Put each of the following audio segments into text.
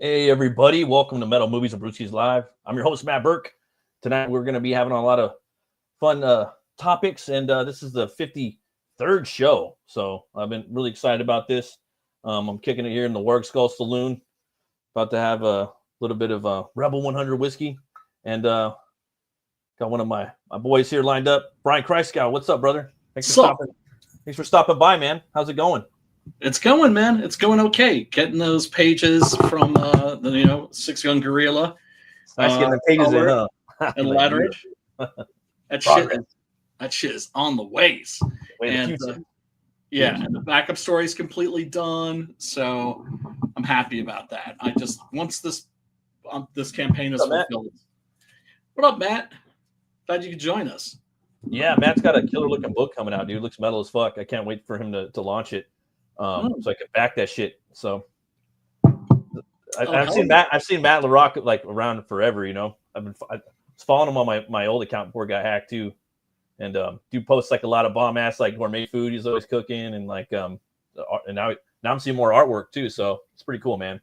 Hey, everybody. Welcome to Metal Movies and Brewskis Live. I'm your host, Matt Burke. Tonight, we're going to be having a lot of fun topics, and this is the 53rd show. So I've been really excited about this. I'm kicking it here in the Warwick Skull Saloon. About to have a little bit of Rebel 100 whiskey. And got one of my boys here lined up. Brian Kreisgau, what's up, brother? Thanks for stopping by, man. How's it going? It's going, man. It's going okay. Getting those pages from the Six Gun Gorilla. Nice getting the pages in, huh? And letterage. That shit is on the ways. And the backup story is completely done. So I'm happy about that. I just once this campaign is fulfilled. What up, Matt? Glad you could join us. Yeah, Matt's got a killer looking book coming out, dude. Looks metal as fuck. I can't wait for him to launch it. So I can back that shit. So I've seen Matt LaRock like around forever, you know. I was following him on my old account before it got hacked too. And dude posts like a lot of bomb ass like gourmet food he's always cooking, and like and now I'm seeing more artwork too. So it's pretty cool, man.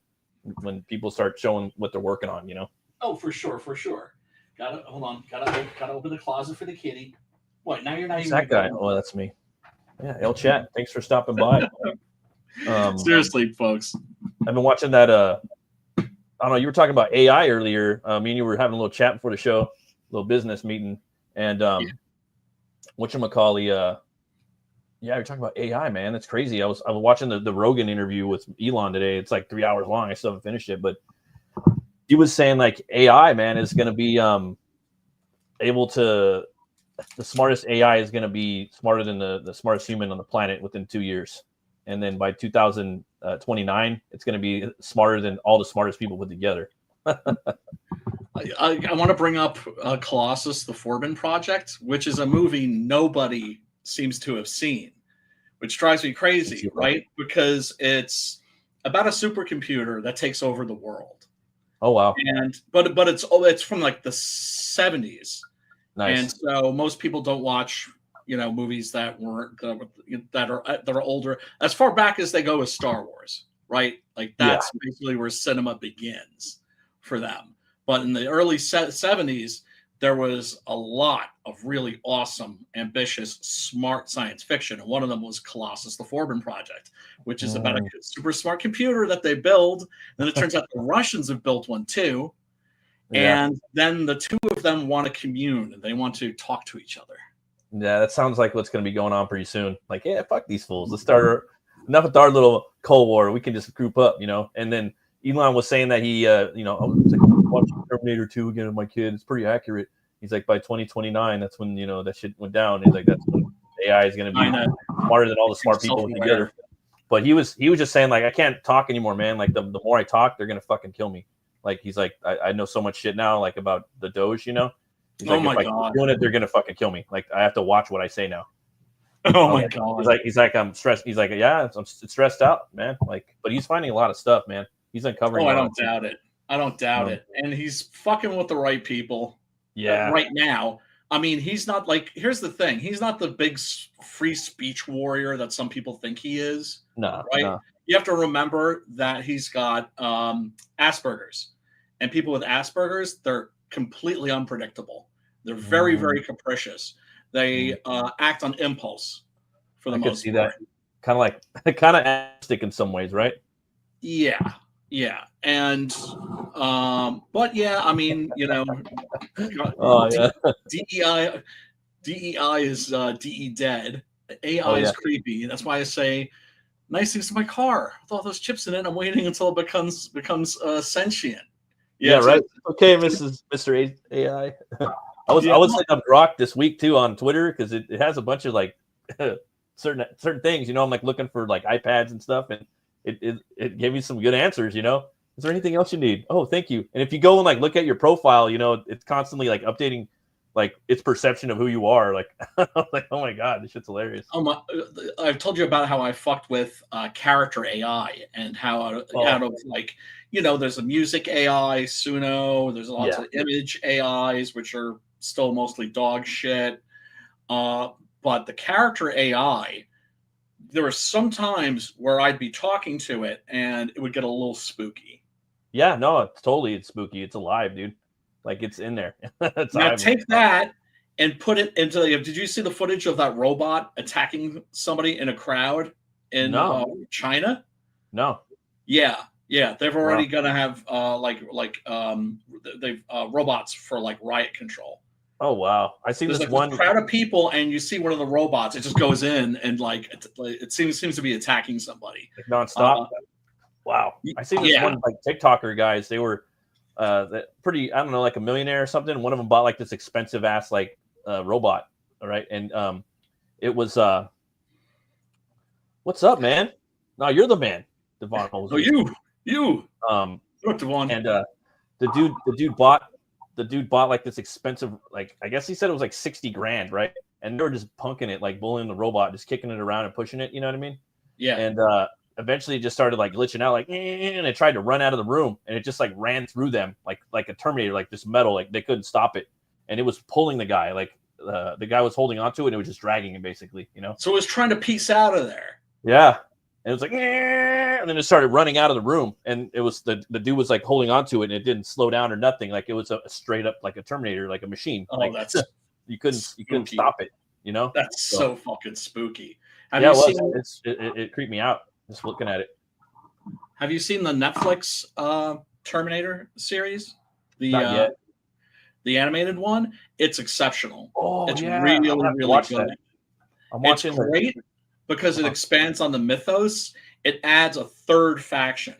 When people start showing what they're working on, you know. Oh, for sure. Gotta open the closet for the kitty. What? Now you're not even that guy. Oh, that's me. Yeah, El Chat. Thanks for stopping by. Seriously, folks. I've been watching that. I don't know. You were talking about AI earlier. Me and you were having a little chat before the show, a little business meeting, and whatchamacallit, you're talking about AI, man. That's crazy. I was watching the Rogan interview with Elon today. It's like 3 hours long. I still haven't finished it, but he was saying like AI, man, is going to be able to. The smartest AI is going to be smarter than the smartest human on the planet within 2 years. And then by 2029, it's going to be smarter than all the smartest people put together. I want to bring up Colossus, the Forbin Project, which is a movie nobody seems to have seen, which drives me crazy, right? Because it's about a supercomputer that takes over the world. Oh, wow. But it's from like the 70s. Nice. And so most people don't watch, movies that are older. As far back as they go is Star Wars, right? Like that's basically where cinema begins for them. But in the early 70s, there was a lot of really awesome, ambitious, smart science fiction. And one of them was Colossus, the Forbin Project, which is about a super smart computer that they build. And it turns out the Russians have built one too. Yeah. And then the two of them want to commune and they want to talk to each other. Yeah, that sounds like what's going to be going on pretty soon. Like, yeah, fuck these fools. Let's start enough with our little Cold War. We can just group up, And then Elon was saying that he, it's like, I'm watching Terminator 2 again with my kid. It's pretty accurate. He's like, by 2029, that's when, that shit went down. He's like, that's when AI is going to be smarter than all the smart people together. But he was just saying, like, I can't talk anymore, man. Like, the more I talk, they're going to fucking kill me. Like, he's like, I know so much shit now, like, about the Doge, He's like, if I keep doing it, they're going to fucking kill me. Like, I have to watch what I say now. Oh my god. He's like I'm stressed. He's like, yeah, I'm stressed out, man. Like, but he's finding a lot of stuff, man. He's uncovering. Oh, I don't doubt it. I don't doubt it. And he's fucking with the right people. Yeah. Right now. I mean, he's not like. Here's the thing. He's not the big free speech warrior that some people think he is. No. Right. No. You have to remember that he's got Asperger's, and people with Asperger's, they're completely unpredictable. They're very, very capricious. They act on impulse for the most part. Kind of autistic in some ways, right? Yeah, and but yeah, I mean, oh yeah, DEI is DE dead. AI is creepy. That's why I say nice things to my car with all those chips in it. I'm waiting until it becomes sentient. Yeah, right. Okay, Mr. AI. I was setting up Grok this week too on Twitter because it has a bunch of like certain things. I'm like looking for like iPads and stuff, and it gave me some good answers. Is there anything else you need? Oh, thank you. And if you go and like look at your profile, it's constantly like updating like its perception of who you are. Like, like, oh my god, this shit's hilarious. I've told you about how I fucked with character AI and how out of like, there's a music AI, Suno. There's lots of image AIs, which are still mostly dog shit. But the character AI, there were some times where I'd be talking to it and it would get a little spooky. Yeah, no, it's spooky. It's alive, dude. Like it's in there. Now take that and put it into. Did you see the footage of that robot attacking somebody in a crowd in China? No. Yeah. They've already gonna have they've robots for like riot control. Oh wow! I see this one crowd of people, and you see one of the robots. It just goes in and like it seems to be attacking somebody like nonstop. Wow! I see this one like TikToker guys. They were pretty. I don't know, like a millionaire or something. One of them bought like this expensive ass like robot. All right, and it was what's up, man? No, you're the man, Devon. Oh, you. Devon. And the dude bought like this expensive, like I guess he said it was like 60 grand, right? And they were just punking it, like bullying the robot, just kicking it around and pushing it. You know what I mean? Yeah. And eventually it just started like glitching out, like, and it tried to run out of the room, and it just like ran through them, like a Terminator, like this metal, like they couldn't stop it, and it was pulling the guy, like the guy was holding onto it, and it was just dragging him, basically, So it was trying to piece out of there. Yeah. And it was like, and then it started running out of the room, and it was the dude was like holding onto it, and it didn't slow down or nothing. Like it was a straight up like a Terminator, like a machine. Oh, like, that's you couldn't stop it. That's so fucking spooky. It creeped me out just looking at it. Have you seen the Netflix Terminator series? Not yet. The animated one. It's exceptional. Oh, it's really good. I'm watching. It's great. Because it expands on the mythos, it adds a third faction.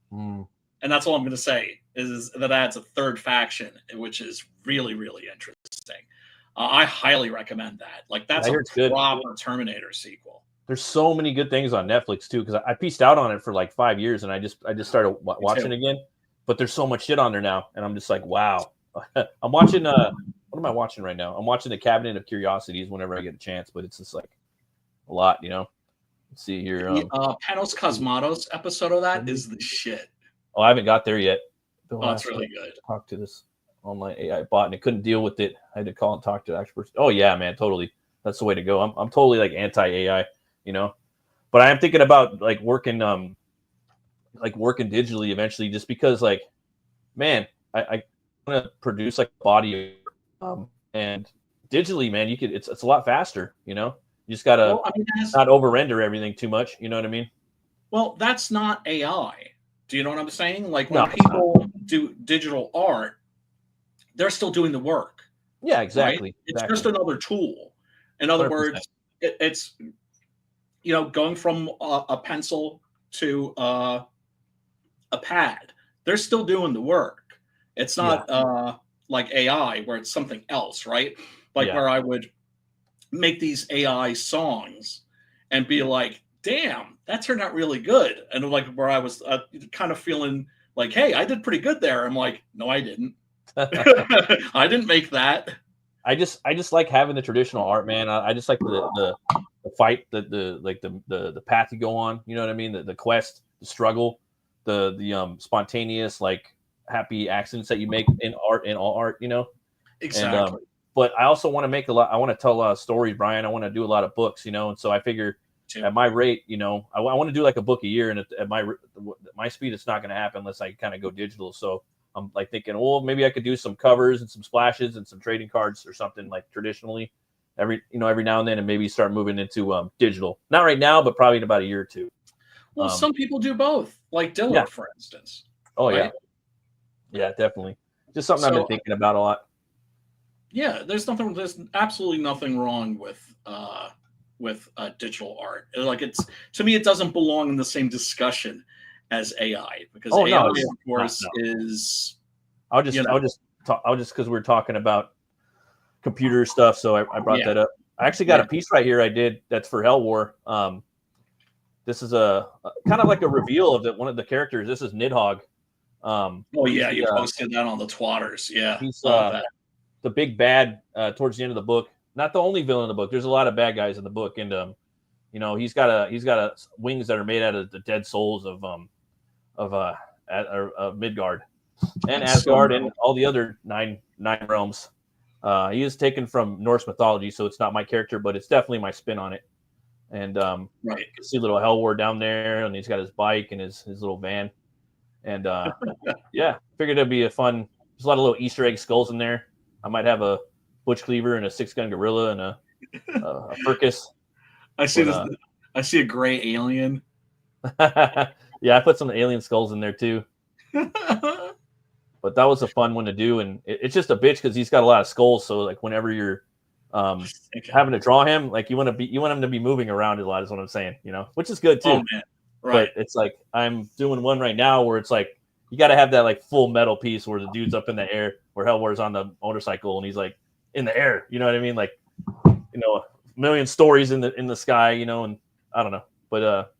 And that's all I'm going to say is that adds a third faction, which is really, really interesting. I highly recommend that. Like that's a proper Terminator sequel. There's so many good things on Netflix too, because I pieced out on it for like 5 years, and I just started watching again. But there's so much shit on there now, and I'm just like, wow. I'm watching. What am I watching right now? I'm watching The Cabinet of Curiosities whenever I get a chance, but it's just like a lot, Let's see here. Panos Cosmatos episode of that is the shit. Oh, I haven't got there yet. It's really good. Talk to this online AI bot, and it couldn't deal with it. I had to call and talk to the experts. Oh yeah, man, totally. That's the way to go. I'm totally like anti-AI, But I am thinking about like working digitally eventually, just because like, man, I want to produce like body, and digitally, man, it's a lot faster, You just gotta not over-render everything too much. You know what I mean? Well, that's not AI. Do you know what I'm saying? Like when people do digital art, they're still doing the work. Yeah, exactly. Right? It's just another tool. In other 100%. Words, it's going from a pencil to a pad. They're still doing the work. It's not like AI where it's something else, right? Like where I would make these AI songs and be like, damn, that turned out really good. And like where I was kind of feeling like, hey, I did pretty good there. I'm like, no, I didn't. I didn't make that. I just like having the traditional art, man. I just like the the fight, the path you go on. You know what I mean? The quest, the struggle, the spontaneous, like happy accidents that you make in all art. You know. Exactly. And but I also want to make a lot. I want to tell a lot of stories, Brian. I want to do a lot of books, you know. And so I figure at my rate, you know, I want to do like a book a year, and at my speed, it's not going to happen unless I kind of go digital. So I'm like thinking, well, maybe I could do some covers and some splashes and some trading cards or something like traditionally every now and then, and maybe start moving into digital. Not right now, but probably in about a year or two. Well, some people do both, like Dylan, yeah. for instance. Oh right? Yeah, definitely. Just something I've been thinking about a lot. Yeah, there's absolutely nothing wrong with digital art. Like, it's, to me, it doesn't belong in the same discussion as AI, because AI, of course, is. I'll just because we're talking about computer stuff, so I brought that up. I actually got a piece right here I did that's for Hell War. This is a kind of like a reveal of one of the characters. This is Nidhogg. You posted that on the Twatters. Yeah, he's the big bad towards the end of the book. Not the only villain in the book. There's a lot of bad guys in the book, and you know, he's got a wings that are made out of the dead souls of Midgard and Asgard and all the other nine realms. He is taken from Norse mythology, so it's not my character, but it's definitely my spin on it. And you can see little Hell War down there, and he's got his bike and his little van. And yeah, figured it'd be a fun. There's a lot of little Easter egg skulls in there. I might have a Butch Cleaver and a 6-gun gorilla and a Furcus. I see a gray alien. Yeah, I put some alien skulls in there too. But that was a fun one to do, and it's just a bitch because he's got a lot of skulls. So like whenever you're having to draw him, like you want him to be moving around a lot. Is what I'm saying, you know, which is good too. Oh man, right? But it's like I'm doing one right now where it's like you got to have that like full metal piece where the dude's up in the air, where Hellwar's on the motorcycle and he's like in the air. You know what I mean? Like, you know, a million stories in the sky. You know, and I don't know, but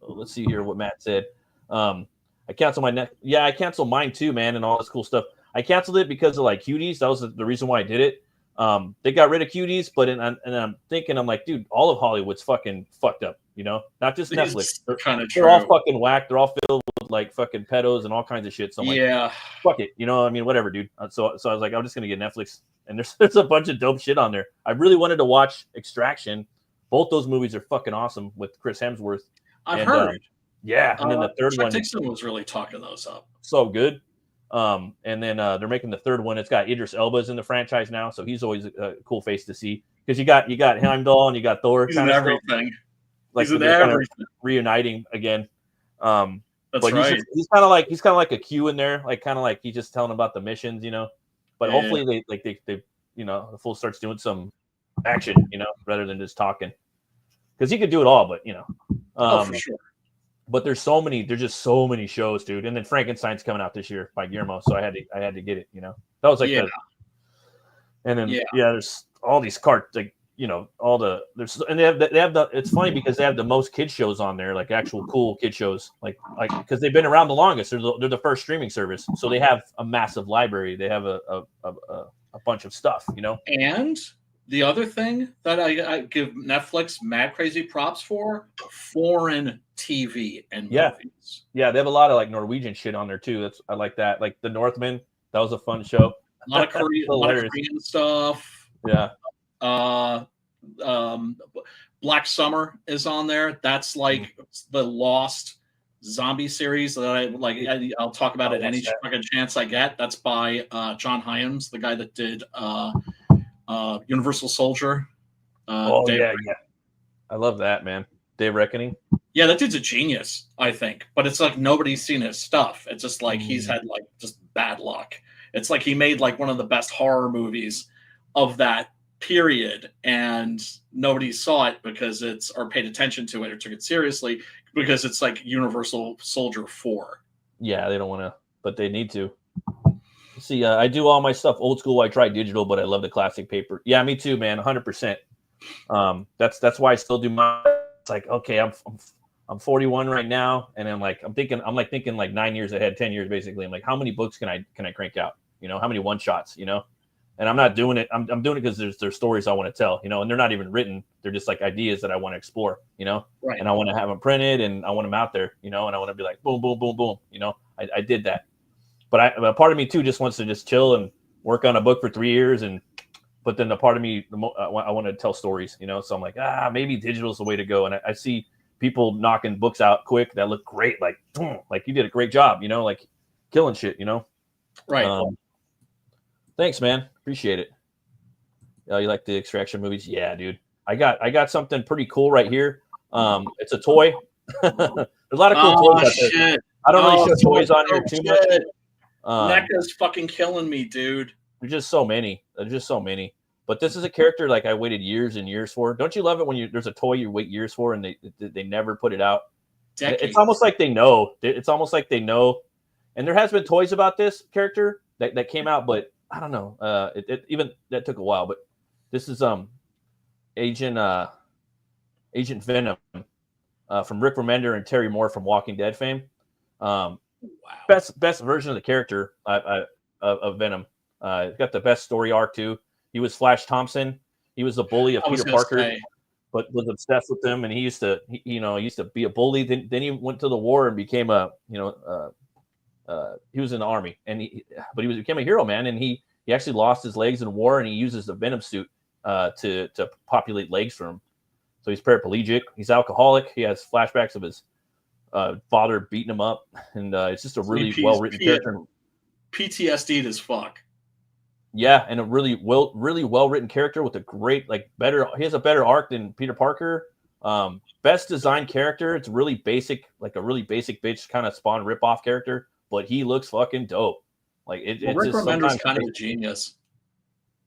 let's see here what Matt said. I canceled my neck. Yeah, I canceled mine too, man, and all this cool stuff. I canceled it because of like cuties. That was the reason why I did it. They got rid of cuties, but I'm thinking, I'm like, dude, all of Hollywood's fucking fucked up, you know? Not just Netflix. They're all fucking whacked. They're all filled with like fucking pedos and all kinds of shit. So I'm like, fuck it, you know? I mean, whatever, dude. So I was like, I'm just gonna get Netflix, and there's a bunch of dope shit on there. I really wanted to watch Extraction. Both those movies are fucking awesome with Chris Hemsworth. I've heard. Yeah, and then the third one. Dixon was really talking those up. So good. And then they're making the third one. It's got Idris Elba's in the franchise now, so he's always a cool face to see. Because you got Heimdall and you got Thor. He's in everything. Like he's in everything. Kind of reuniting again. That's but right. He's kind of like a Q in there, like kind of like he's just telling about the missions, you know. But hopefully they you know, the fool starts doing some action, you know, rather than just talking. Because he could do it all, but you know. For sure. But there's just so many shows, dude. And then Frankenstein's coming out this year by Guillermo, so I had to get it, you know. That was like and then there's all these like, you know, they have the it's funny because they have the most kid shows on there, like actual cool kid shows, like because they've been around the longest. They're the first streaming service, so they have a massive library. They have a bunch of stuff, you know. And the other thing that I give Netflix mad crazy props for, foreign TV and movies. Yeah, they have a lot of like Norwegian shit on there too. I like that. Like The Northman, that was a fun show. A lot of Korean stuff. Yeah. Black Summer is on there. That's like the Lost zombie series that I'll talk about it any fucking chance I get. That's by John Hyams, the guy that did Universal Soldier. Yeah. I love that, man. Day of Reckoning. Yeah, that dude's a genius, I think. But it's like nobody's seen his stuff. It's just like he's had like just bad luck. It's like he made like one of the best horror movies of that period, and nobody saw it or paid attention to it or took it seriously because it's like Universal Soldier 4. Yeah, they don't want to, but they need to. See, I do all my stuff old school. I try digital, but I love the classic paper. Yeah, me too, man. 100%. That's why I still do my. It's like, okay, I'm 41 right now, and I'm thinking like 9 years ahead, 10 years basically. I'm like, how many books can I crank out? You know, how many one shots? You know, And I'm not doing it. I'm doing it because there's stories I want to tell, and they're not even written. They're just like ideas that I want to explore, Right. and I want to have them printed and I want them out there, and I want to be like, boom, boom, boom, boom. I did that. But a part of me too just wants to just chill and work on a book for 3 years. But then the part of me, I want to tell stories, So I'm like, maybe digital is the way to go. And I see people knocking books out quick that look great. Like you did a great job, like killing shit, Right. Thanks, man. Appreciate it. You like the Extraction movies? Yeah, dude. I got something pretty cool right here. It's a toy. There's a lot of cool toys out there. Shit. I don't really show toys on here too much. NECA's fucking killing me, dude. There's just so many. But this is a character like I waited years and years for. Don't you love it when there's a toy you wait years for and they never put it out? Decades. It's almost like they know. And there has been toys about this character that came out, but I don't know. Even that took a while. But this is Agent Venom from Rick Remender and Terry Moore from Walking Dead fame. Wow. Best version of the character of Venom. Got the best story arc too. He was Flash Thompson. He was the bully of Peter Parker, but was obsessed with him. And he used to be a bully. Then he went to the war and became he was in the army, but he became a hero, man. And he actually lost his legs in war, and he uses the Venom suit to populate legs for him. So he's paraplegic. He's alcoholic. He has flashbacks of his father beating him up, and it's just a really well-written character. PTSD'd as fuck. Yeah, and a really well-written character with a great, he has a better arc than Peter Parker. Best designed character. It's really basic, like a really basic bitch kind of Spawn ripoff character, but he looks fucking dope. Rick Remender's kind of a genius.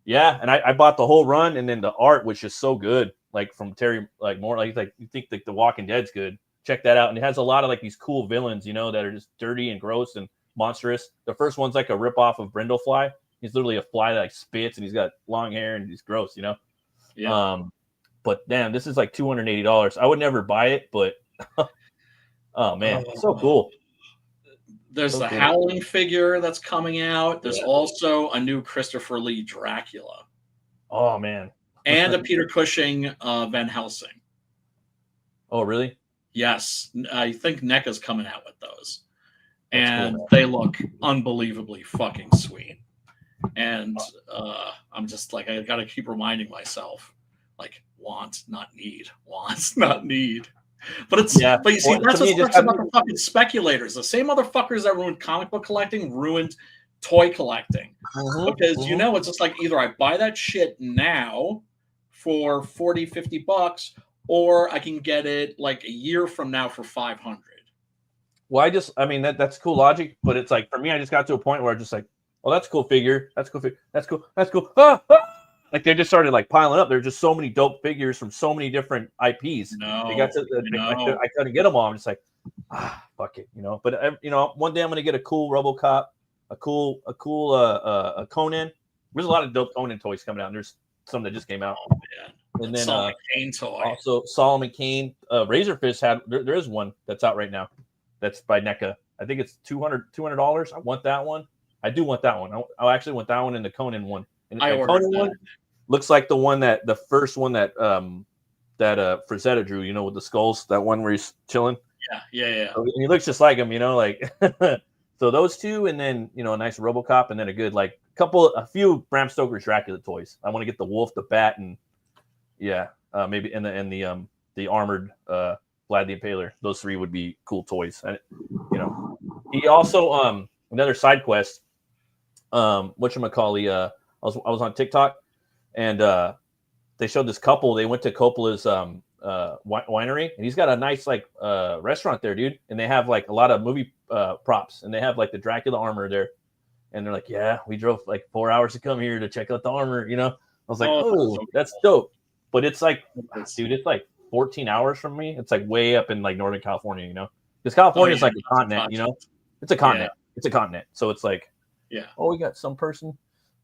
Yeah, and I bought the whole run, and then the art was just so good. Like from Terry, more you think like The Walking Dead's good. Check that out, and it has a lot of these cool villains, that are just dirty and gross and monstrous. The first one's like a ripoff of Brindlefly. He's literally a fly that spits, and he's got long hair, and he's gross, Yeah. But damn, this is like $280. I would never buy it, but oh man, it's so cool. There's the Howling figure that's coming out. There's also a new Christopher Lee Dracula. Oh man. And a Peter Cushing Van Helsing. Oh really? Yes, I think NECA's coming out with those, and they look unbelievably fucking sweet. And I'm just like, I gotta keep reminding myself, want, not need. Want, not need. But but you see, that's what sucks about the fucking speculators. The same motherfuckers that ruined comic book collecting ruined toy collecting. Because it's just like either I buy that shit now for $40-$50, or I can get it like a year from now for $500. Well, that's cool logic, but it's like for me, I just got to a point where I'm just like, oh, that's a cool figure. That's cool. That's cool. That's cool. Like they just started piling up. There's just so many dope figures from so many different IPs. I couldn't get them all. I'm just like, fuck it, But one day I'm gonna get a cool RoboCop, a cool Conan. There's a lot of dope Conan toys coming out. And there's some that just came out. Oh man. And then Solomon Kane toy. Also Solomon Kane. Razorfist had. There is one that's out right now. That's by NECA. I think it's $200. I want that one. I do want that one. I actually want that one and the Conan one. And the Conan one looks like the first one that Frazetta drew, with the skulls, that one where he's chilling. Yeah. And he looks just like him, So those two, and then a nice RoboCop, and then a good a few Bram Stoker's Dracula toys. I want to get the wolf, the bat, and maybe and the armored Vlad the Impaler. Those three would be cool toys. And he also another side quest. Whatchamacallit, I was on TikTok, and they showed this couple. They went to Coppola's winery, and he's got a nice restaurant there, dude. And they have a lot of movie props, and they have the Dracula armor there. And they're like, yeah, we drove 4 hours to come here to check out the armor. I was like, that's dope. But it's dude, it's 14 hours from me. It's way up in Northern California, because California is a continent, It's a continent. Yeah. It's a continent. So it's oh, we got some person.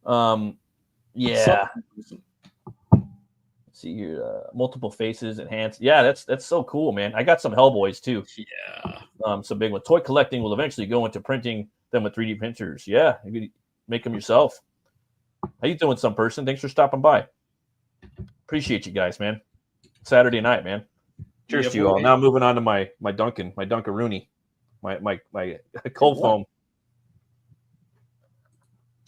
Let's see here, multiple faces and hands. Yeah, that's so cool, man. I got some Hellboys too. Yeah. Some big one. Toy collecting will eventually go into printing them with 3D printers. Yeah, you could make them yourself. How you doing, some person? Thanks for stopping by. Appreciate you guys, man. Saturday night, man. Cheers to you all. Now moving on to my Dunkaroony, my cold foam,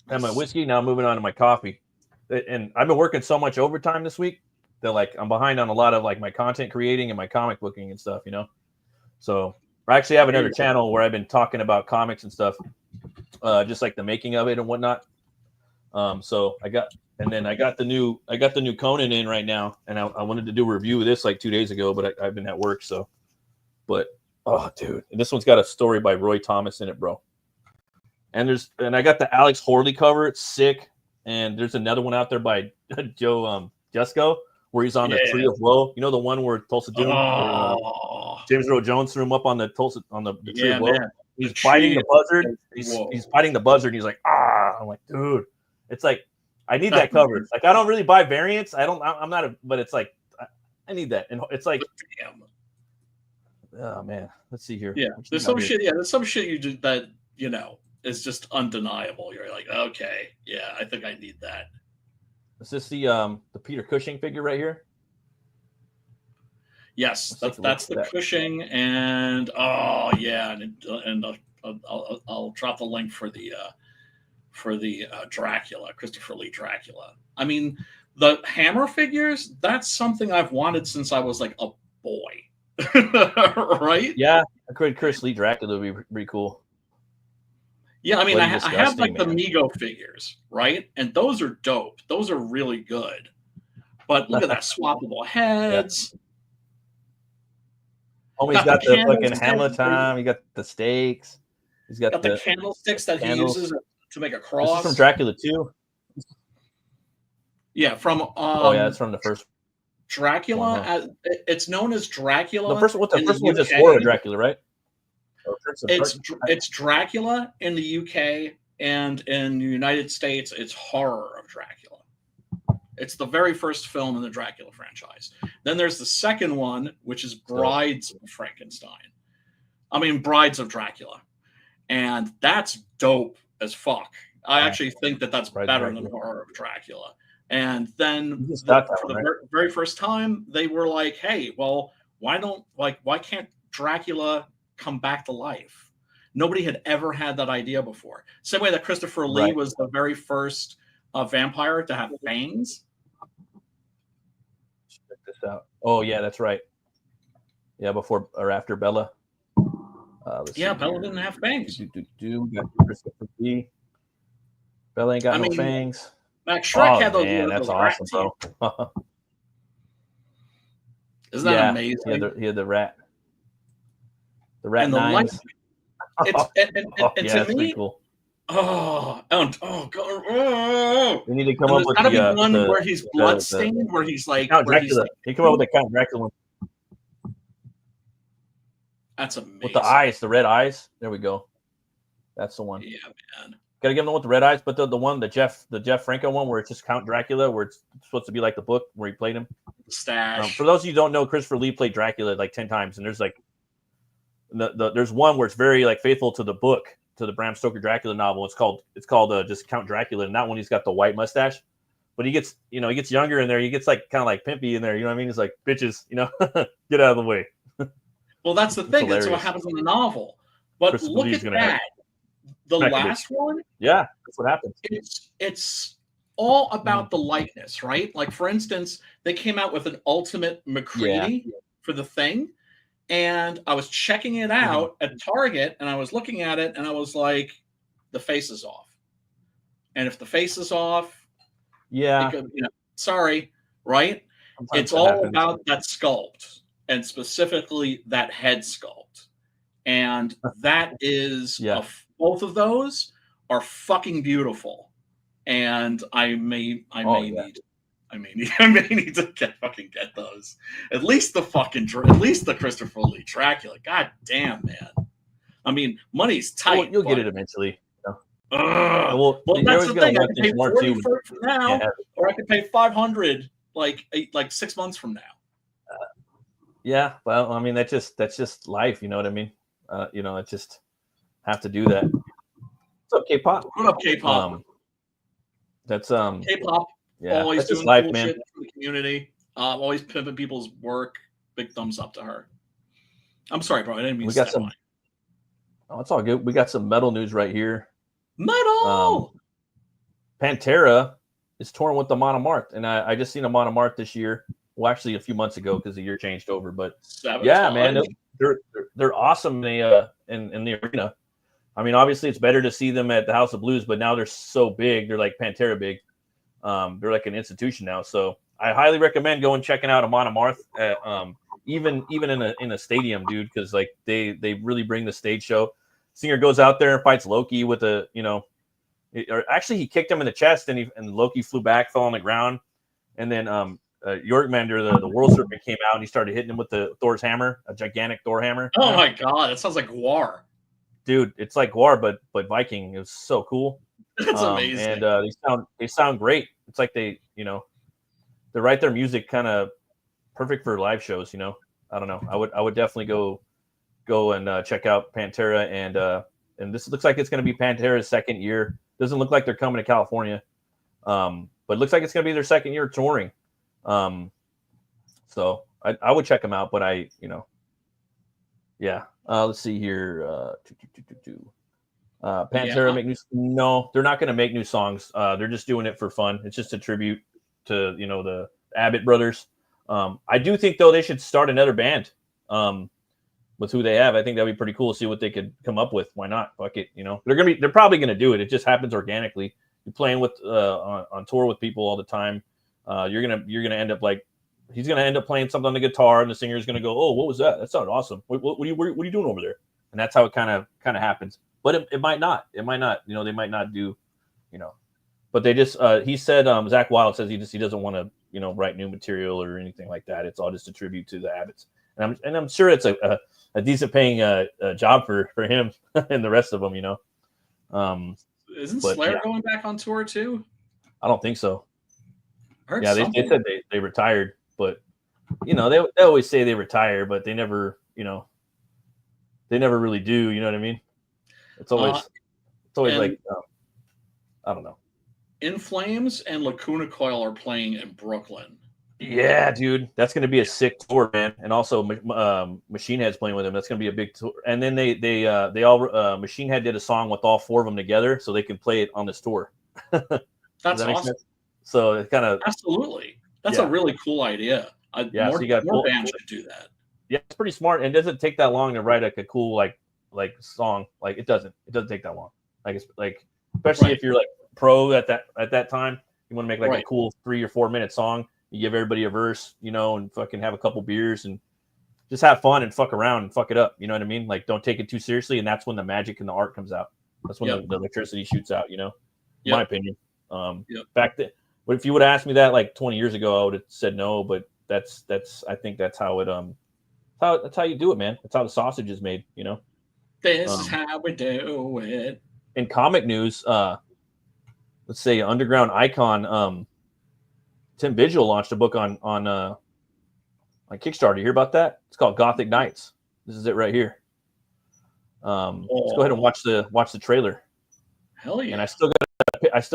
and my whiskey. Now moving on to my coffee. And I've been working so much overtime this week that like I'm behind on a lot of like my content creating and my comic booking and stuff, you know. So I actually have another channel where I've been talking about comics and stuff, just like the making of it and whatnot. So I got the new Conan in right now, and I wanted to do a review of this like 2 days ago, but I've been at work. So, but oh, dude, this one's got a story by Roy Thomas in it, bro. And I got the Alex Horley cover. It's sick. And there's another one out there by Joe Jusko where he's on the Tree of Woe. You know the one where Tulsa Doom, James Earl Jones threw him up on the Tree of Woe. Man. He's fighting the buzzard. He's fighting the buzzard. And he's like, ah! I'm like, dude, it's like I need that cover. Like I don't really buy variants. But it's like I need that, and it's like, damn. Oh man, let's see here. Yeah, there's some shit. Yeah, there's some shit you do that is just undeniable. You're like, okay, yeah, I think I need that. Is this the Peter Cushing figure right here? Yes, that's the Cushing, and I'll drop the link for the Dracula, Christopher Lee Dracula. I mean, the Hammer figures, that's something I've wanted since I was like a boy. Right? Yeah, I could Chris Lee Dracula would be pretty cool. Yeah, I mean, I have like the Mego figures, right? And those are dope. Those are really good. But look at that swappable heads. Yeah. Oh, he's got the fucking Hamlet time. He got the stakes. He's got the candlesticks that he uses to make a cross. This is from Dracula 2. Yeah, from it's from the first Dracula. Huh? It's known as Dracula. The first one was just War of Dracula, right? It's Dracula in the UK, and in the United States, it's Horror of Dracula. It's the very first film in the Dracula franchise. Then there's the second one, which is Brides of Frankenstein. I mean, Brides of Dracula. And that's dope as fuck. I actually think that's better than Horror of Dracula. And then for the very first time, they were like, hey, well, why can't Dracula come back to life? Nobody had ever had that idea before. Same way that Christopher Lee was the very first vampire to have fangs. Check this out. Oh, yeah, that's right. Yeah, before or after Bella. Bella didn't have fangs. We got Christopher Lee. Bella ain't got no fangs. Max Shrek had those. Man, that's awesome, bro. Isn't that amazing? He had the rat. The rat nines. And to me, cool. God! We need to come up with the one where he's bloodstained, where he's like Count Dracula. You come up with the Count Dracula one. That's amazing. With the eyes, the red eyes. There we go. That's the one. Yeah, man. Gotta give him the one with the red eyes, but the one, the Jeff Franco one, where it's just Count Dracula, where it's supposed to be like the book where he played him. Stash. For those of you who don't know, Christopher Lee played Dracula like 10 times, and there's like there's one where it's very like faithful to the book, to the Bram Stoker Dracula novel. It's called just Count Dracula, and that one he's got the white mustache, but he gets younger in there. He gets like kind of like pimpy in there. You know what I mean? He's like, bitches, get out of the way. Well, that's the thing. That's what happens in the novel. But look at that. The last one, yeah, that's what happens. It's all about the likeness, right? Like, for instance, they came out with an Ultimate McCready for the Thing, and I was checking it out at Target, and I was looking at it, and I was like, the face is off. And if the face is off, sorry, right? Sometimes it's all about that sculpt, and specifically that head sculpt. And that is both of those are fucking beautiful, and I may need to get those. At least the Christopher Lee Dracula. God damn, man. I mean, money's tight. Well, you'll get it eventually. Well, that's the thing. I can pay $40 for it now, or I can pay $500 like 6 months from now. Yeah, well, I mean, that's just life. You know what I mean? I just have to do that. What's up, K-pop? What up, K-pop? That's K-pop, yeah, always that's just doing life, cool man. shit for the community. Always pimping people's work. Big thumbs up to her. I'm sorry, bro. I didn't mean We to got step some. on Oh, it's all good. We got some metal news right here. you. Metal. Pantera is touring with the Monomart, and I just seen a Monomart this year. Well, actually, a few months ago because the year changed over. But yeah, Sabotage. man, they're awesome in the arena. I mean, obviously, it's better to see them at the House of Blues, but now they're so big. They're like Pantera big. They're like an institution now. So I highly recommend going checking out a Monomarth, even in a stadium, dude, because like they really bring the stage show. Singer goes out there and fights Loki with or actually he kicked him in the chest and Loki flew back, fell on the ground, and then Yorkmander, the World Serpent, came out and he started hitting him with the Thor's hammer, a gigantic Thor hammer. Oh my god, that sounds like war. Dude, it's like war, but Viking. It was so cool. That's amazing. And they sound great. It's like they write their music kind of perfect for live shows. I don't know. I would definitely go and check out Pantera, and this looks like it's going to be Pantera's second year. Doesn't look like they're coming to California, but it looks like it's going to be their second year touring. So I would check them out, but yeah. Let's see here. Pantera make new? No, they're not going to make new songs. They're just doing it for fun. It's just a tribute to the Abbott brothers. I do think though they should start another band with who they have. I think that'd be pretty cool to see what they could come up with. Why not? Fuck it. They're probably gonna do it. It just happens organically. You're playing with on tour with people all the time. You're gonna end up like he's gonna end up playing something on the guitar, and the singer's gonna go, "Oh, what was that? That sounded awesome. What are you doing over there?" And that's how it kind of happens. But it might not. It might not. They might not do. But they just he said Zach Wilde says he doesn't want to write new material or anything like that. It's all just a tribute to the Abbotts. And I'm sure it's a decent paying job for him and the rest of them, Isn't Slayer going back on tour too? I don't think so. Yeah, they said they retired, but they always say they retire, but they never really do. You know what I mean? It's always like I don't know. In Flames and Lacuna Coil are playing in Brooklyn. Yeah, dude, that's going to be a sick tour, man. And also, Machine Head's playing with them. That's going to be a big tour. And then they all Machine Head did a song with all four of them together, so they can play it on this tour. That's awesome. Sense? So it kind of absolutely. That's a really cool idea. More bands should do that. Yeah, it's pretty smart, and it doesn't take that long to write like a cool like song. Like it doesn't take that long. Like it's like especially if you're like pro at that time, you want to make like a cool 3 or 4 minute song. You give everybody a verse, and fucking have a couple beers and just have fun and fuck around and fuck it up. You know what I mean? Like, don't take it too seriously, and that's when the magic and the art comes out. That's when the electricity shoots out. In my opinion. Back then, but if you would have asked me that like 20 years ago, I would have said no. But that's I think that's how it that's how you do it, man. That's how the sausage is made. This is how we do it. In comic news, let's say underground icon. Tim Vigil launched a book on Kickstarter. You hear about that? It's called Gothic Knights. This is it right here. Let's go ahead and watch the trailer. Hell yeah! And I still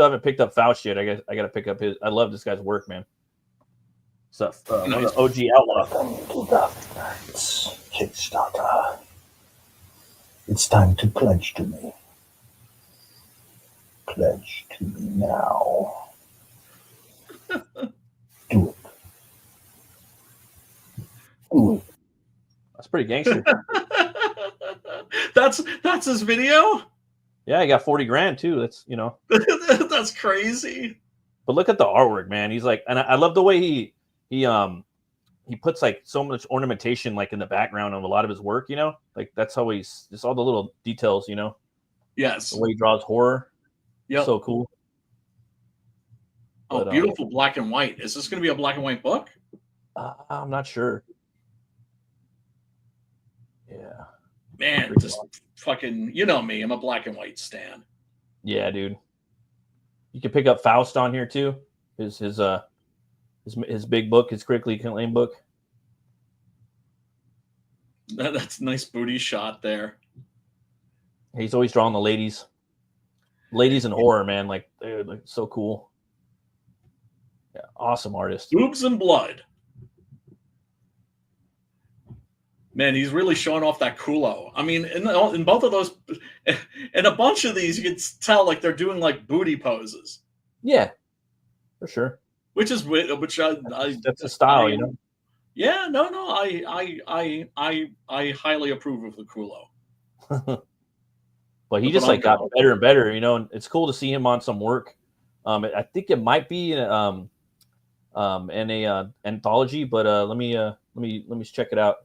haven't picked up Faust yet. I got to pick up his. I love this guy's work, man. Stuff. One of the OG Outlaw. Gothic Knights Kickstarter. It's time to pledge to me. Pledge to me now. Do it. Do it. That's pretty gangster. That's his video? Yeah, he got 40 grand too. That's That's crazy. But look at the artwork, man. He's like, and I love the way he puts like so much ornamentation like in the background of a lot of his work, Like that's how he's just all the little details, Yes. The way he draws horror. Yeah. So cool. Oh, but, beautiful black and white. Is this going to be a black and white book? I'm not sure. Yeah. Man, just fucking, me. I'm a black and white stan. Yeah, dude. You can pick up Faust on here too. His big book, his critically acclaimed book. That's a nice booty shot there. He's always drawing the ladies and horror, man. Like, dude, like so cool. Awesome artist. Boobs and blood. Man, he's really showing off that culo. I mean, in both of those, in a bunch of these, you can tell like they're doing like booty poses. Yeah, for sure. Which is that's a style, you know. Yeah, no, I highly approve of the culo. But he just like got better and better, you know. And it's cool to see him on some work. I think it might be in a anthology, but let me check it out.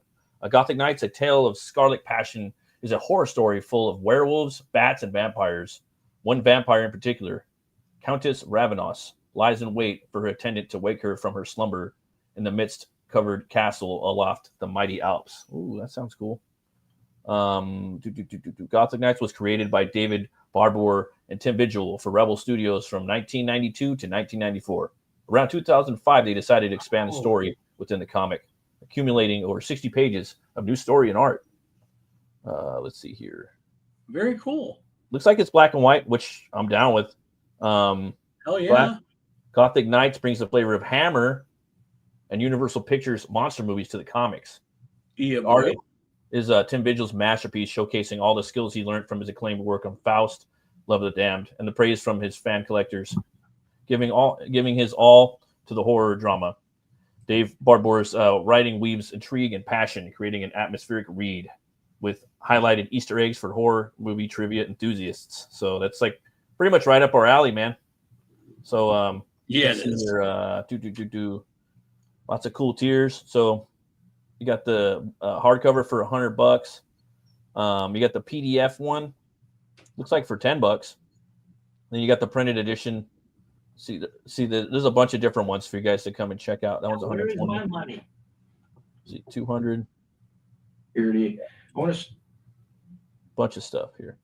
Gothic Knights: A Tale of Scarlet Passion is a horror story full of werewolves, bats, and vampires. One vampire in particular, Countess Ravenos, lies in wait for her attendant to wake her from her slumber in the mist-covered castle aloft the mighty Alps. Ooh, that sounds cool. Gothic Knights was created by David Barbour and Tim Vigil for Rebel Studios from 1992 to 1994. Around 2005, they decided to expand the story within the comic, accumulating over 60 pages of new story and art. Let's see here. Very cool. Looks like it's black and white, which I'm down with. Hell yeah. Gothic Knights brings the flavor of Hammer and Universal Pictures monster movies to the comics. Yeah, art is Tim Vigil's masterpiece, showcasing all the skills he learned from his acclaimed work on Faust, Love of the Damned, and the praise from his fan collectors, giving his all to the horror drama. Dave Barbour's writing weaves intrigue and passion, creating an atmospheric read with highlighted Easter eggs for horror movie trivia enthusiasts. So that's like pretty much right up our alley, man. So yeah, it is. Lots of cool tiers. So you got the hardcover for $100. You got the PDF one, looks like for $10. Then you got the printed edition. There's a bunch of different ones for you guys to come and check out. That one's 120. Where is my money? See, 200. Here it is. I want to. Bunch of stuff here.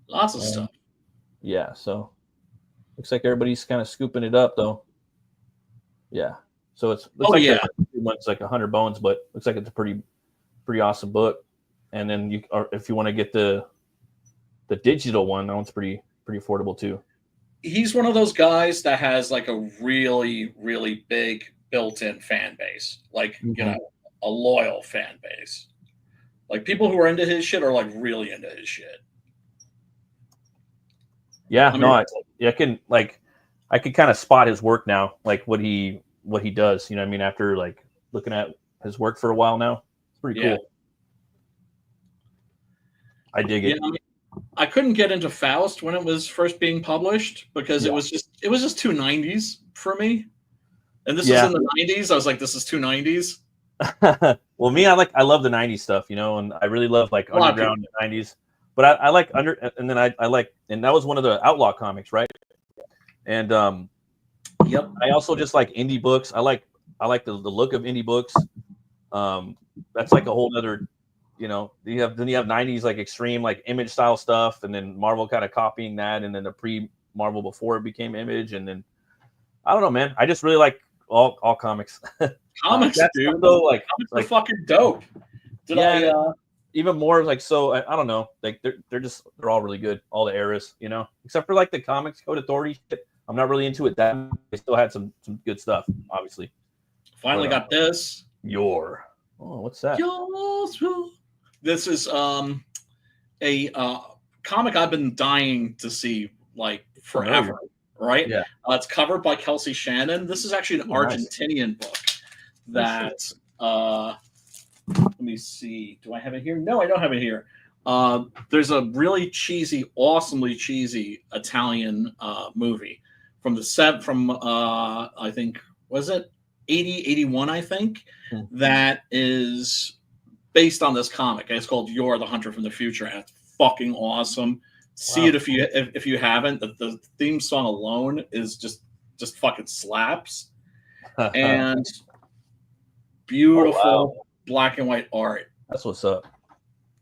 Lots of stuff. Yeah, so looks like everybody's kind of scooping it up, though. Yeah, so it's looks like pretty much like 100 bones, but looks like it's a pretty awesome book. And then if you want to get the digital one, that one's pretty affordable too. He's one of those guys that has like a really, really big built-in fan base, like you know, a loyal fan base. Like people who are into his shit are like really into his shit. Yeah, I can kind of spot his work now, like what he does. You know what I mean? After like looking at his work for a while now, it's pretty cool. I dig it. I mean, I couldn't get into Faust when it was first being published because it was just too 90s for me. And this was in the 90s. I was like, this is too 90s. Well, me, I love the 90s stuff, you know, and I really love like underground 90s. But I like and then I like, and that was one of the Outlaw comics, right? And I also just like indie books. I like the look of indie books. That's like a whole other, you know. You have 90s like extreme like Image style stuff, and then Marvel kind of copying that, and then the pre-Marvel before it became Image, and then I don't know, man. I just really like all comics. Comics, dude. Though, comics are fucking dope. Even more like, so I don't know, like they're all really good, all the eras, you know, except for like the Comics Code Authority shit. I'm not really into it. That they still had some good stuff, obviously. Finally got this. What's that? This is a comic I've been dying to see like forever. Right? Yeah. It's covered by Kelsey Shannon. This is actually an Argentinian book that let me see. Do I have it here? No, I don't have it here. There's a really awesomely cheesy Italian movie from I think, was it 81, I think, that is based on this comic. It's called You're the Hunter from the Future, and it's fucking awesome. See it if you haven't. The theme song alone is just fucking slaps. And beautiful black and white art. That's what's up.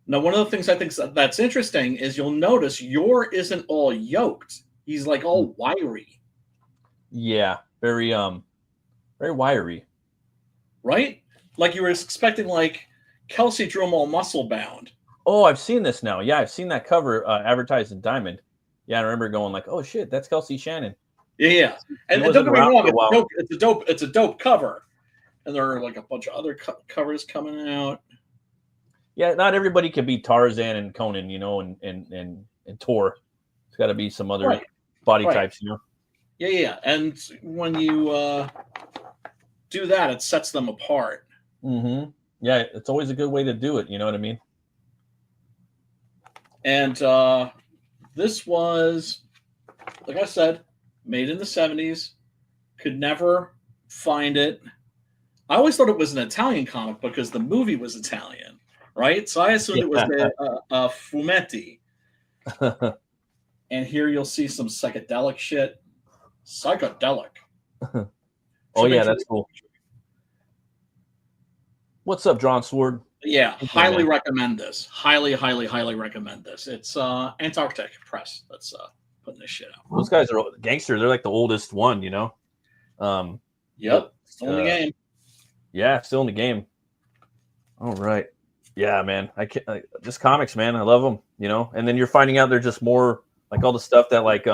Now, one of the things I think that's interesting is you'll notice Yor isn't all yoked. He's like all wiry. Yeah, very wiry. Right? Like you were expecting like Kelsey drew him all muscle bound. Oh, I've seen this now. Yeah, I've seen that cover advertised in Diamond. Yeah, I remember going like, oh shit, that's Kelsey Shannon. Yeah. And don't wasn't get me around wrong, for a while. it's a dope cover. And there are like a bunch of other covers coming out. Yeah, not everybody can be Tarzan and Conan, you know, and Thor. It's got to be some other Right. body Right. types, you know. Yeah. And when you do that, it sets them apart. Mm-hmm. Yeah, it's always a good way to do it. You know what I mean? And this was, like I said, made in the 70s. Could never find it. I always thought it was an Italian comic because the movie was Italian, right? So I assumed it was a fumetti. And here you'll see some psychedelic shit. Psychedelic. Oh yeah, that's cool. What's up, John Sword? Yeah, highly recommend this. Highly recommend this. It's Antarctic Press that's putting this shit out. Those guys are gangster. They're like the oldest one, you know. Yep, still in the game. Yeah, still in the game. All right. Yeah, man. I can't. Just comics, man. I love them. You know. And then you're finding out they're just more like all the stuff that like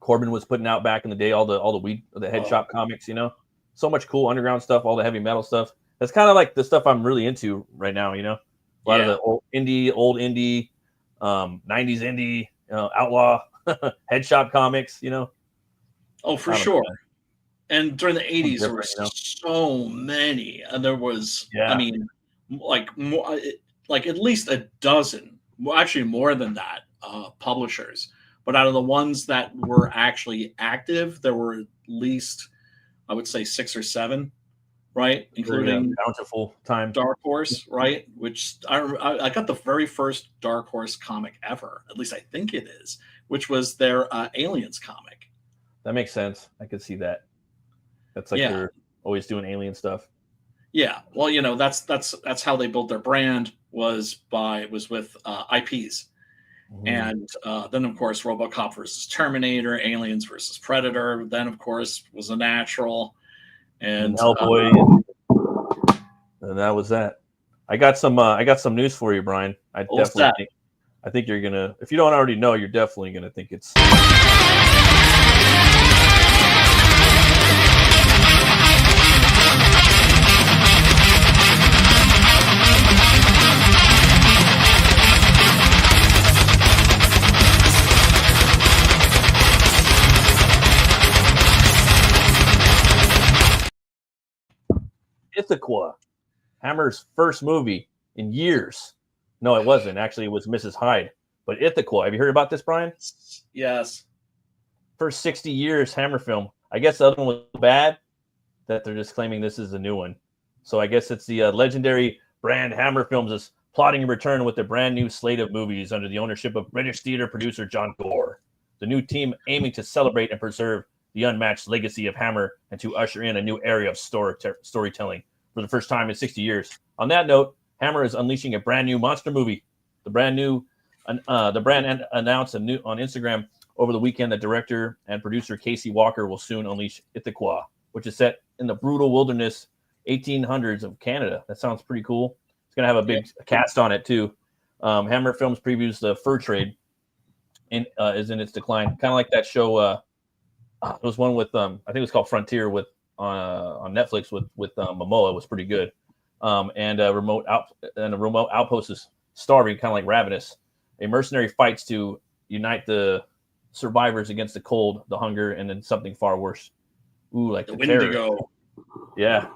Corbin was putting out back in the day. All the head shop comics. You know. So much cool underground stuff. All the heavy metal stuff. That's kind of like the stuff I'm really into right now. You know. A lot of the old indie, 90s indie, outlaw head shop comics. You know. Oh, for sure. And during the 80s, there were so many, and there was, I mean, like more, like at least a dozen, well, actually more than that, publishers. But out of the ones that were actually active, there were at least, I would say, 6 or 7, right, including bountiful time Dark Horse, right? Which I got the very first Dark Horse comic ever, at least I think it is, which was their Aliens comic. That makes sense. I could see that. That's like they're always doing alien stuff. Yeah. Well, you know, that's how they built their brand was with IPs. Mm-hmm. And then, of course, RoboCop versus Terminator, Aliens versus Predator. Then, of course, was a natural. And Hellboy. And that was that. I got some news for you, Brian. I think you're gonna, if you don't already know, you're definitely gonna think it's Ithaca, Hammer's first movie in years. No, it wasn't. Actually, it was Mrs. Hyde. But Ithaca, have you heard about this, Brian? Yes. First 60 years Hammer film. I guess the other one was bad that they're just claiming this is a new one. So I guess it's the legendary brand Hammer Films is plotting a return with a brand new slate of movies under the ownership of British theater producer John Gore. The new team aiming to celebrate and preserve the unmatched legacy of Hammer and to usher in a new area of storytelling for the first time in 60 years. On that note, Hammer is unleashing a brand new monster movie. The brand announced on Instagram over the weekend that director and producer Casey Walker will soon unleash Ithaca, which is set in the brutal wilderness 1800s of Canada. That sounds pretty cool. It's going to have a big cast on it too. Hammer Films previews the fur trade is in its decline. Kind of like that show. It was one with I think it was called Frontier with on Netflix with Momoa. It was pretty good. And a remote outpost is starving, kind of like Ravenous. A mercenary fights to unite the survivors against the cold, the hunger, and then something far worse. Ooh, like the Wendigo. Yeah.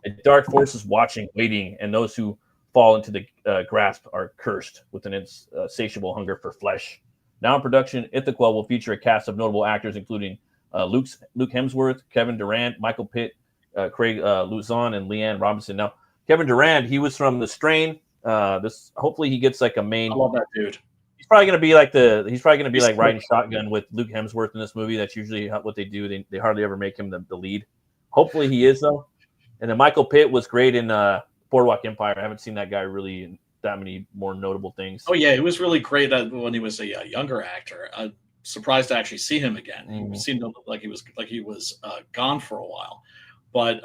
A dark force is watching, waiting, and those who fall into the grasp are cursed with an insatiable hunger for flesh. Now in production, Ithaca will feature a cast of notable actors, including Luke Hemsworth, Kevin Durant, Michael Pitt, Craig Luzon, and Leanne Robinson. Now, Kevin Durant, he was from The Strain. Hopefully he gets like a main. I love that dude. He's probably gonna be like riding shotgun with Luke Hemsworth in this movie. That's usually what they do. They hardly ever make him the lead. Hopefully he is though. And then Michael Pitt was great in Boardwalk Empire. I haven't seen that guy really in that many more notable things. Oh yeah, he was really great when he was a younger actor. I'm surprised to actually see him again. Mm-hmm. He seemed like he was gone for a while. But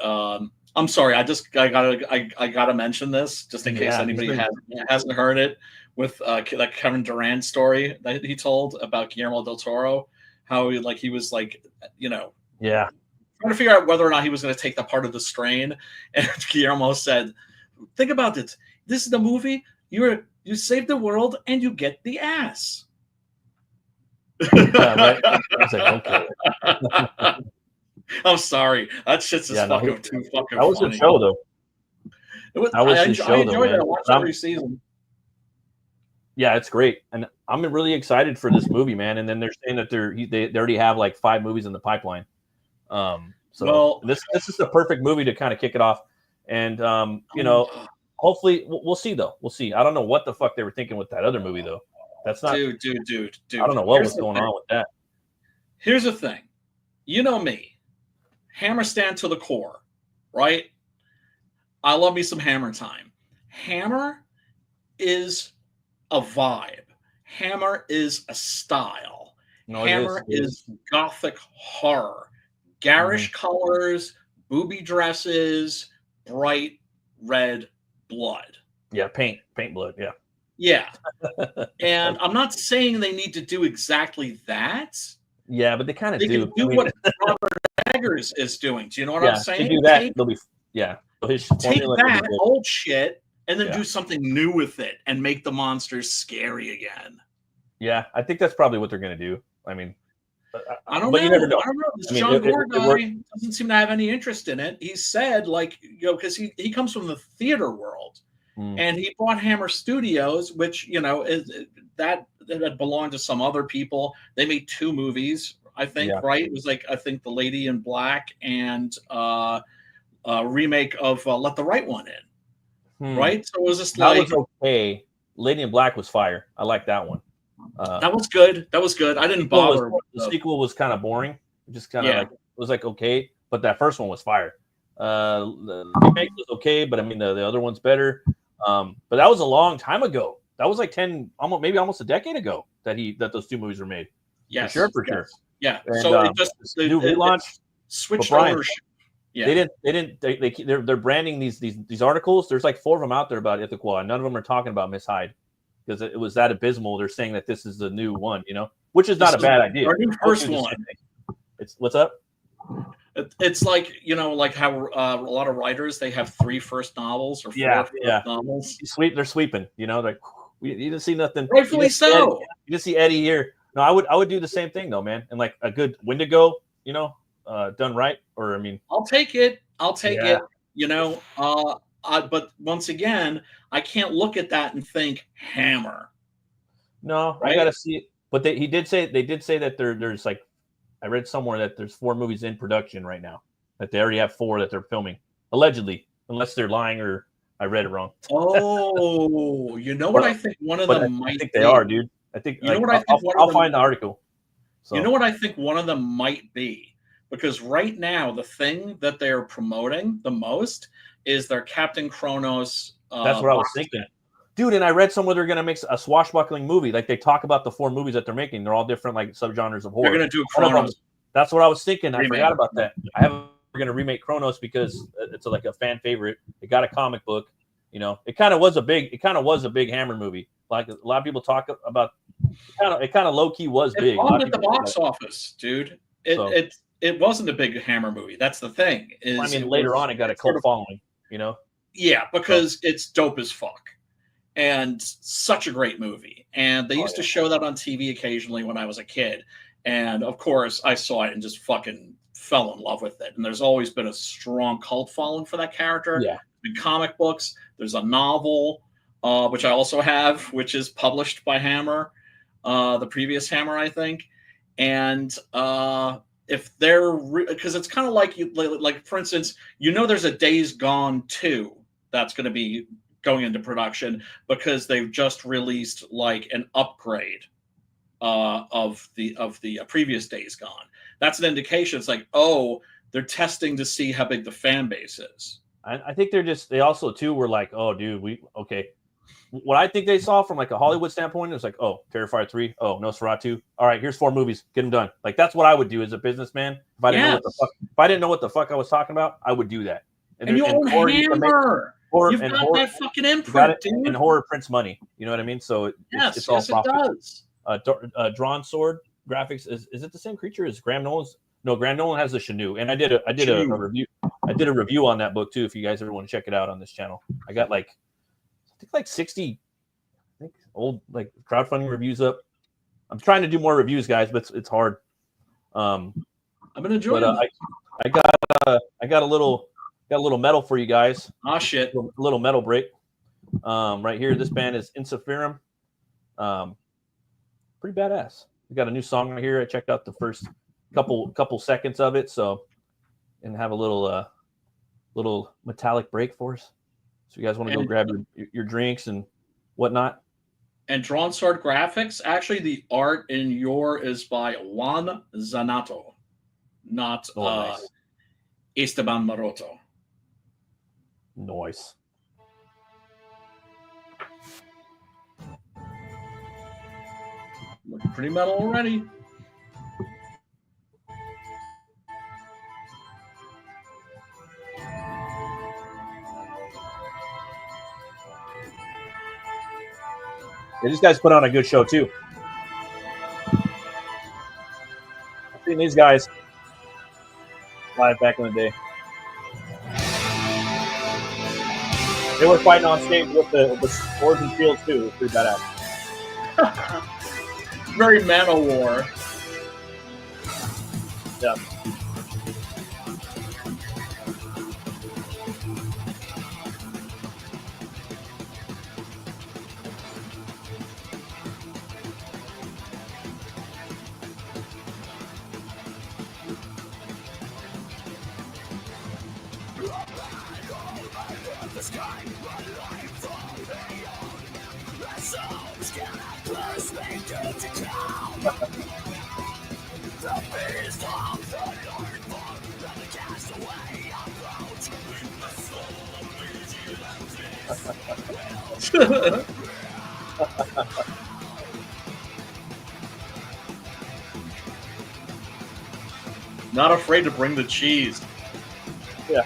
I'm sorry, I gotta mention this just in case anybody hasn't heard it with that Kevin Durant story that he told about Guillermo del Toro how he was like, you know, Yeah. trying to figure out whether or not he was going to take the part of the strain. And Guillermo said, think about it. This is the movie. You save the world and you get the ass. Yeah, right. I was like, okay. I'm sorry. That shit's just too fucking that was funny. a show, though. I enjoyed it. I watched every season. Yeah, it's great, and I'm really excited for this movie, man. And then they're saying that they already have like 5 movies in the pipeline. So this is the perfect movie to kind of kick it off. And you know, hopefully we'll see though. We'll see. I don't know what the fuck they were thinking with that other movie though. That's not dude. I don't know what was going on with that. Here's the thing. You know me. Hammer stand to the core, right? I love me some Hammer time. Hammer is a vibe. Hammer is a style. Hammer is gothic horror. Garish colors, booby dresses, bright red blood. Yeah, paint blood, yeah. Yeah. And I'm not saying they need to do exactly that. Yeah, but they kind of do. They can do what Robert Eggers is doing. Do you know what I'm saying? To do that, they'll be take that old shit and then do something new with it and make the monsters scary again. Yeah, I think that's probably what they're going to do. I mean, I don't know. You never know. I don't know. This John Gore guy doesn't seem to have any interest in it. He said, like, you know, because he comes from the theater world, and he bought Hammer Studios, which, you know, that belonged to some other people. They made 2 movies, I think, right? It was like, I think The Lady in Black and a remake of Let the Right One In, right? So it was just that was okay. Lady in Black was fire. I like that one. That was good. I didn't bother. The sequel was kind of boring. Just kind of like it was like okay, but that first one was fire. The remake was okay, but I mean the other one's better. But that was a long time ago. That was like almost a decade ago that those 2 movies were made. Yeah, for sure. Yeah. And, so it just new relaunch switched ownership. Yeah. They're branding these articles. There's like 4 of them out there about Ithaquah, and none of them are talking about Miss Hyde because it was that abysmal. They're saying that this is the new one, you know, which is not a bad idea. Our new first one. It's what's up. It's like, you know, like how a lot of writers, they have 3 first novels or 4 first novels. They're sweeping, you know, like you didn't see nothing. Rightfully so. You didn't see Eddie here. No, I would do the same thing though, man. And like a good Wendigo, you know, done right. Or I mean, I'll take it. You know, but once again, I can't look at that and think Hammer. No, right? I gotta see it. But they did say that there's like, I read somewhere that there's 4 movies in production right now. That they already have 4 that they're filming, allegedly, unless they're lying or I read it wrong. Oh, you know what I think one of them might. I think they are, dude. I think. You know what I think? I'll find the article. So. You know what I think one of them might be, because right now the thing that they're promoting the most is their Captain Kronos. That's what I was thinking, dude. And I read somewhere they're gonna make a swashbuckling movie. Like they talk about the 4 movies that they're making. They're all different, like subgenres of horror. They're gonna do Kronos. That's what I was thinking. I forgot about that. We're gonna remake Kronos because it's like a fan favorite. It got a comic book. You know, it kind of was a big Hammer movie. Like a lot of people talk about. It kind of low key was big. It bombed at the box office, dude. It wasn't a big Hammer movie. That's the thing. I mean, later on, it got a cult following. You know. Yeah, because it's dope as fuck, and such a great movie. And they used to show that on TV occasionally when I was a kid. And of course, I saw it and just fucking fell in love with it. And there's always been a strong cult following for that character. Yeah. In comic books, there's a novel, which I also have, which is published by Hammer, the previous Hammer, I think. And if they're because it's kind of like for instance, you know, there's a Days Gone 2 that's going to be going into production because they've just released like an upgrade of the previous Days Gone. That's an indication. It's like, oh, they're testing to see how big the fan base is. I think they also too were like, oh, dude, what I think they saw from like a Hollywood standpoint is like, oh, Terrifier 3, oh, Nosferatu. All right, here's 4 movies, get them done. Like that's what I would do as a businessman. If I didn't know what the fuck I was talking about, I would do that. And you own Hammer. You've got that fucking imprint, dude. And horror prints money. You know what I mean? So it's all profit. It does. Drawn Sword. graphics. Is it the same creature as Graham Nolan's? No, Graham Nolan has the Chenoo, and I did a review. I did a review on that book too. If you guys ever want to check it out on this channel, I got I think 60, old crowdfunding reviews up. I'm trying to do more reviews, guys, but it's hard. I've been enjoying it. I got a little medal for you guys. Ah, shit. A little medal break. Right here, this band is Insiferum. Pretty badass. We got a new song right here. I checked out the first couple seconds of it, and have a little metallic break for us. So you guys want to go grab your drinks and whatnot. And Drawn Sword Graphics, actually the art in your is by Juan Zanato, not nice. Esteban Maroto. Nice. Looking pretty metal already. Yeah, these guys put on a good show too. I've seen these guys live back in the day. They were fighting on stage with the swords and shields too. It was pretty badass. Very Manowar. Yeah. Not afraid to bring the cheese. Yeah.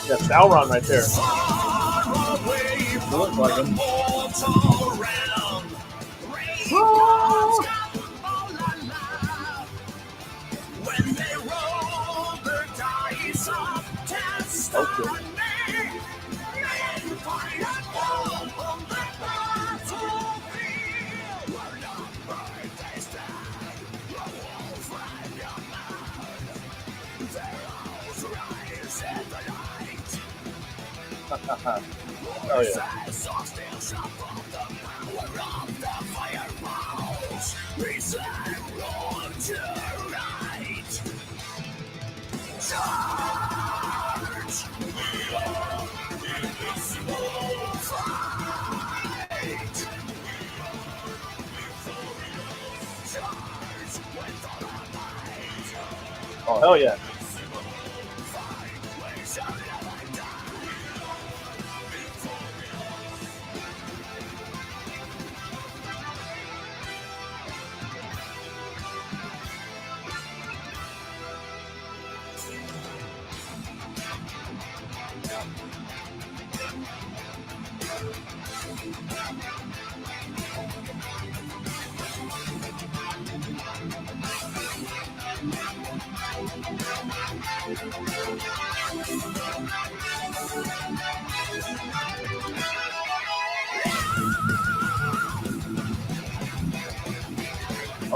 Yeah, Sauron right there. Look like him. Okay. Oh yeah. Oh hell yeah.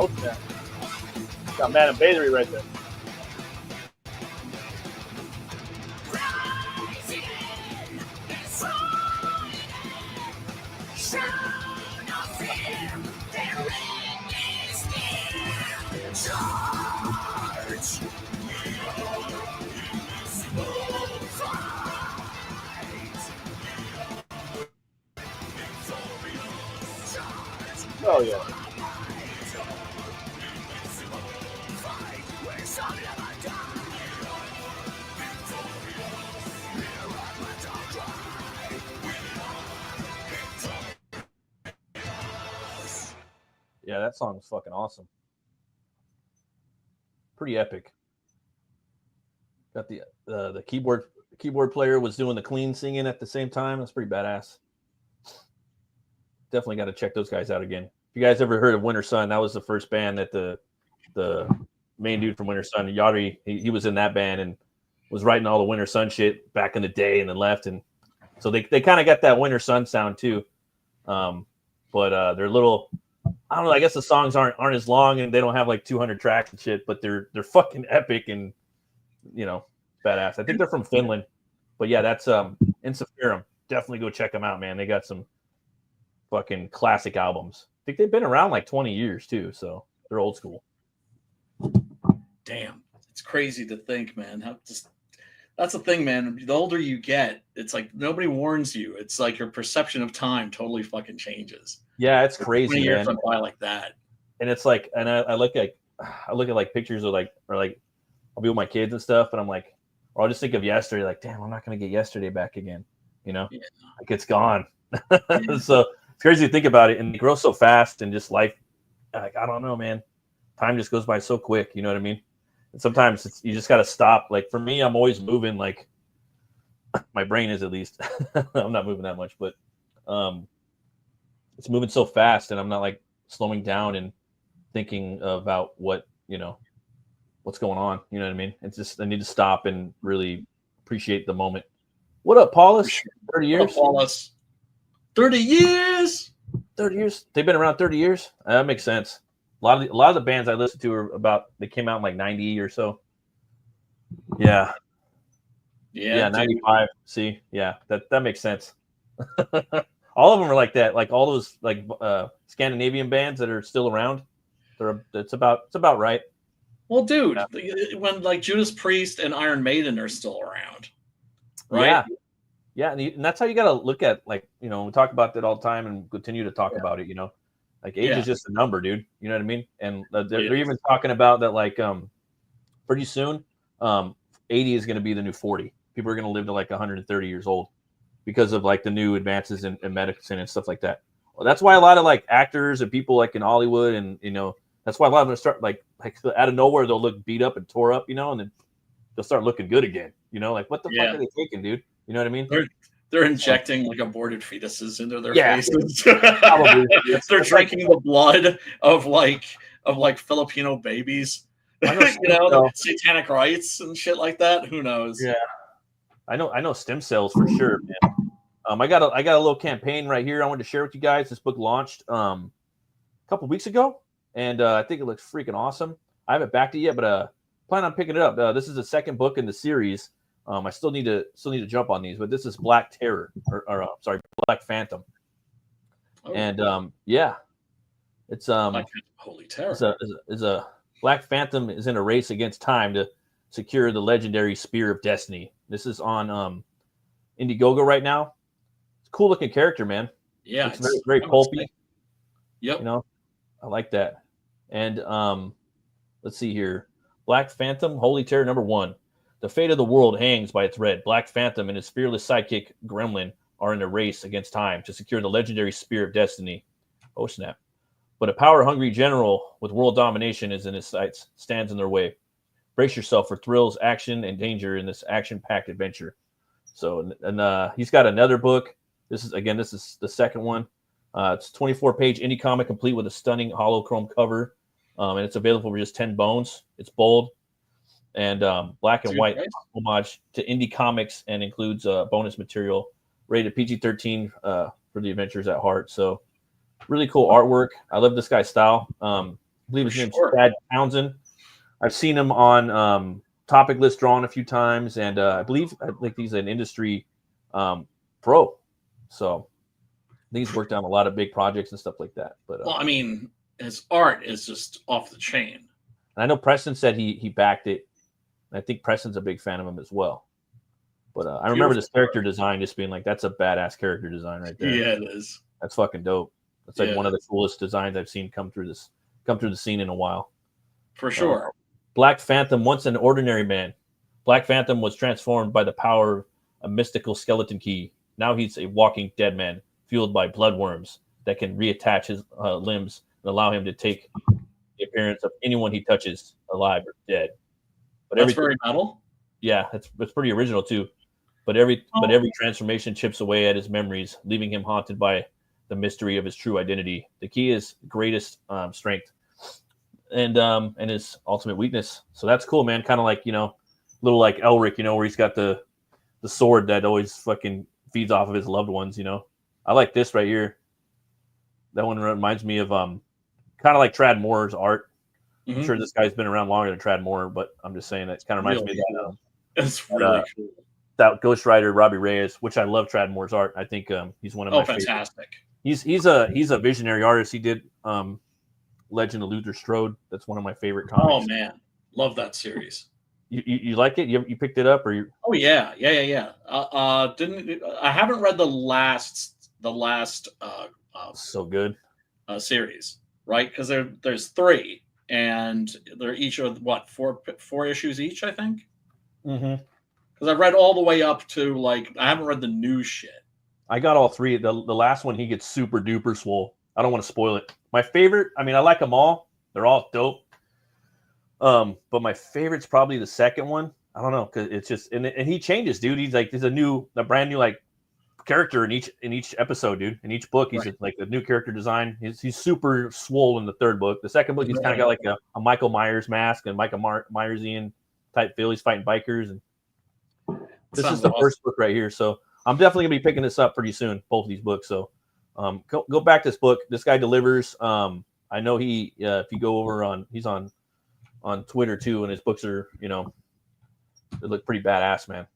Oh yeah. Got Man and Bathery right there. Oh yeah. Yeah, that song was fucking awesome. Pretty epic. Got the keyboard player was doing the clean singing at the same time. That's pretty badass. Definitely got to check those guys out again. If you guys ever heard of Winter Sun, that was the first band that the main dude from Winter Sun, Yari, he was in that band and was writing all the Winter Sun shit back in the day and then left. And so they kind of got that Winter Sun sound too. But they're little, I don't know, I guess the songs aren't as long and they don't have like 200 tracks and shit, but they're fucking epic and, you know, badass. I think they're from Finland. But yeah, that's Insafirum. Definitely go check them out, man. They got some fucking classic albums. I think they've been around like 20 years too, so they're old school. Damn, it's crazy to think, man. That's the thing, man. The older you get, it's like nobody warns you. It's like your perception of time totally fucking changes. Yeah, it's crazy, 20 years man. went by like that. And it's like, and I look at like pictures of like I'll be with my kids and stuff, and I'm like, or I'll just think of yesterday, like, damn, I'm not gonna get yesterday back again. You know, Yeah. like it's gone. So it's crazy to think about it, and they grow so fast, and just life. Like, I don't know, man. Time just goes by so quick. You know what I mean? And sometimes you just got to stop. Like for me, I'm always moving. Like my brain is, at least. I'm not moving that much, but it's moving so fast, and I'm not like slowing down and thinking about what's going on. You know what I mean? It's just I need to stop and really appreciate the moment. What up, Paulus? 30 years. What up, Paulus? 30 years. 30 years. They've been around 30 years. That makes sense. A lot of the bands I listen to are they came out in like 90 or so. Yeah. Yeah, 95. See, yeah, that makes sense. All of them are like that. Like all those like Scandinavian bands that are still around. It's about right. Well, dude, when like Judas Priest and Iron Maiden are still around, right? Yeah, and that's how you got to look at, like, we talk about that all the time and continue to talk about it. Like age is just a number, dude. You know what I mean? And they're even talking about that, like, pretty soon, 80 is going to be the new 40. People are going to live to like 130 years old because of like the new advances in medicine and stuff like that. Well, that's why a lot of like actors and people like in Hollywood and that's why a lot of them start like out of nowhere they'll look beat up and tore up, and then they'll start looking good again. Like what the fuck are they taking, dude? You know what I mean? They're injecting like aborted fetuses into their Yeah. faces. Probably. They're drinking the blood of Filipino babies. Satanic rites and shit like that. Who knows? Yeah. I know stem cells for sure, man. I got a little campaign right here I wanted to share with you guys. This book launched a couple weeks ago, and I think it looks freaking awesome. I haven't backed it yet, but plan on picking it up. This is the second book in the series. I still need to jump on these, but this is Black Terror, or Black Phantom. Oh, and it's Holy Terror. Is a Black Phantom is in a race against time to secure the legendary Spear of Destiny. This is on Indiegogo right now. It's a cool looking character, man. Yeah, it's very, very pulpy. Yep. I like that. And let's see here. Black Phantom, Holy Terror #1. The fate of the world hangs by a thread. Black Phantom and his fearless sidekick Gremlin are in a race against time to secure the legendary Spear of Destiny. Oh snap! But a power-hungry general with world domination is in his sights stands in their way. Brace yourself for thrills, action, and danger in this action-packed adventure. So, and he's got another book. This is the second one. It's a 24-page indie comic complete with a stunning holochrome cover, and it's available for just 10 bones. It's bold and black and white homage to indie comics, and includes bonus material rated PG-13 for the adventures at heart. So really cool artwork. I love this guy's style. I believe his name's Chad Townsend. I've seen him on Topic List Drawn a few times, and I think he's an industry pro. So I think he's worked on a lot of big projects and stuff like that. But well, I mean, his art is just off the chain. And I know Preston said he backed it. I think Preston's a big fan of him as well. But I remember this character design just being like, that's a badass character design right there. Yeah, it is. That's fucking dope. That's like one of the coolest designs I've seen come through the scene in a while. For sure. Black Phantom, once an ordinary man. Black Phantom was transformed by the power of a mystical skeleton key. Now he's a walking dead man, fueled by bloodworms that can reattach his limbs and allow him to take the appearance of anyone he touches, alive or dead. But That's very metal. Yeah, it's pretty original too. But every transformation chips away at his memories, leaving him haunted by the mystery of his true identity. The key is greatest strength, and his ultimate weakness. So that's cool, man. Kind of like, little like Elric, where he's got the sword that always fucking feeds off of his loved ones. I like this right here. That one reminds me of kind of like Trad Moore's art. I'm sure this guy's been around longer than Trad Moore, but I'm just saying it kind of reminds me of that. It's really cool. That Ghost Rider Robbie Reyes, which I love Trad Moore's art. I think he's one of my fantastic. Favorites. He's a visionary artist. He did Legend of Luther Strode. That's one of my favorite comics. Oh man, love that series. You like it? You picked it up, or you? Oh yeah. I haven't read the last so good series, right? Because there's 3, and they're each of what 4 issues each, I think. Mm-hmm. Because I read all the way up to I haven't read the new shit. I got all 3. The last one, he gets super duper swole. I don't want to spoil it. My favorite, I like them all. They're all dope. But my favorite's probably the second one. I don't know, because it's just and he changes, dude. He's like, there's a brand new character in each episode, dude. In each book, he's like a new character design. He's super swole in the 3rd book. The 2nd book, he's kind of got like a Michael Myers mask and Michael Myersian type feel. He's fighting bikers, and this is the first book right here. So I'm definitely gonna be picking this up pretty soon. Both of these books. So go back to this book. This guy delivers. I know he. If you go over he's on Twitter too, and his books are they look pretty badass, man.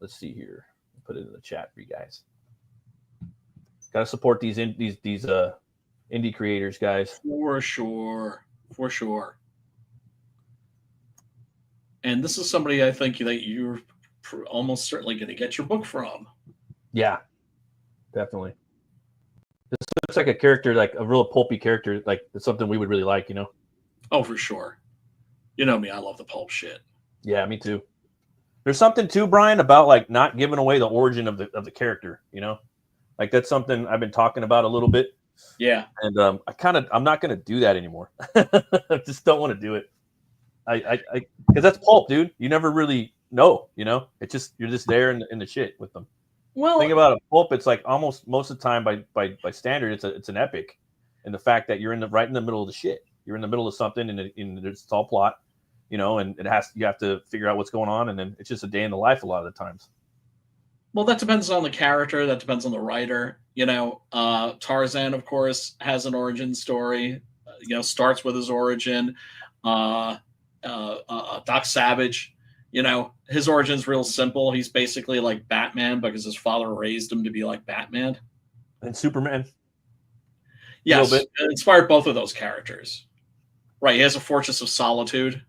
Let's see here. Put it in the chat for you guys. Got to support these indie creators, guys. For sure. And this is somebody I think that you're almost certainly going to get your book from. Yeah, definitely. This looks like a character, like a real pulpy character, like it's something we would really like, Oh, for sure. You know me, I love the pulp shit. Yeah, me too. There's something too, Brian, about not giving away the origin of the character, Like that's something I've been talking about a little bit. Yeah. And I'm not going to do that anymore. I just don't want to do it. Because that's pulp, dude. You never really know, It's just you're just there in the shit with them. Well, think about a pulp. It's like almost most of the time by standard, it's an epic, and the fact that you're right in the middle of the shit. You're in the middle of something, and it's all plot, and you have to figure out what's going on, and then it's just a day in the life a lot of the times. Well, that depends on the character. That depends on the writer. Tarzan, of course, has an origin story. Starts with his origin. Doc Savage, his origin's real simple. He's basically like Batman because his father raised him to be like Batman. And Superman. Yes, it inspired both of those characters. Right, he has a Fortress of Solitude.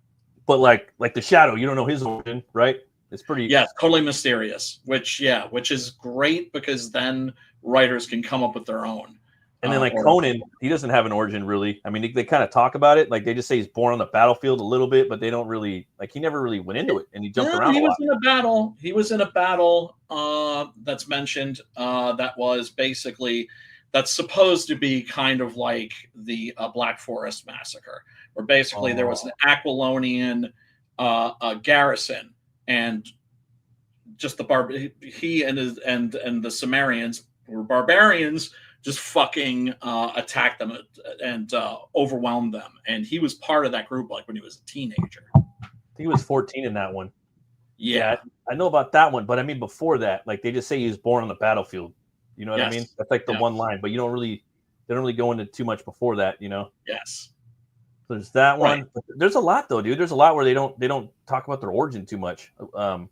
But like the Shadow, you don't know his origin, right? It's pretty... Yeah, totally mysterious, which is great because then writers can come up with their own. And then Conan, he doesn't have an origin really. I mean, they kind of talk about it. Like they just say he's born on the battlefield a little bit, but they don't really he never really went into it, and he jumped around a lot. He was in a battle that's mentioned that was basically that's supposed to be kind of like the Black Forest Massacre, where basically there was an Aquilonian garrison, and just he and the Sumerians were barbarians. Just fucking attacked them and overwhelmed them. And he was part of that group when he was a teenager. I think he was 14 in that one. Yeah. I know about that one, but I mean before that, they just say he was born on the battlefield. You know what I mean? That's like the one line, but they don't really go into too much before that, Yes. There's that one. Right. But there's a lot though, dude. There's a lot where they don't talk about their origin too much. But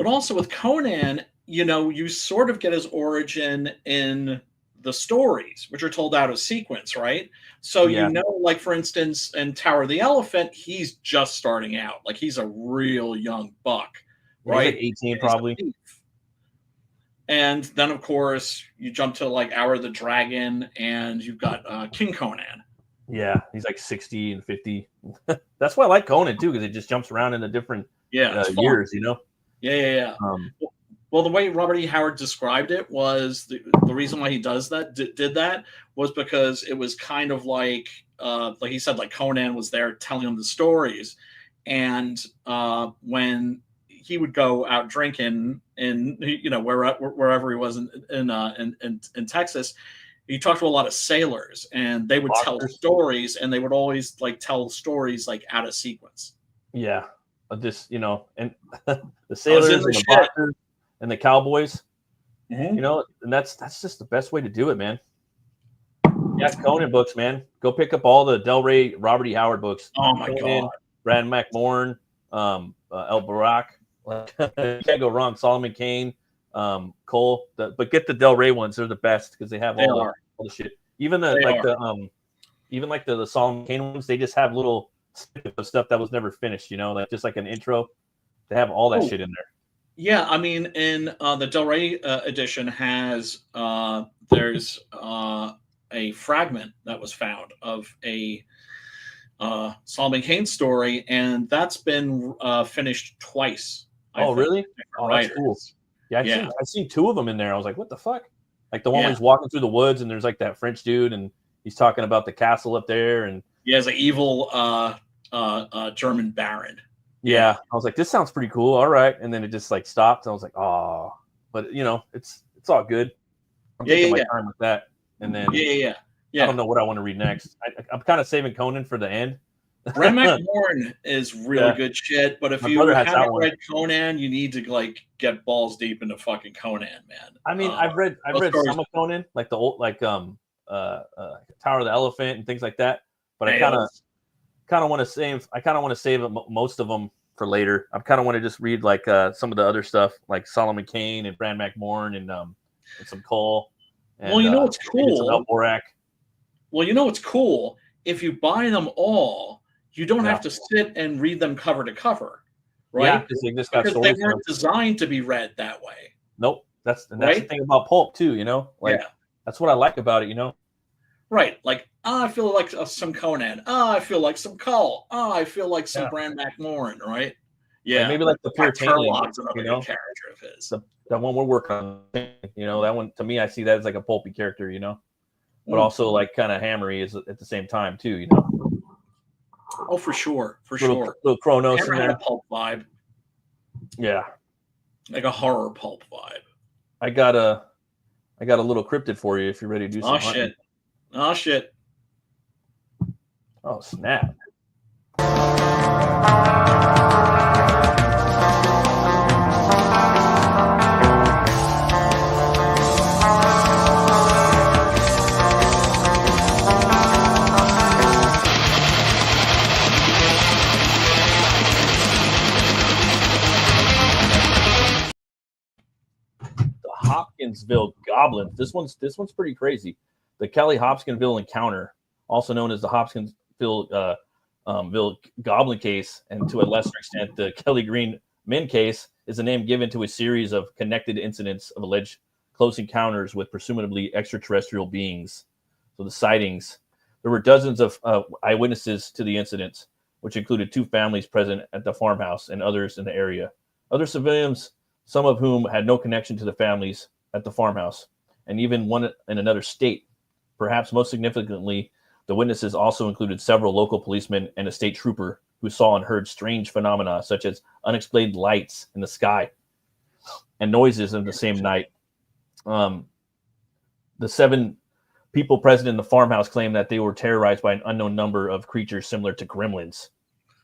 also with Conan, you sort of get his origin in the stories, which are told out of sequence, right? So, for instance, in Tower of the Elephant, he's just starting out. He's a real young buck, right? He's 18 probably. And then, of course, you jump to Hour of the Dragon, and you've got King Conan. Yeah, he's 60 and 50. That's why I like Conan, too, because it just jumps around in the different years, Yeah. Well, the way Robert E. Howard described it was the reason why he did that was because it was kind of like he said, like Conan was there telling him the stories, and when he would go out drinking in wherever he was in Texas, he talked to a lot of sailors, and they would tell stories, and they would always like tell stories like out of sequence. Yeah, just and the sailors and the boxers and the cowboys, and that's just the best way to do it, man. Yeah, Conan books, man. Go pick up all the Del Rey, Robert E. Howard books. Oh my God, Brad McMorn, El Barak. You can't go wrong. Solomon Kane, Cole. But get the Del Rey ones; they're the best because they have all the shit. Even the the Solomon Kane ones, they just have little snippets of stuff that was never finished. Like just like an intro. They have all that shit in there. Yeah, I mean, in the Del Rey edition has there's a fragment that was found of a Solomon Kane story, and that's been finished twice. Really? Oh, that's cool. Yeah, I've seen two of them in there. I was like, what the fuck? Like the one where he's walking through the woods, and there's like that French dude, and he's talking about the castle up there, and he has an evil German baron. Yeah, I was like, this sounds pretty cool. All right, and then it just like stopped. I was like, oh, but it's all good. I'm taking my time with that, and then I don't know what I want to read next. I'm kind of saving Conan for the end. Brad McMorn is really good shit, but if you haven't read Conan, you need to like get balls deep into fucking Conan, man. I mean, I've read some of Conan, like the old Tower of the Elephant and things like that, but I kind of want to save. I kind of want to save most of them for later. I kind of want to just read like some of the other stuff, like Solomon Kane and Brad McMorn and some Cole. And, well, you know what's cool? Some Elborak. Well, you know what's cool? If you buy them all, you don't have to sit and read them cover to cover, right? Yeah, because they weren't designed to be read that way. Nope. That's the thing about pulp too. That's what I like about it. Right, like I feel like some Conan. I feel like some Cole. I feel like some Brad McMorn. Right? Yeah, maybe like the Puritanian. Another character of his. That one we're working on. That one to me, I see that as like a pulpy character. But also like kind of hammery is at the same time too. Oh, for sure, Little Kronos in there. Pulp vibe. Yeah, like a horror pulp vibe. I got a little cryptid for you if you're ready to do some hunting. Oh shit! Oh snap! Hopkinsville Goblins. This one's pretty crazy. The Kelly Hopkinsville encounter, also known as the Hopkinsville Goblin case, and to a lesser extent the Kelly Green Min case, is a name given to a series of connected incidents of alleged close encounters with presumably extraterrestrial beings. So the sightings. There were dozens of eyewitnesses to the incidents, which included 2 families present at the farmhouse and others in the area. Other civilians, some of whom had no connection to the families at the farmhouse, and even one in another state. Perhaps most significantly, the witnesses also included several local policemen and a state trooper who saw and heard strange phenomena such as unexplained lights in the sky and noises in the same night. The 7 people present in the farmhouse claimed that they were terrorized by an unknown number of creatures similar to gremlins,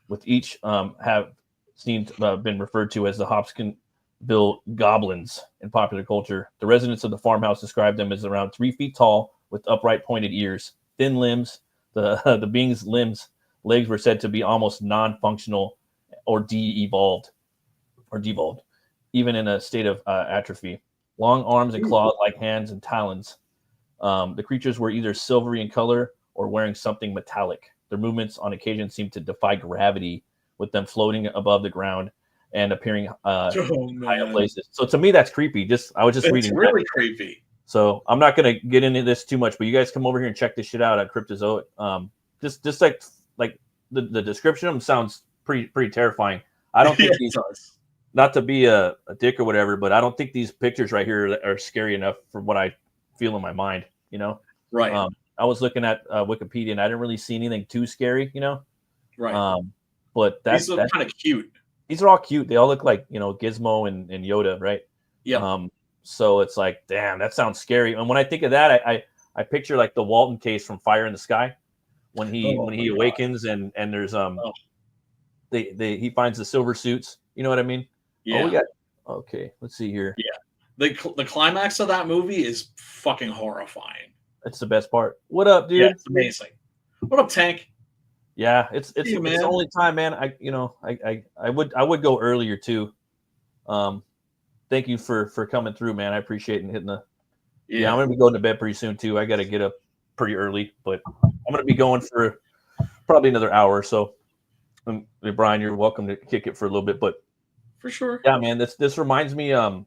with each have seemed to have been referred to as the Hopkinsville Goblins in popular culture. The residents of the farmhouse described them as around 3 feet tall, with upright pointed ears, thin limbs. The being's legs were said to be almost non-functional or devolved, even in a state of atrophy. Long arms and claw-like hands and talons. The creatures were either silvery in color or wearing something metallic. Their movements on occasion seemed to defy gravity, with them floating above the ground and appearing high up places. So to me, that's creepy. I was just reading. It's really creepy. So I'm not going to get into this too much, but you guys come over here and check this shit out at Cryptozoic. Just like the description of them sounds pretty terrifying. I don't think not to be a dick or whatever, but I don't think these pictures right here are scary enough for what I feel in my mind. You know, Right. I was looking at Wikipedia and I didn't really see anything too scary. You know, Right. but These look kind of cute. These are all cute. They all look like, you know, Gizmo and Yoda, right? Yeah. So it's like, damn, that sounds scary. And when I think of that, I picture like the Walton case from Fire in the Sky when he awakens and there's he finds the silver suits. You know what I mean? Yeah. Oh, we got okay. Let's see here. Yeah. The climax of that movie is fucking horrifying. That's the best part. What up, dude? Yeah, it's amazing. What up, Tank? Yeah, it's the only time, man. I would go earlier too. Thank you for coming through, man. I appreciate it and hitting the. Yeah, I'm gonna be going to bed pretty soon too. I got to get up pretty early, but I'm gonna be going for probably another hour or so. And Brian, you're welcome to kick it for a little bit, but for sure. Yeah, man. This reminds me about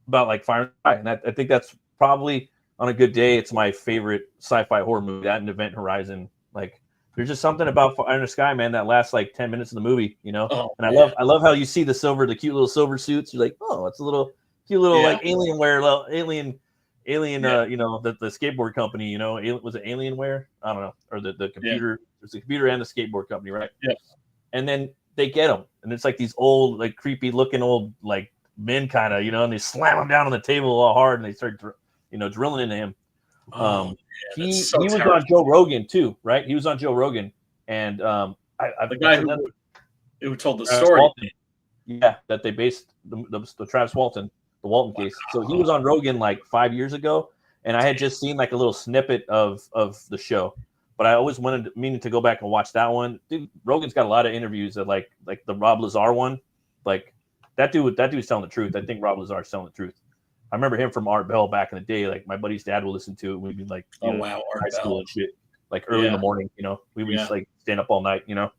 like Fire and I think that's probably on a good day. It's my favorite sci-fi horror movie. That and Event Horizon, like. There's just something about Fire in the Sky, man, that lasts like 10 minutes of the movie, you know. And I love how you see the cute little silver suits. You're like, oh, it's a cute little like alien, you know, the skateboard company, you know, was it Alienware? I don't know, or the computer. There's the computer and the skateboard company, right? Yeah. And then they get them, and it's like these old, like creepy looking old like men, kind of, you know, and they slam them down on the table all hard, and they start, drilling into him. He was on Joe Rogan too, right? He was on Joe Rogan, and the guy who told the story, Walton, that they based the Travis Walton, the Walton case. So he was on Rogan like 5 years ago, and I had just seen like a little snippet of the show, but I always meaning to go back and watch that one. Dude, Rogan's got a lot of interviews that like the Rob Lazar one, like that dude's telling the truth. I think Rob Lazar's telling the truth. I remember him from Art Bell back in the day. Like my buddy's dad would listen to it. We'd be like, Art high school Bell and shit, like early in the morning. You know, we would just like stand up all night. You know,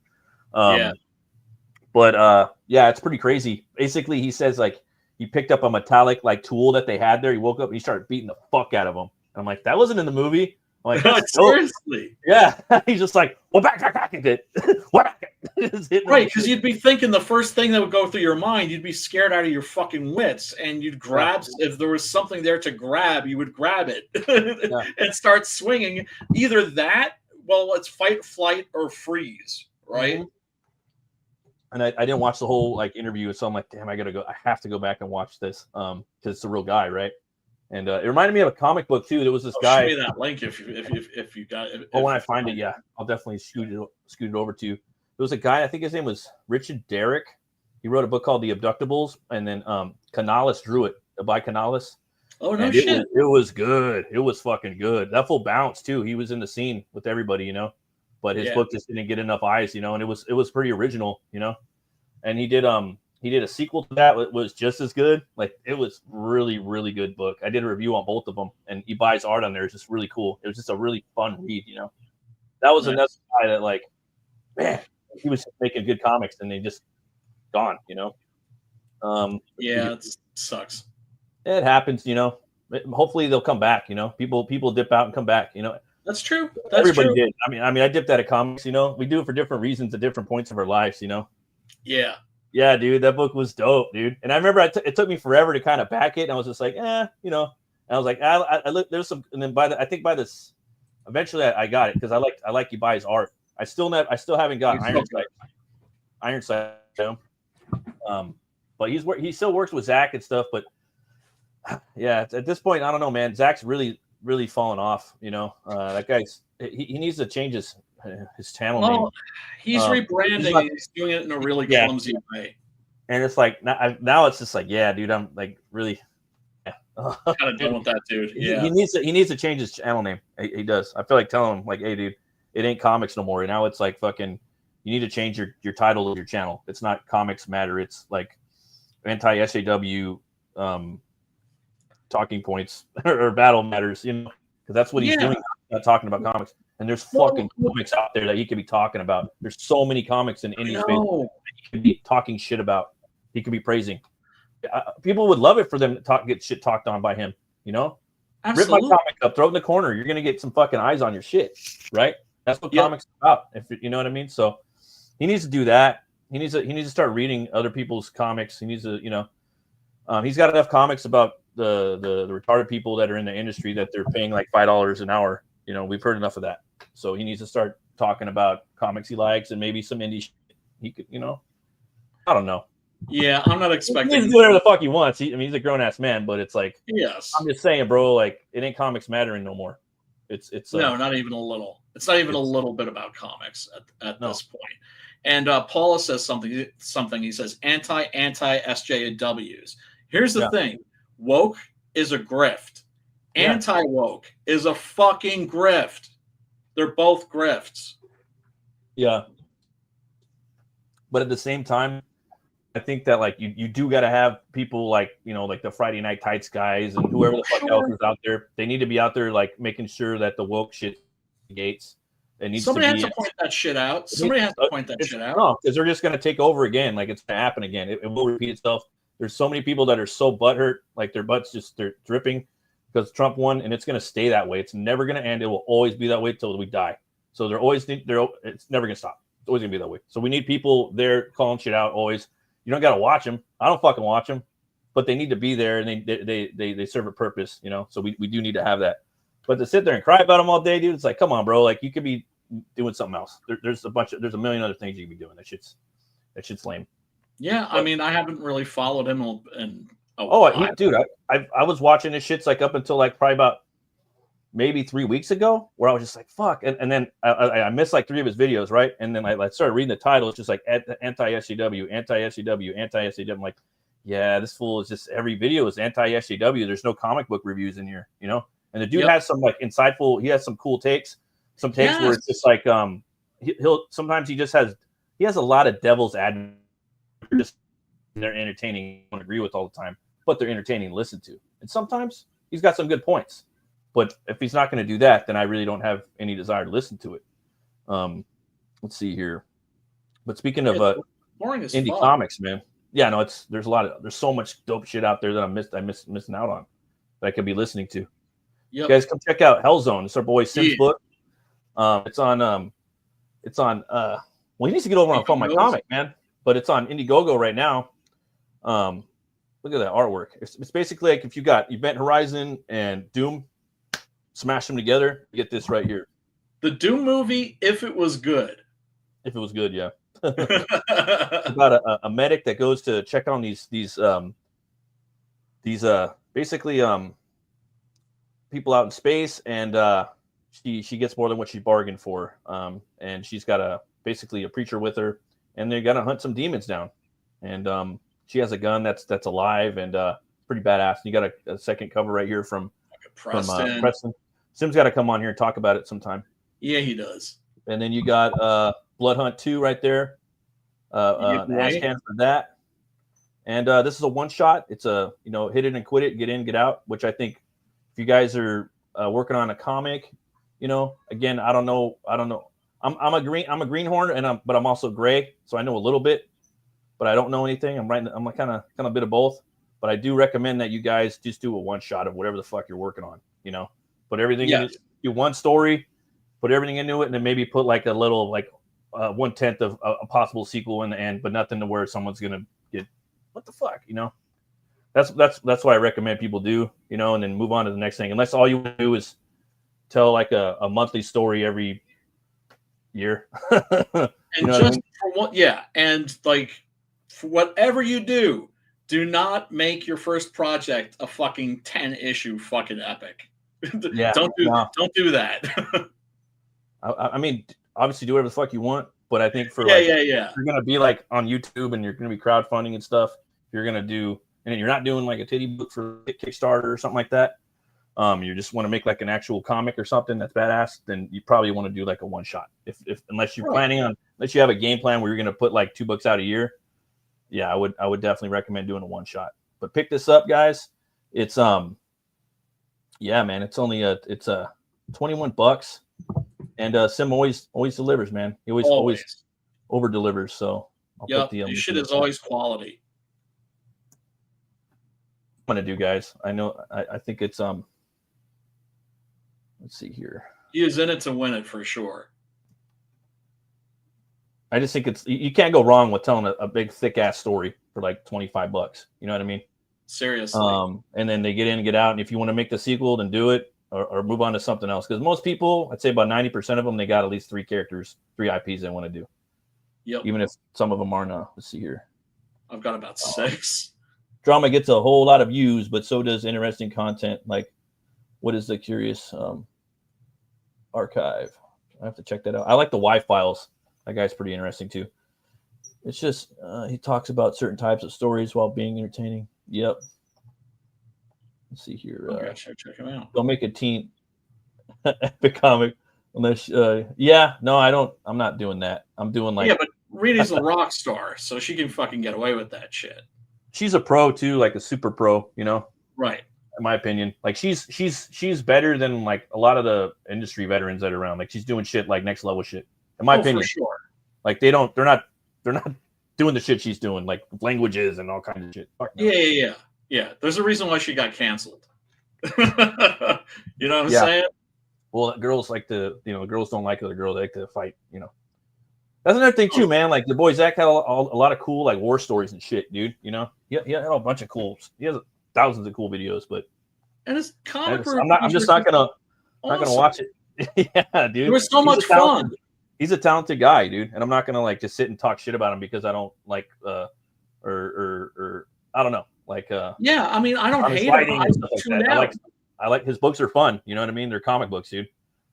But it's pretty crazy. Basically, he says like he picked up a metallic like tool that they had there. He woke up and he started beating the fuck out of him. And I'm like, that wasn't in the movie. I'm like, seriously? Yeah. He's just like, well, back it. Right, because you'd be thinking the first thing that would go through your mind, you'd be scared out of your fucking wits, and you'd grab if there was something there to grab, you would grab it and start swinging. Either that, well, it's fight, flight, or freeze, right? Mm-hmm. And I didn't watch the whole like interview, so I'm like, damn, I have to go back and watch this because it's a real guy, right? And it reminded me of a comic book too. There was this guy. Show me that link if you got it. When I find it, I'll definitely scoot it over to you. There was a guy, I think his name was Richard Derrick. He wrote a book called The Abductables, and then Canales drew it by Canales. Oh no shit! It was good. It was fucking good. That full bounce too. He was in the scene with everybody, you know. But his book just didn't get enough eyes, you know. And it was pretty original, you know. And he did a sequel to that. It was just as good. Like it was really, really good book. I did a review on both of them, and Ibai's art on there is just really cool. It was just a really fun read, you know. That was another guy that like, man, he was making good comics, and they just gone, you know. It sucks. It happens, you know. Hopefully they'll come back, you know. People dip out and come back, you know. That's true. Everybody did. I mean, I dipped out of comics, you know. We do it for different reasons at different points of our lives, you know. Yeah. Yeah, dude, that book was dope, dude. And I remember it took me forever to kind of back it, and I was just like, you know. And I was like, I look, there's some, and then I think by this, eventually I got it because I like Ibai's art. I still haven't got Ironside. But he still works with Zach and stuff. But yeah, at this point, I don't know, man. Zach's really, really fallen off. You know, that guy's he needs to change his channel name. He's rebranding. He's doing it in a really clumsy way. And it's like now it's just like, yeah, dude, I'm like really kind of done with that, dude. Yeah, he needs to change his channel name. He does. I feel like telling him like, hey, dude, it ain't comics no more. Now it's like fucking. You need to change your title of your channel. It's not Comics Matter. It's like anti-SAW talking points or battle matters. You know, because that's what he's doing. Not talking about comics. And there's fucking comics out there that he could be talking about. There's so many comics in indie space that he could be talking shit about. He could be praising. People would love it for them to get shit talked on by him. You know, absolutely. Rip my comic up, throw it in the corner. You're gonna get some fucking eyes on your shit, right? That's what comics are about. If you know what I mean. So he needs to do that. he needs to start reading other people's comics. He needs to, he's got enough comics about the retarded people that are in the industry that they're paying like $5 an hour. We've heard enough of that. So he needs to start talking about comics he likes and maybe some indie shit. He could, I don't know. Yeah, I'm not expecting. He can do whatever the fuck he wants. He's a grown ass man, but it's like, yes, I'm just saying, bro. Like, it ain't comics mattering no more. It's no, not even a little. It's not even a little bit about comics at this point. And Paula says something. He says anti SJWs. Here's the thing: woke is a grift. Anti woke is a fucking grift. They're both grifts. Yeah. But at the same time, I think that like you do got to have people like like the Friday Night Tights guys and whoever the fuck else is out there. They need to be out there like making sure that the woke shit gates. Somebody has to point that shit out. Somebody has to point that shit out. No, because they're just going to take over again. Like it's going to happen again. It will repeat itself. There's so many people that are so butthurt, like their butts they're dripping because Trump won, and it's going to stay that way. It's never going to end. It will always be that way till we die. So it's never going to stop. It's always going to be that way. So we need people there calling shit out always. You don't got to watch them. I don't fucking watch them, but they need to be there, and they serve a purpose, So we do need to have that. But to sit there and cry about them all day, dude, it's like, come on, bro. Like you could be doing something else. There's a million other things you can be doing. That shit's lame. Yeah, I mean, I haven't really followed him in dude, I was watching this shit's like up until like probably about maybe 3 weeks ago, where I was just like, fuck. And then I missed like 3 of his videos, right? And then I started reading the title. It's just like anti-SJW, anti-SJW, anti-SJW. I'm like, yeah, this fool is just every video is anti-SJW. There's no comic book reviews in here, And the dude has some like insightful. He has some cool takes. Some takes where it's just like he'll sometimes he has a lot of devil's advocates. They're entertaining. I don't agree with all the time, but they're entertaining to listen to. And sometimes he's got some good points. But if he's not going to do that, then I really don't have any desire to listen to it. Let's see here. But speaking of indie comics, man, yeah, no, there's so much dope shit out there that I'm missing out on that I could be listening to. Yep. You guys come check out Hellzone. It's our boy Sim's book. It's on well, he needs to get over on my comic, man. But it's on Indiegogo right now. Look at that artwork. It's basically like if you got Event Horizon and Doom, smash them together, you get this right here. The Doom movie, if it was good. If it was good, yeah. About a medic that goes to check on these basically people out in space, and she gets more than what she bargained for. And she's got basically a preacher with her, and they got to hunt some demons down. And she has a gun that's alive and pretty badass. And you got a second cover right here from Preston. Sim's got to come on here and talk about it sometime. Yeah, he does. And then you got Blood Hunt 2 right there. Ashcan for that. And this is a one shot. It's a hit it and quit it, get in, get out. Which I think if you guys are working on a comic, again, I don't know. I'm a greenhorn, but I'm also gray, so I know a little bit, but I don't know anything. I'm like kind of a bit of both. But I do recommend that you guys just do a one shot of whatever the fuck you're working on. Put everything in it, do one story, put everything into it, and then maybe put like a little 1/10 of a possible sequel in the end, but nothing to where someone's gonna get what the fuck, That's what I recommend people do, and then move on to the next thing. Unless all you do is tell like a monthly story every year. And like for whatever you do not make your first project a fucking 10-issue fucking epic. Yeah, don't do that. I mean, obviously do whatever the fuck you want, but I think for you're gonna be like on YouTube and you're gonna be crowdfunding and stuff. You're gonna do, and you're not doing like a titty book for Kickstarter or something like that. You just want to make like an actual comic or something that's badass. Then you probably want to do like a one shot. Unless you're unless you have a game plan where you're gonna put like 2 books out a year. Yeah, I would definitely recommend doing a one shot. But pick this up, guys. It's yeah, man. It's only it's $21, and Sim always delivers, man. He always over delivers. So this shit is always quality. I'm gonna do, guys. I know. I think it's let's see here. He is in it to win it for sure. I just think you can't go wrong with telling a big thick ass story for like $25. You know what I mean? Seriously. And then they get in and get out. And if you want to make the sequel, then do it or move on to something else. Because most people, I'd say about 90% of them, they got at least 3 characters, 3 IPs they want to do. Yep. Even if some of them are not. Let's see here. I've got about 6. Drama gets a whole lot of views, but so does interesting content. Like, what is the Curious Archive? I have to check that out. I like the Y Files. That guy's pretty interesting too. It's just he talks about certain types of stories while being entertaining. Yep. Let's see here. Okay, check him out. Don't make a teen epic comic unless. Yeah, no, I don't. I'm not doing that. I'm doing like. Yeah, but Rita's a rock star, so she can fucking get away with that shit. She's a pro too, like a super pro. You know. Right. In my opinion, like she's better than like a lot of the industry veterans that are around. Like she's doing shit like next level shit. In my opinion, for sure. Like they're not doing the shit she's doing, like languages and all kinds of shit. Fuck no. Yeah. There's a reason why she got canceled. You know what I'm saying? Well, girls like girls don't like other girls. They like to fight. You know, that's another thing too, man. Like the boy Zach had a lot of cool like war stories and shit, dude. You know, he had a bunch of cool. He has thousands of cool videos, but and his comic. I'm just not gonna watch it. Yeah, dude. It was so much fun. He's a talented guy, dude, and I'm not gonna like just sit and talk shit about him because I don't like or I don't know, like yeah. I mean, I don't hate him. I like his books are fun. You know what I mean? They're comic books, dude.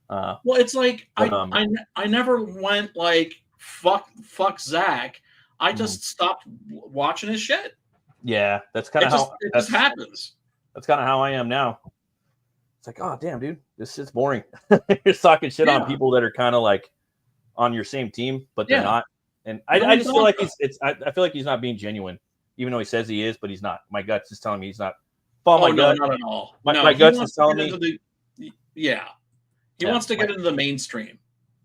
Well, it's like I never went like fuck Zach. I just stopped watching his shit. Yeah, that's kind of how it just happens. That's kind of how I am now. It's like, oh damn, dude, this shit's boring. You're talking shit on people that are kind of like on your same team, but they're not. And I just feel like I feel like he's not being genuine, even though he says he is, but he's not. My gut's just telling me he's not. My gut, not at all. My gut's just telling me. He wants to get into the mainstream.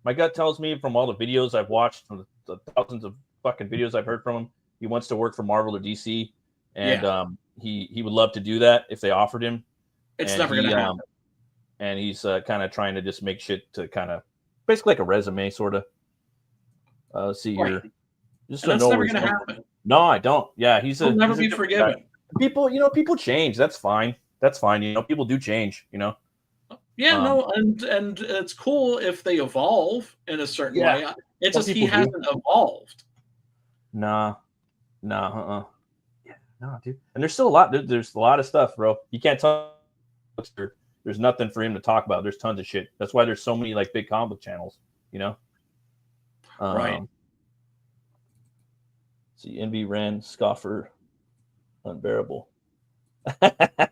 My gut tells me from all the videos I've watched, from the thousands of fucking videos I've heard from him, he wants to work for Marvel or DC, and he would love to do that if they offered him. It's never going to happen. And he's kind of trying to just make shit to kind of basically like a resume, sort of. Let's see here. Just that's never going to happen. No, I don't. Yeah, he'll never be forgiven. Guy. People change. That's fine. You know, people do change. You know. Yeah, and it's cool if they evolve in a certain way. It's just he hasn't evolved. Nah. Yeah, no, dude. And there's still a lot. There's a lot of stuff, bro. You can't tell. There's nothing for him to talk about. There's tons of shit. That's why there's so many like big comic book channels. You know. Right. See, Envy, Ran, Scoffer, Unbearable.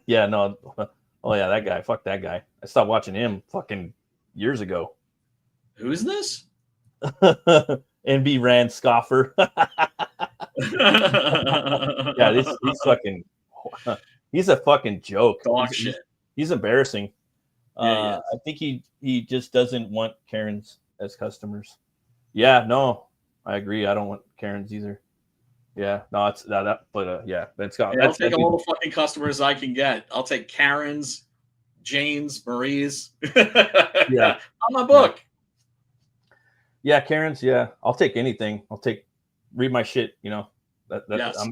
Yeah, no. Oh yeah, that guy. Fuck that guy. I stopped watching him fucking years ago. Who's this? Envy, Ran, Scoffer. Yeah, he's fucking. He's a fucking joke. Dog shit. He's embarrassing. I think he just doesn't want Karens as customers. Yeah, no, I agree. I don't want Karens either. Yeah, no, it's that. But yeah, that's got. I'll take all the fucking customers I can get. I'll take Karens, Janes, Marie's. Yeah, on my book. Yeah, Karens. Yeah, I'll take anything. Read my shit. You know, yes.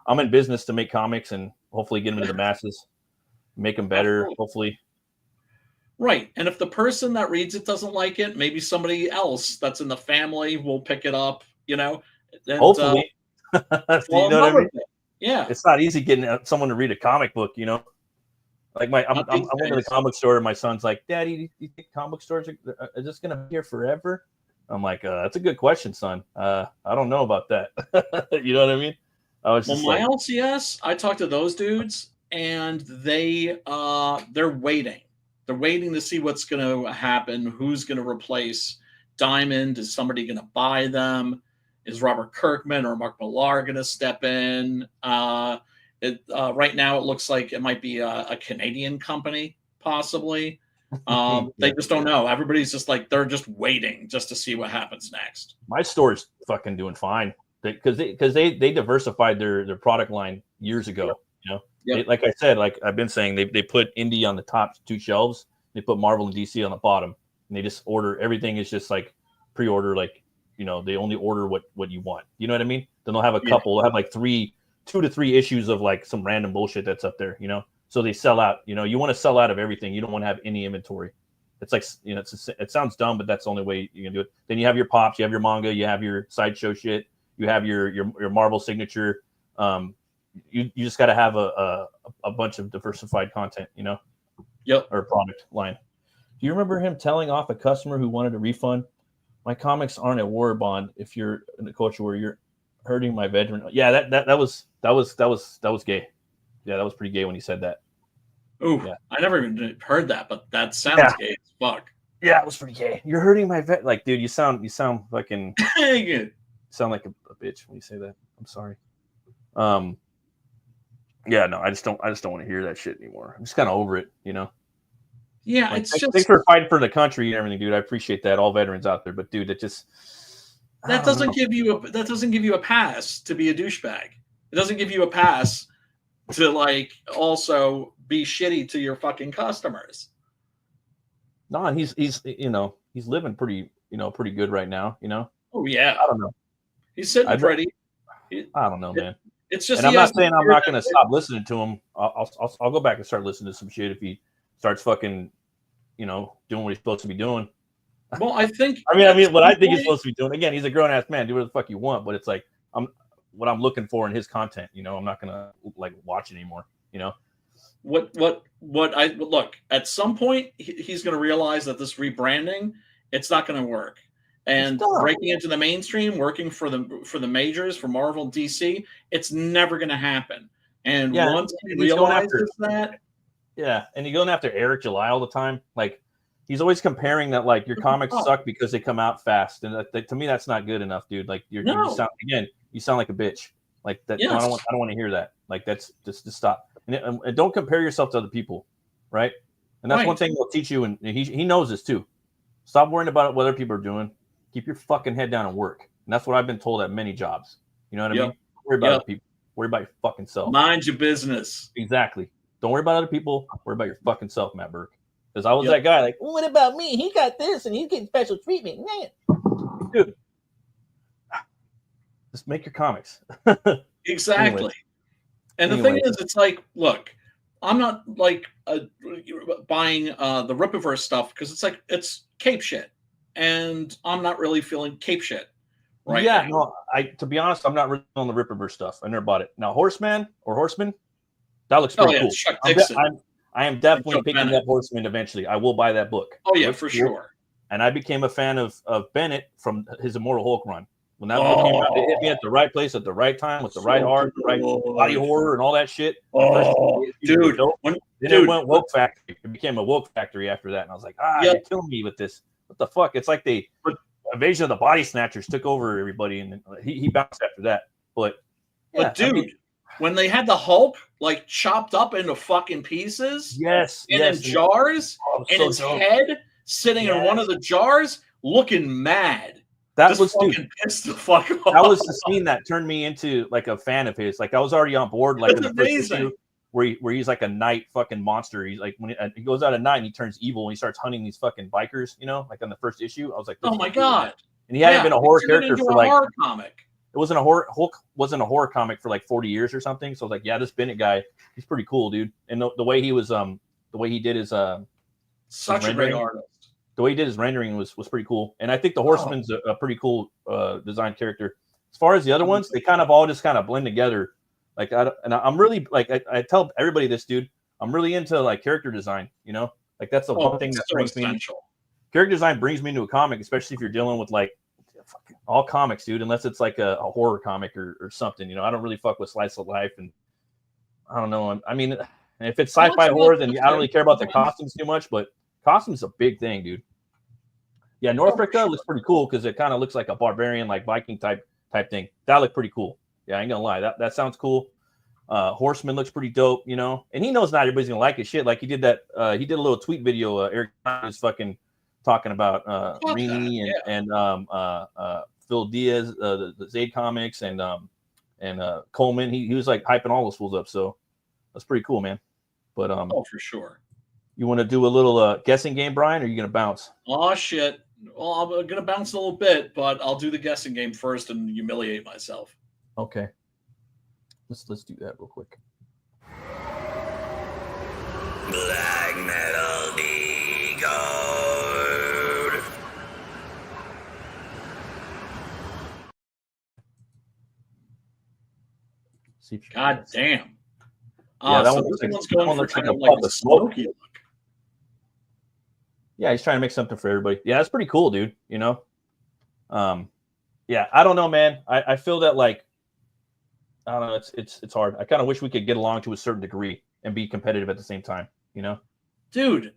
I'm in business to make comics and hopefully get them to the masses, make them better. Hopefully. Right, and if the person that reads it doesn't like it, maybe somebody else that's in the family will pick it up. You know, and, hopefully. You know what I mean? Yeah, it's not easy getting someone to read a comic book. You know, like I'm going to the comic store, and my son's like, "Daddy, do you think comic stores are just going to be here forever?" I'm like, "That's a good question, son. I don't know about that." You know what I mean? My LCS, I talked to those dudes, and they're waiting. They're waiting to see what's going to happen. Who's going to replace Diamond? Is somebody going to buy them? Is Robert Kirkman or Mark Millar going to step in? Right now, it looks like it might be a Canadian company, possibly. They just don't know. Everybody's just like, they're just waiting just to see what happens next. My store's fucking doing fine because they diversified their product line years ago. You know, like I said, like I've been saying, they put indie on the top 2 shelves. They put Marvel and DC on the bottom, and they just order everything is just like pre-order, like they only order what you want. You know what I mean? Then they'll have a couple. They'll have like 2 to 3 issues of like some random bullshit that's up there. So they sell out. You want to sell out of everything. You don't want to have any inventory. It's like it sounds dumb, but that's the only way you can do it. Then you have your pops, you have your manga, you have your sideshow shit, you have your Marvel signature. You just got to have a bunch of diversified content, Yep. Or product line. Do you remember him telling off a customer who wanted a refund? My comics aren't a war bond. If you're in a culture where you're hurting my veteran, yeah, that was gay. Yeah, that was pretty gay when he said that. Oh, yeah. I never even heard that, but that sounds gay as fuck. Yeah, it was pretty gay. You're hurting my vet. Like, dude, you sound fucking sound like a bitch when you say that. I'm sorry. Yeah, no, I just don't want to hear that shit anymore. I'm just kind of over it, Yeah, like, it's just thanks for fighting for the country and everything, dude. I appreciate that. All veterans out there, but dude, that doesn't give you a pass to be a douchebag. It doesn't give you a pass to like also be shitty to your fucking customers. No, and he's living pretty good right now, Oh yeah. I don't know. He's sitting pretty. I don't know, man. It's just, and I'm not saying I'm not going to stop listening to him. I'll go back and start listening to some shit if he starts fucking, doing what he's supposed to be doing. Well, I think. I mean, what I think he's supposed to be doing. Again, he's a grown ass man. Do what the fuck you want, but it's like what I'm looking for in his content. I'm not gonna like watch it anymore. What I look at some point he's going to realize that this rebranding, it's not going to work. And breaking into the mainstream, working for the majors, for Marvel, DC, it's never going to happen. And once he realizes that, and you're going after Eric July all the time. Like, he's always comparing that, like, your comics suck because they come out fast, and to me, that's not good enough, dude. Like, you sound like a bitch. Like that. Yes. I don't want to hear that. Like, that's just stop. And don't compare yourself to other people, right? And that's one thing they'll teach you, and he knows this too. Stop worrying about what other people are doing. Keep your fucking head down and work. And that's what I've been told at many jobs. You know what I mean? Don't worry about other people. Worry about your fucking self. Mind your business. Exactly. Don't worry about other people. Worry about your fucking self, Matt Burke. Because I was that guy, like, well, what about me? He got this and he's getting special treatment. Man. Dude. Just make your comics. Exactly. Anyways. And the thing is, it's like, look, I'm not like buying the Rippaverse stuff because it's like, it's cape shit. And I'm not really feeling cape shit right now. No, to be honest, I'm not really on the Rippaverse stuff. I never bought it. Now, Horseman, that looks pretty cool. I am definitely picking up Horseman eventually. I will buy that book. Oh, yeah, for sure. And I became a fan of Bennett from his Immortal Hulk run. When that book came out, it hit me at the right place at the right time with the right art, the right body horror, and all that shit. Dude. It went woke factory. It became a woke factory after that. And I was like, you're killing me with this. What the fuck? It's like the Invasion of the Body Snatchers took over everybody, and he bounced after that. But dude, when they had the Hulk like chopped up into fucking pieces, in jars, and his head sitting in one of the jars, looking mad. That was pissed the fuck off. That was the scene that turned me into like a fan of his. Like, I was already on board. Like, in the first issue, where he's like a night fucking monster. He's like, when he goes out at night and he turns evil and he starts hunting these fucking bikers. Like on the first issue, I was like, oh my god! And he hadn't been a horror character for like horror comic. It wasn't a horror. Hulk wasn't a horror comic for like 40 years or something. So I was like, this Bennett guy, he's pretty cool, dude. And the way he was, the way he did his such a great artist. The way he did his rendering was pretty cool. And I think the Horseman's a pretty cool design character. As far as the other ones, they kind of all just kind of blend together. Like, I'm really like, I tell everybody this, dude. I'm really into like character design. Like that's the one thing that brings me. Character design brings me into a comic, especially if you're dealing with like all comics, dude. Unless it's like a horror comic or something. I don't really fuck with slice of life, and I don't know. I mean, if it's sci-fi horror, then I don't really care about the costumes too much. But costumes is a big thing, dude. Yeah, Northrika looks pretty cool because it kind of looks like a barbarian, like Viking type thing. That looked pretty cool. Yeah, I ain't gonna lie. That sounds cool. Horseman looks pretty dope, and he knows not everybody's gonna like his shit. Like he did that. He did a little tweet video. Eric was fucking talking about Rini and Phil Diaz, the Zaid Comics, and Coleman. He was like hyping all those fools up. So that's pretty cool, man. But for sure. You want to do a little guessing game, Brian, or are you gonna bounce? Oh shit! Well, I'm going to bounce a little bit, but I'll do the guessing game first and humiliate myself. Okay. Let's do that real quick. Black Metal Decode. See if you God damn. Yeah, that so one this one's going for looks kind like of a like puff a of smoke. smoky look. Yeah, he's trying to make something for everybody. Yeah, that's pretty cool, dude. You know? Yeah, I don't know, man. I feel that like I don't know, it's hard. I kind of wish we could get along to a certain degree and be competitive at the same time, you know? Dude,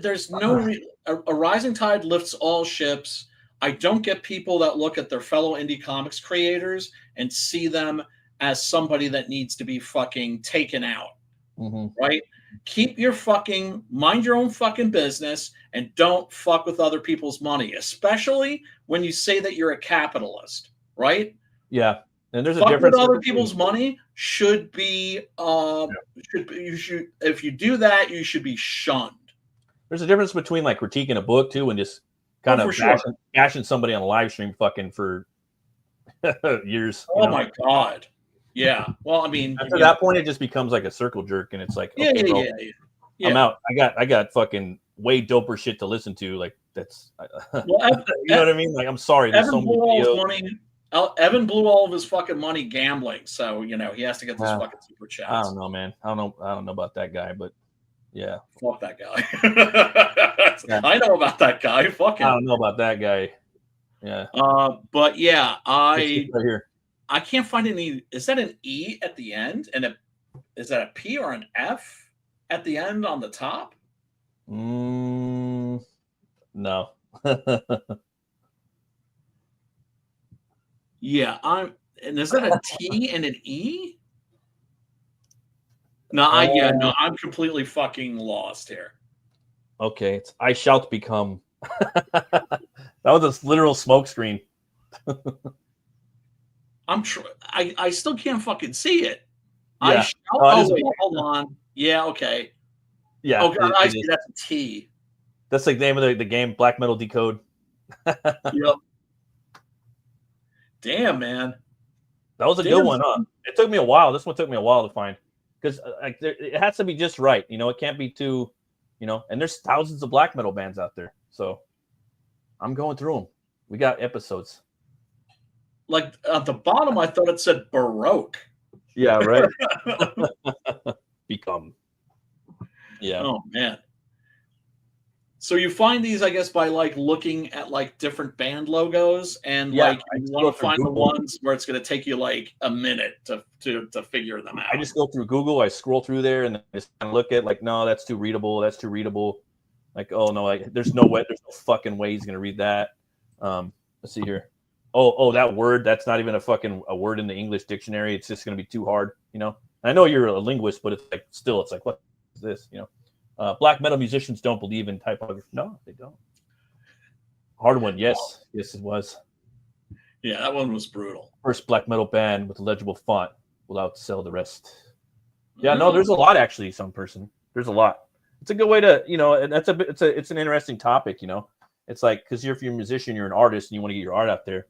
there's no a rising tide lifts all ships. I don't get people that look at their fellow indie comics creators and see them as somebody that needs to be fucking taken out. Right? Keep your fucking mind your own fucking business and don't fuck with other people's money, especially when you say that you're a capitalist, right? Yeah. And there's a Fuck difference. with other people's money should be you should if you do that, you should be shunned. There's a difference between like critiquing a book too and just kind of bashing somebody on a live stream fucking for years. Oh my god. Yeah. Well, I mean, after that point, it just becomes like a circle jerk, and it's like, okay, bro, I'm out. I got fucking way doper shit to listen to. Like that's, you know what I mean? Like I'm sorry. There's Evan so many money. Evan blew all of his fucking money gambling, so you know he has to get this fucking super chats. I don't know, man. I don't know about that guy, but yeah, fuck that guy. I know about that guy. Fuck him. I don't know about that guy. Yeah. But yeah, right here. I can't find any. Is that an E at the end? And is that a P or an F at the end on the top? No. Yeah, and is that a T and an E? No, I'm completely fucking lost here. Okay, it's I shall become. That was a literal smoke screen. I still can't fucking see it. Yeah. Hold on. Yeah, okay. Yeah. Oh god, I see that's a T. That's like the name of the game, Black Metal Decode. Yep. Damn, man. That was a good one, huh? It took me a while. This one took me a while to find because like it has to be just right. You know, it can't be too, you know. And there's thousands of black metal bands out there, so I'm going through them. We got episodes. Like at the bottom, I thought it said Baroque. Yeah, right. Become. Yeah. Oh man. So you find these, I guess, by like looking at like different band logos, and like you want to find the ones where it's going to take you like a minute to figure them out. I just go through Google, I scroll through there, and just kind of look at like, no, that's too readable. That's too readable. Like, oh no, like there's no way, there's no fucking way he's going to read that. Let's see here. Oh, that word, that's not even a word in the English dictionary. It's just going to be too hard, you know. And I know you're a linguist, but it's like still, it's like, what is this, you know? Black metal musicians don't believe in typography. No, they don't. Hard one, yes. Yes, it was. Yeah, that one was brutal. First black metal band with a legible font will outsell the rest. Yeah, no, there's a lot actually. Some person, there's a lot. It's a good way to, you know, and it's an interesting topic, you know. It's like because if you're a musician, you're an artist, and you want to get your art out there,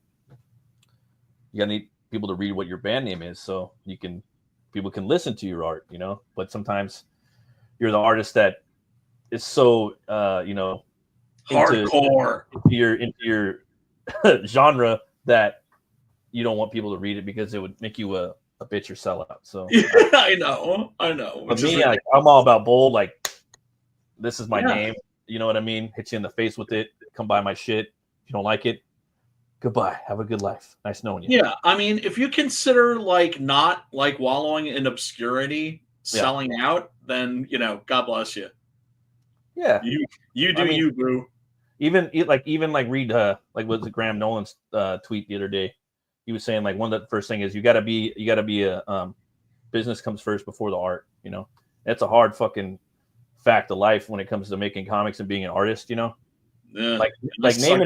you gotta need people to read what your band name is, so people can listen to your art, you know. But sometimes you're the artist that is so you know, hardcore into your genre that you don't want people to read it because it would make you a bitch or sellout. So yeah, I know. But me, like, I'm all about bold. Like, this is my name. You know what I mean? Hit you in the face with it. Come buy my shit. If you don't like it, goodbye. Have a good life. Nice knowing you. Yeah, I mean, if you consider like not like wallowing in obscurity, selling out, then you know, God bless you. Yeah, you do, you boo. Even read like was it Graham Nolan's tweet the other day? He was saying like one of the first thing is you gotta be a business comes first before the art. You know, that's a hard fucking fact of life when it comes to making comics and being an artist. You know, yeah, like name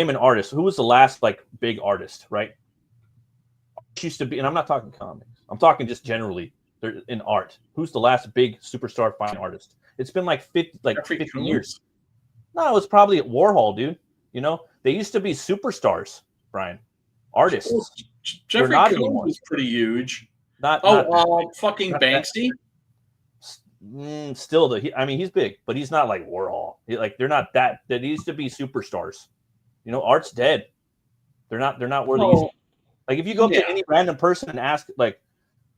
an artist. Who was the last like big artist? Right? It used to be, and I'm not talking comics. I'm talking just generally in art. Who's the last big superstar fine artist? It's been like 50 years. No, it was probably at Warhol, dude. You know, they used to be superstars, Brian, artists. Well, They're Jeffrey not Combs anymore. was pretty huge. Not Fucking not that. Banksy. Still, I mean, he's big, but he's not like Warhol. Like they're not that. They used to be superstars. You know, art's dead. They're not where they used to. Like if you go up to any random person and ask like,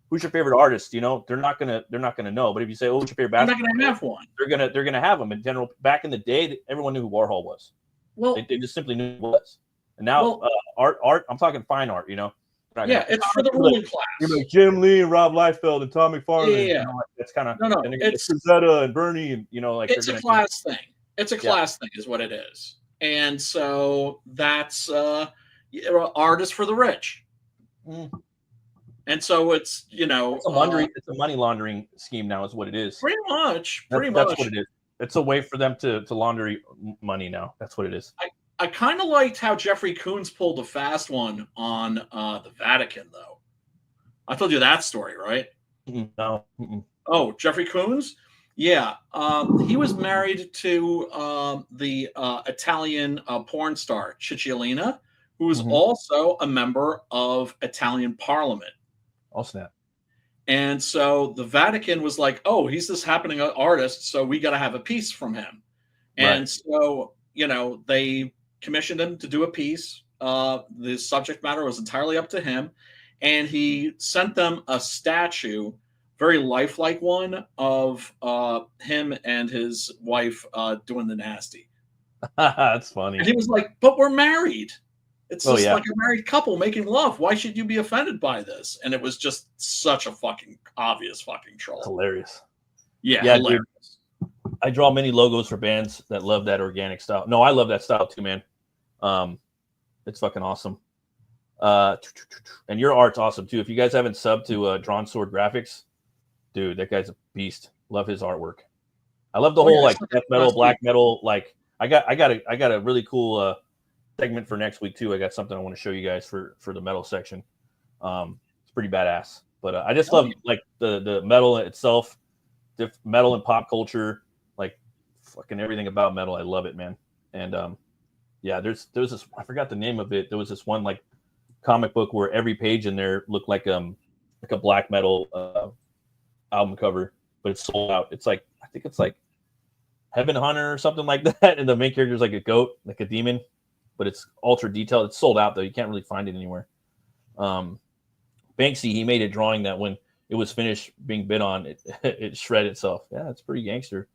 "Who's your favorite artist?" You know, they're not gonna know. But if you say, "Oh, what's your favorite basketball?" They're not gonna have one. They're gonna have them in general. Back in the day, everyone knew who Warhol was. Well, they just simply knew who it was. And now art. I'm talking fine art. You know. Yeah, it's for the ruling class. You're like Jim Lee and Rob Liefeld and Tom McFarlane. Yeah. You know, like, it's kind of it's Rosetta and Bernie and you know like it's a class thing. It's a class thing, is what it is. And so that's artists for the rich. And so it's it's a money laundering scheme now, is what it is. Pretty much. That's what it is. It's a way for them to launder money now. That's what it is. I kind of liked how Jeffrey Combs pulled a fast one on the Vatican, though. I told you that story, right? No. Oh, Jeffrey Combs? Yeah. He was married to the Italian porn star, Cicciolina, who was also a member of Italian Parliament. Oh, snap. And so the Vatican was like, oh, he's this happening artist, so we got to have a piece from him. And so, they commissioned him to do a piece. The subject matter was entirely up to him. And he sent them a statue, very lifelike one, of him and his wife doing the nasty. That's funny. And he was like, but we're married. It's just like a married couple making love. Why should you be offended by this? And it was just such a fucking obvious fucking troll. That's hilarious. Yeah, Dude, hilarious. I draw many logos for bands that love that organic style. No, I love that style too, man. It's fucking awesome. And your art's awesome too. If you guys haven't subbed to Drawn Sword Graphics, dude, that guy's a beast. Love his artwork. I love the whole death metal, black metal. Like I got a really cool segment for next week too. I got something I want to show you guys for the metal section. It's pretty badass. But I just love like the metal itself, metal and pop culture, like fucking everything about metal. I love it, man. And there's this, I forgot the name of it. There was this one like comic book where every page in there looked like a black metal album cover, but it's sold out. It's like, I think it's like Heaven Hunter or something like that, and the main character is like a goat, like a demon, but it's ultra detailed. It's sold out though. You can't really find it anywhere. Banksy, he made a drawing that when it was finished being bid on, it shred itself. Yeah, it's pretty gangster.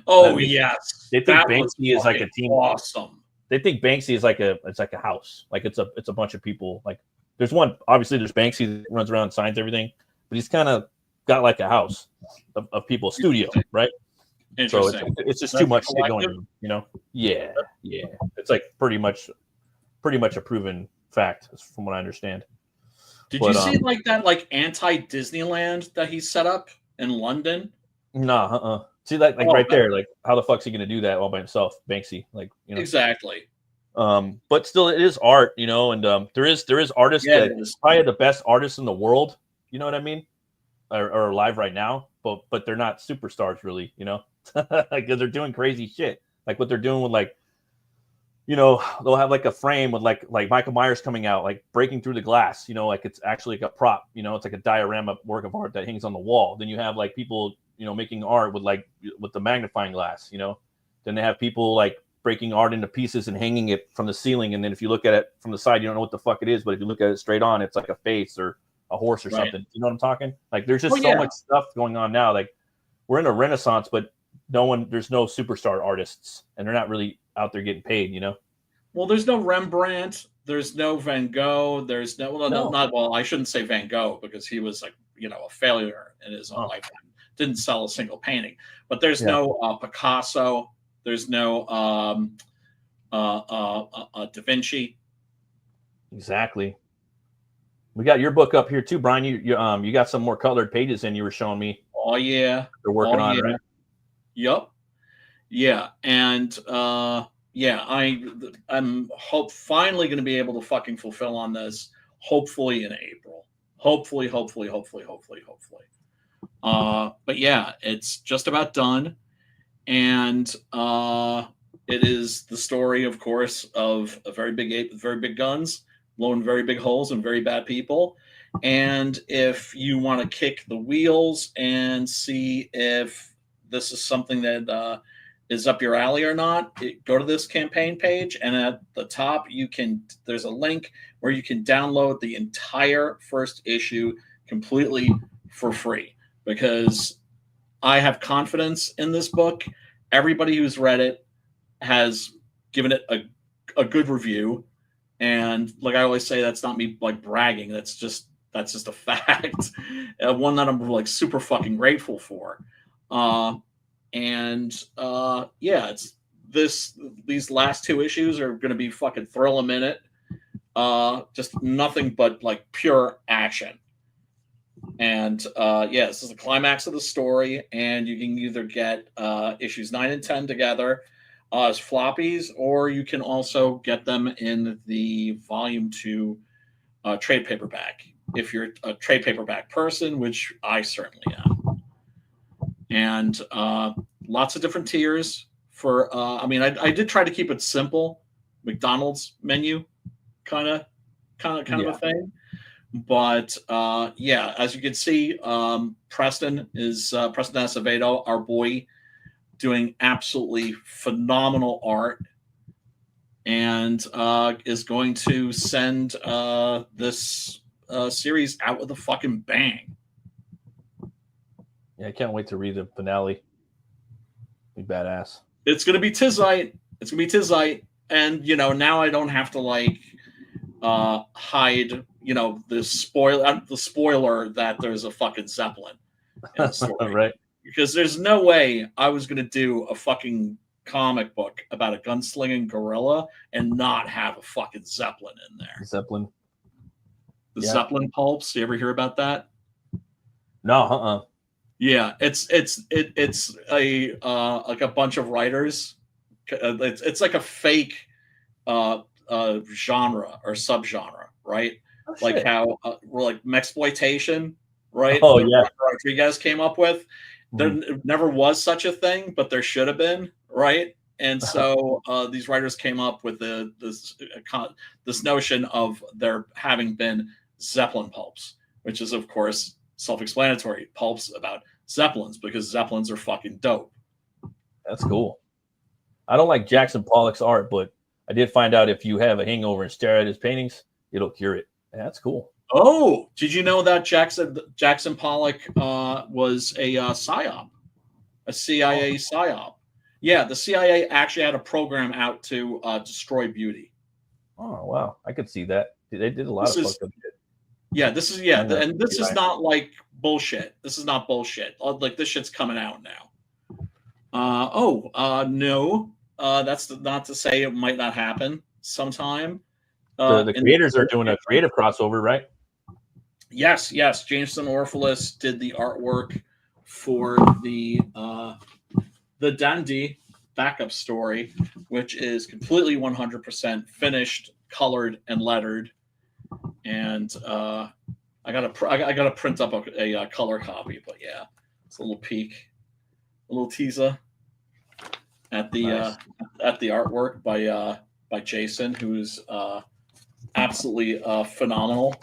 Oh yes, they think Banksy is like a team. Awesome. They think Banksy is like a house. Like it's a bunch of people. Like there's one, obviously there's Banksy that runs around and signs everything, but he's kind of got like a house of people, a studio, right? So it's just too much shit going on, you know? Yeah. It's like pretty much a proven fact, from what I understand. Did you see like that anti-Disneyland that he set up in London? Nah, See that right there, like how the fuck's he gonna do that all by himself, Banksy? Like, you know. Exactly. But still it is art, you know, and there is artists that is probably the best artists in the world, you know what I mean? Are alive right now, but they're not superstars really, you know, because they're doing crazy shit. Like what they're doing with like, you know, they'll have like a frame with like Michael Myers coming out, like breaking through the glass, you know, like it's actually like a prop, you know, it's like a diorama work of art that hangs on the wall. Then you have like people, you know, making art with the magnifying glass, you know. Then they have people like breaking art into pieces and hanging it from the ceiling. And then if you look at it from the side, you don't know what the fuck it is. But if you look at it straight on, it's like a face or a horse or something. You know what I'm talking? Like there's just so much stuff going on now. Like we're in a renaissance, but there's no superstar artists, and they're not really out there getting paid, you know? Well, there's no Rembrandt, there's no Van Gogh, there's no, I shouldn't say Van Gogh because he was like, you know, a failure in his own lifetime. Didn't sell a single painting. But there's no Picasso, there's no Da Vinci. Exactly. We got your book up here too, Brian. You got some more colored pages in you were showing me. Oh yeah. They're working on it, right? Yep. Yeah. And I'm finally going to be able to fucking fulfill on this, hopefully in April. Hopefully. But yeah, it's just about done. And it is the story, of course, of a very big ape with very big guns, blowing very big holes and very bad people. And if you want to kick the wheels and see if this is something that is up your alley or not, go to this campaign page, and at the top there's a link where you can download the entire first issue completely for free, because I have confidence in this book. Everybody who's read it has given it a good review, and like I always say, that's not me like bragging. That's just a fact. One that I'm like super fucking grateful for. Yeah, it's these last two issues are going to be fucking thrill a minute. Just nothing but like pure action. And yeah, this is the climax of the story, and you can either get issues 9 and 10 together as floppies, or you can also get them in the volume 2 trade paperback if you're a trade paperback person, which I certainly am. And lots of different tiers for I mean, I did try to keep it simple, McDonald's menu kind of a thing. But yeah, as you can see, Preston Acevedo, our boy, doing absolutely phenomenal art, and is going to send this series out with a fucking bang. Yeah, I can't wait to read the finale. Be badass. It's gonna be Tizite. It's gonna be Tizite, and now I don't have to like hide, the spoiler that there's a fucking Zeppelin in the story. Right. Because there's no way I was going to do a fucking comic book about a gunslinging gorilla and not have a fucking Zeppelin in there. Zeppelin. The Zeppelin pulps. You ever hear about that? No, Yeah, it's a like a bunch of writers. It's like a fake genre or subgenre, right? Oh, like shit. how we're like Mexploitation, right? Oh, that yeah. Rodriguez came up with. There never was such a thing, but there should have been, right? And so these writers came up with this notion of there having been Zeppelin pulps, which is of course self-explanatory. Pulps about Zeppelins, because Zeppelins are fucking dope. That's cool. I don't like Jackson Pollock's art, but I did find out if you have a hangover and stare at his paintings, it'll cure it. Yeah, that's cool. Oh, did you know that Jackson Pollock was a psyop, a CIA psyop? Yeah, the CIA actually had a program out to destroy beauty. Oh wow, I could see that. They did a lot of fucked up shit. Yeah, this is and this is not like bullshit. This is not bullshit. Like this shit's coming out now. No, that's not to say it might not happen sometime. The creators are doing a creative crossover, right? Yes. Jameson Orpheus did the artwork for the Dandy backup story, which is completely 100% finished, colored, and lettered. And I gotta print up a color copy. But yeah, it's a little peek, a little teaser at the Nice. At the artwork by Jason, who's absolutely phenomenal.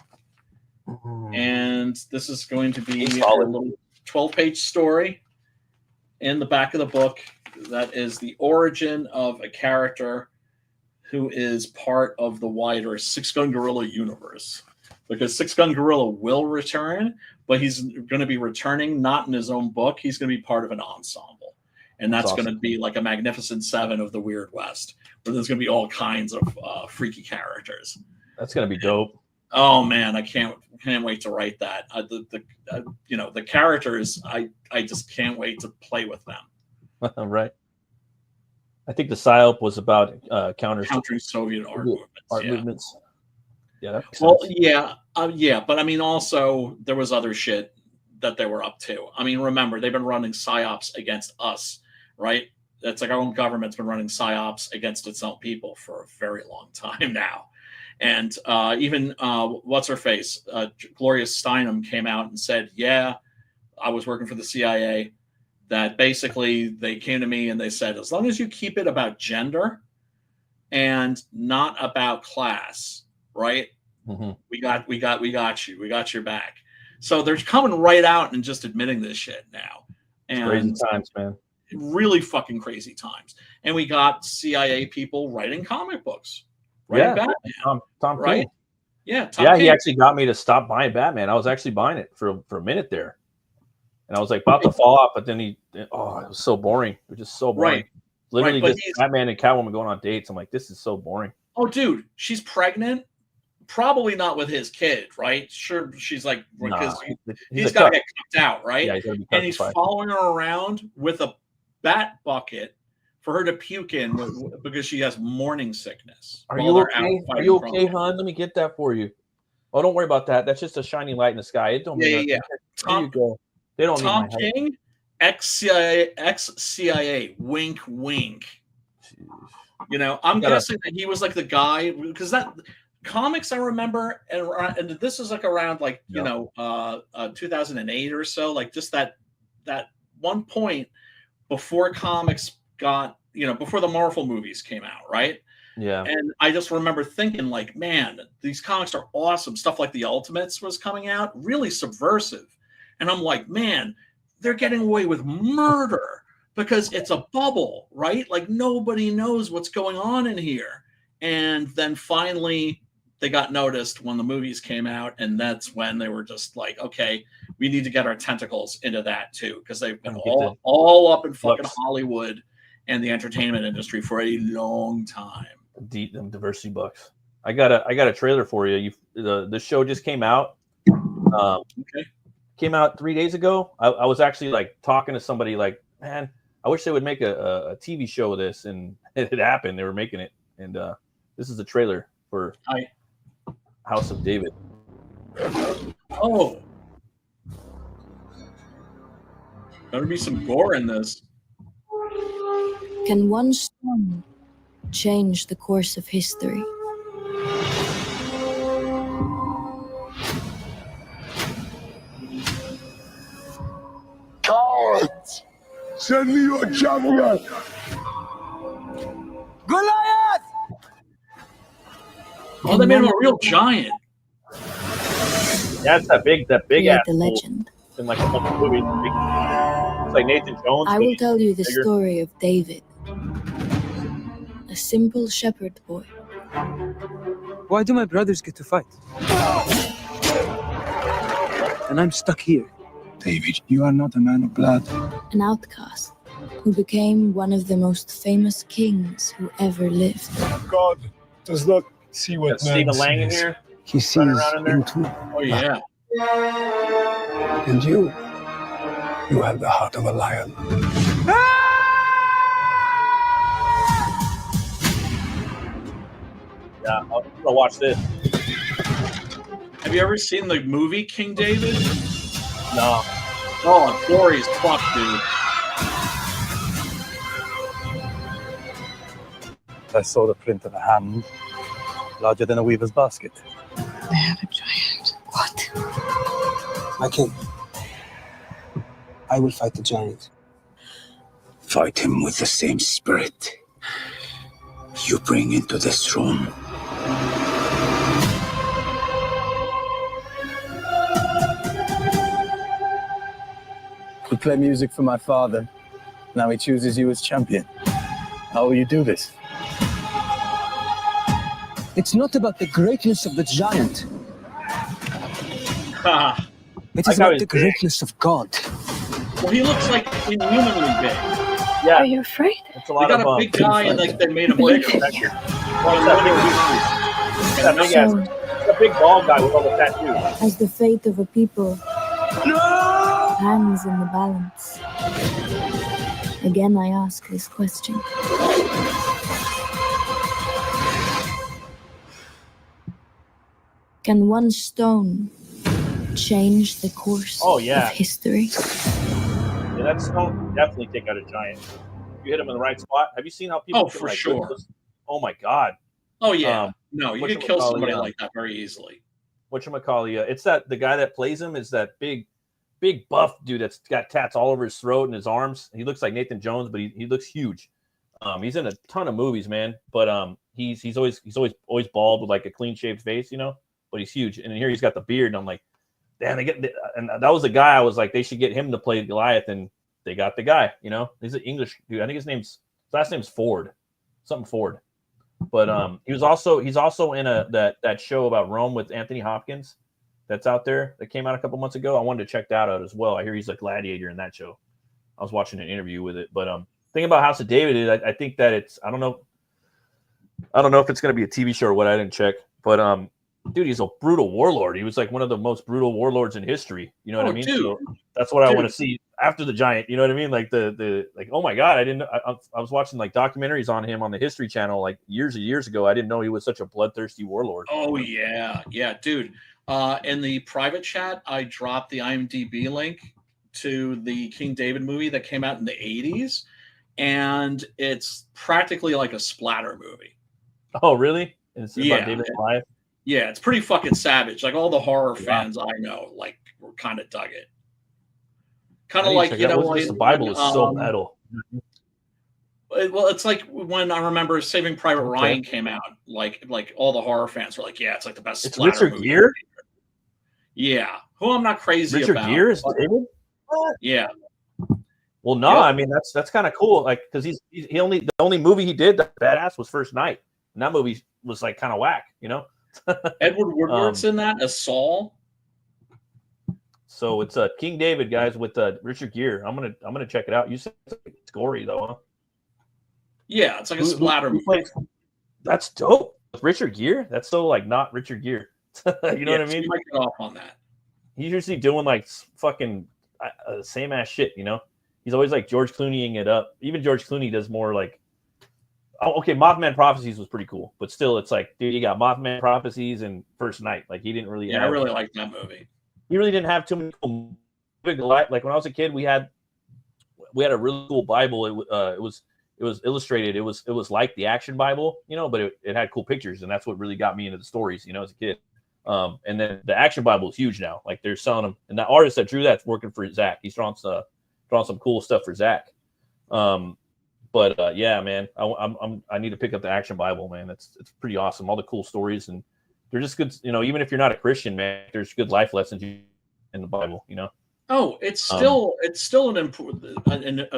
And this is going to be a little 12-page story in the back of the book that is the origin of a character who is part of the wider Six Gun Gorilla universe. Because Six Gun Gorilla will return, but he's going to be returning not in his own book. He's going to be part of an ensemble. And that's awesome. Going to be like a Magnificent Seven of the Weird West, where there's going to be all kinds of freaky characters. That's going to be dope. Oh man, I can't wait to write that. The characters, I just can't wait to play with them. Right. I think the psyop was about countering Soviet art movements. Yeah, that makes well, sense. yeah, but I mean, also there was other shit that they were up to. I mean, remember they've been running psyops against us, right? That's like our own government's been running psyops against its own people for a very long time now. And even what's her face, Gloria Steinem came out and said, "Yeah, I was working for the CIA, that basically they came to me and they said, as long as you keep it about gender and not about class, right? Mm-hmm. We got you. We got your back. So they're coming right out and just admitting this shit now. And Crazy times, man. Really fucking crazy times. And we got CIA people writing comic books, writing Batman. Tom right? King. Yeah, Tom Yeah, King. he actually got me to stop buying Batman. I was actually buying it for a minute there. And I was like about to fall off, but then it was so boring. It was just so boring. Right. Literally Right, just Batman and Catwoman going on dates. I'm like, this is so boring. Oh, dude, she's pregnant. Probably not with his kid, right? Sure, she's like, because he's got to get kicked out, right? Yeah, he's gotta be and he's following her around with a bat bucket for her to puke in because she has morning sickness. Are you okay? Are you okay, hon? Let me get that for you. Oh, don't worry about that. That's just a shining light in the sky. It don't mean yeah. There you go. They don't Tom King, ex-CIA, wink, wink. You know, I'm guessing that he was like the guy because that comics I remember, and this is like around like 2008 or so, like just that one point before comics got before the Marvel movies came out, right? Yeah. And I just remember thinking like, man, these comics are awesome. Stuff like the Ultimates was coming out, really subversive. And I'm like, man, they're getting away with murder because it's a bubble, right? Like nobody knows what's going on in here. And then finally they got noticed when the movies came out. And that's when they were just like, okay, we need to get our tentacles into that too. Because they've been all up in fucking Hollywood and the entertainment industry for a long time. Them diversity bucks. I got a trailer for you. The show just came out. Came out 3 days ago. I was actually like talking to somebody like, man, I wish they would make a TV show of this, and it happened. They were making it, and this is the trailer for House of David. Oh, better be some gore in this. Can one stone change the course of history? Cowards! Send me your champion! Goliath! Oh, they made him a real giant. That's that big ass. The legend. In like a bunch of movies. It's like Nathan Jones. I will tell you the story of David, a simple shepherd boy. Why do my brothers get to fight? And I'm stuck here. David, you are not a man of blood. An outcast who became one of the most famous kings who ever lived. God does not see what man Stephen Lang in sees. here. He sees into. Oh yeah. And you have the heart of a lion. Yeah, I'm gonna watch this. Have you ever seen the movie King David? No. Oh, gory as fuck, dude. I saw the print of a hand larger than a weaver's basket. They have a giant. What? My king, I will fight the giant. Fight him with the same spirit you bring into this room. You play music for my father. Now he chooses you as champion. How will you do this? It's not about the greatness of the giant. It is about the greatness of God. Well, he looks like inhumanly big. Yeah. Are you afraid? It's a They lot got of a big guy and like they made him bigger. That big ass, the big bald guy with all the tattoos. As the fate of a people hangs in the balance. Again, I ask this question. Can one stone change the course of history? Yeah, that stone definitely take out a giant. You hit him in the right spot. Have you seen how people? Oh, for sure. Oh my god. Oh yeah. No, you can kill somebody like that very easily. Whatchamacallit? It's the guy that plays him is that big big buff dude that's got tats all over his throat and his arms. He looks like Nathan Jones, but he looks huge. He's in a ton of movies, man. But he's always bald with like a clean shaved face, you know. But he's huge, and here he's got the beard, and I'm like, damn, and that was the guy I was like, they should get him to play Goliath, and they got the guy, you know. He's an English dude. I think his last name's Ford, something Ford. But he's also in that show about Rome with Anthony Hopkins that's out there that came out a couple months ago. I wanted to check that out as well. I hear he's a gladiator in that show. I was watching an interview with it. But thing about House of David is I think that it's I don't know if it's going to be a TV show or what. I didn't check. But dude, he's a brutal warlord. He was like one of the most brutal warlords in history. You know what I mean? Dude. So that's what I want to see after the Giant. You know what I mean? Like the oh my god, I was watching like documentaries on him on the History Channel like years and years ago. I didn't know he was such a bloodthirsty warlord. Oh yeah, dude. In the private chat, I dropped the IMDb link to the King David movie that came out in the 80s, and it's practically like a splatter movie. Oh really? And it's about David Goliath. Yeah, it's pretty fucking savage. Like all the horror fans I know, like, were kind of dug it. Kind of like, you know, like, the Bible is so metal. Well, it's like when I remember Saving Private Ryan came out, like all the horror fans were like, yeah, it's like the best. It's Richard Gere. Yeah, who I'm not crazy Richard about. Richard Gere is David. Yeah. Well, no, I mean that's kind of cool. Like because the only movie he did that badass was First Night, and that movie was like kind of whack, you know. Edward Woodward's in that as Saul. So it's King David, guys, with Richard Gere. I'm gonna check it out. You said it's gory though, huh? Yeah, it's like a splatter movie. That's dope. Richard Gere? That's so like not Richard Gere. You know what I mean? You might get off on that. He's usually doing like fucking same ass shit, you know. He's always like George Clooneying it up. Even George Clooney does more like. Oh, okay, Mothman Prophecies was pretty cool, but still, it's like, dude, you got Mothman Prophecies and First Night. Like he didn't really. Yeah, I really liked that movie. He really didn't have too many cool. Like when I was a kid, we had a really cool Bible. It was illustrated. It was like the Action Bible, you know, but it had cool pictures, and that's what really got me into the stories, you know, as a kid. And then the Action Bible is huge now. Like they're selling them, and the artist that drew that's working for Zach. He's drawing some cool stuff for Zach. But yeah, man, I need to pick up the Action Bible, man. It's pretty awesome. All the cool stories, and they're just good. You know, even if you're not a Christian, man, there's good life lessons in the Bible. You know. Oh, it's still a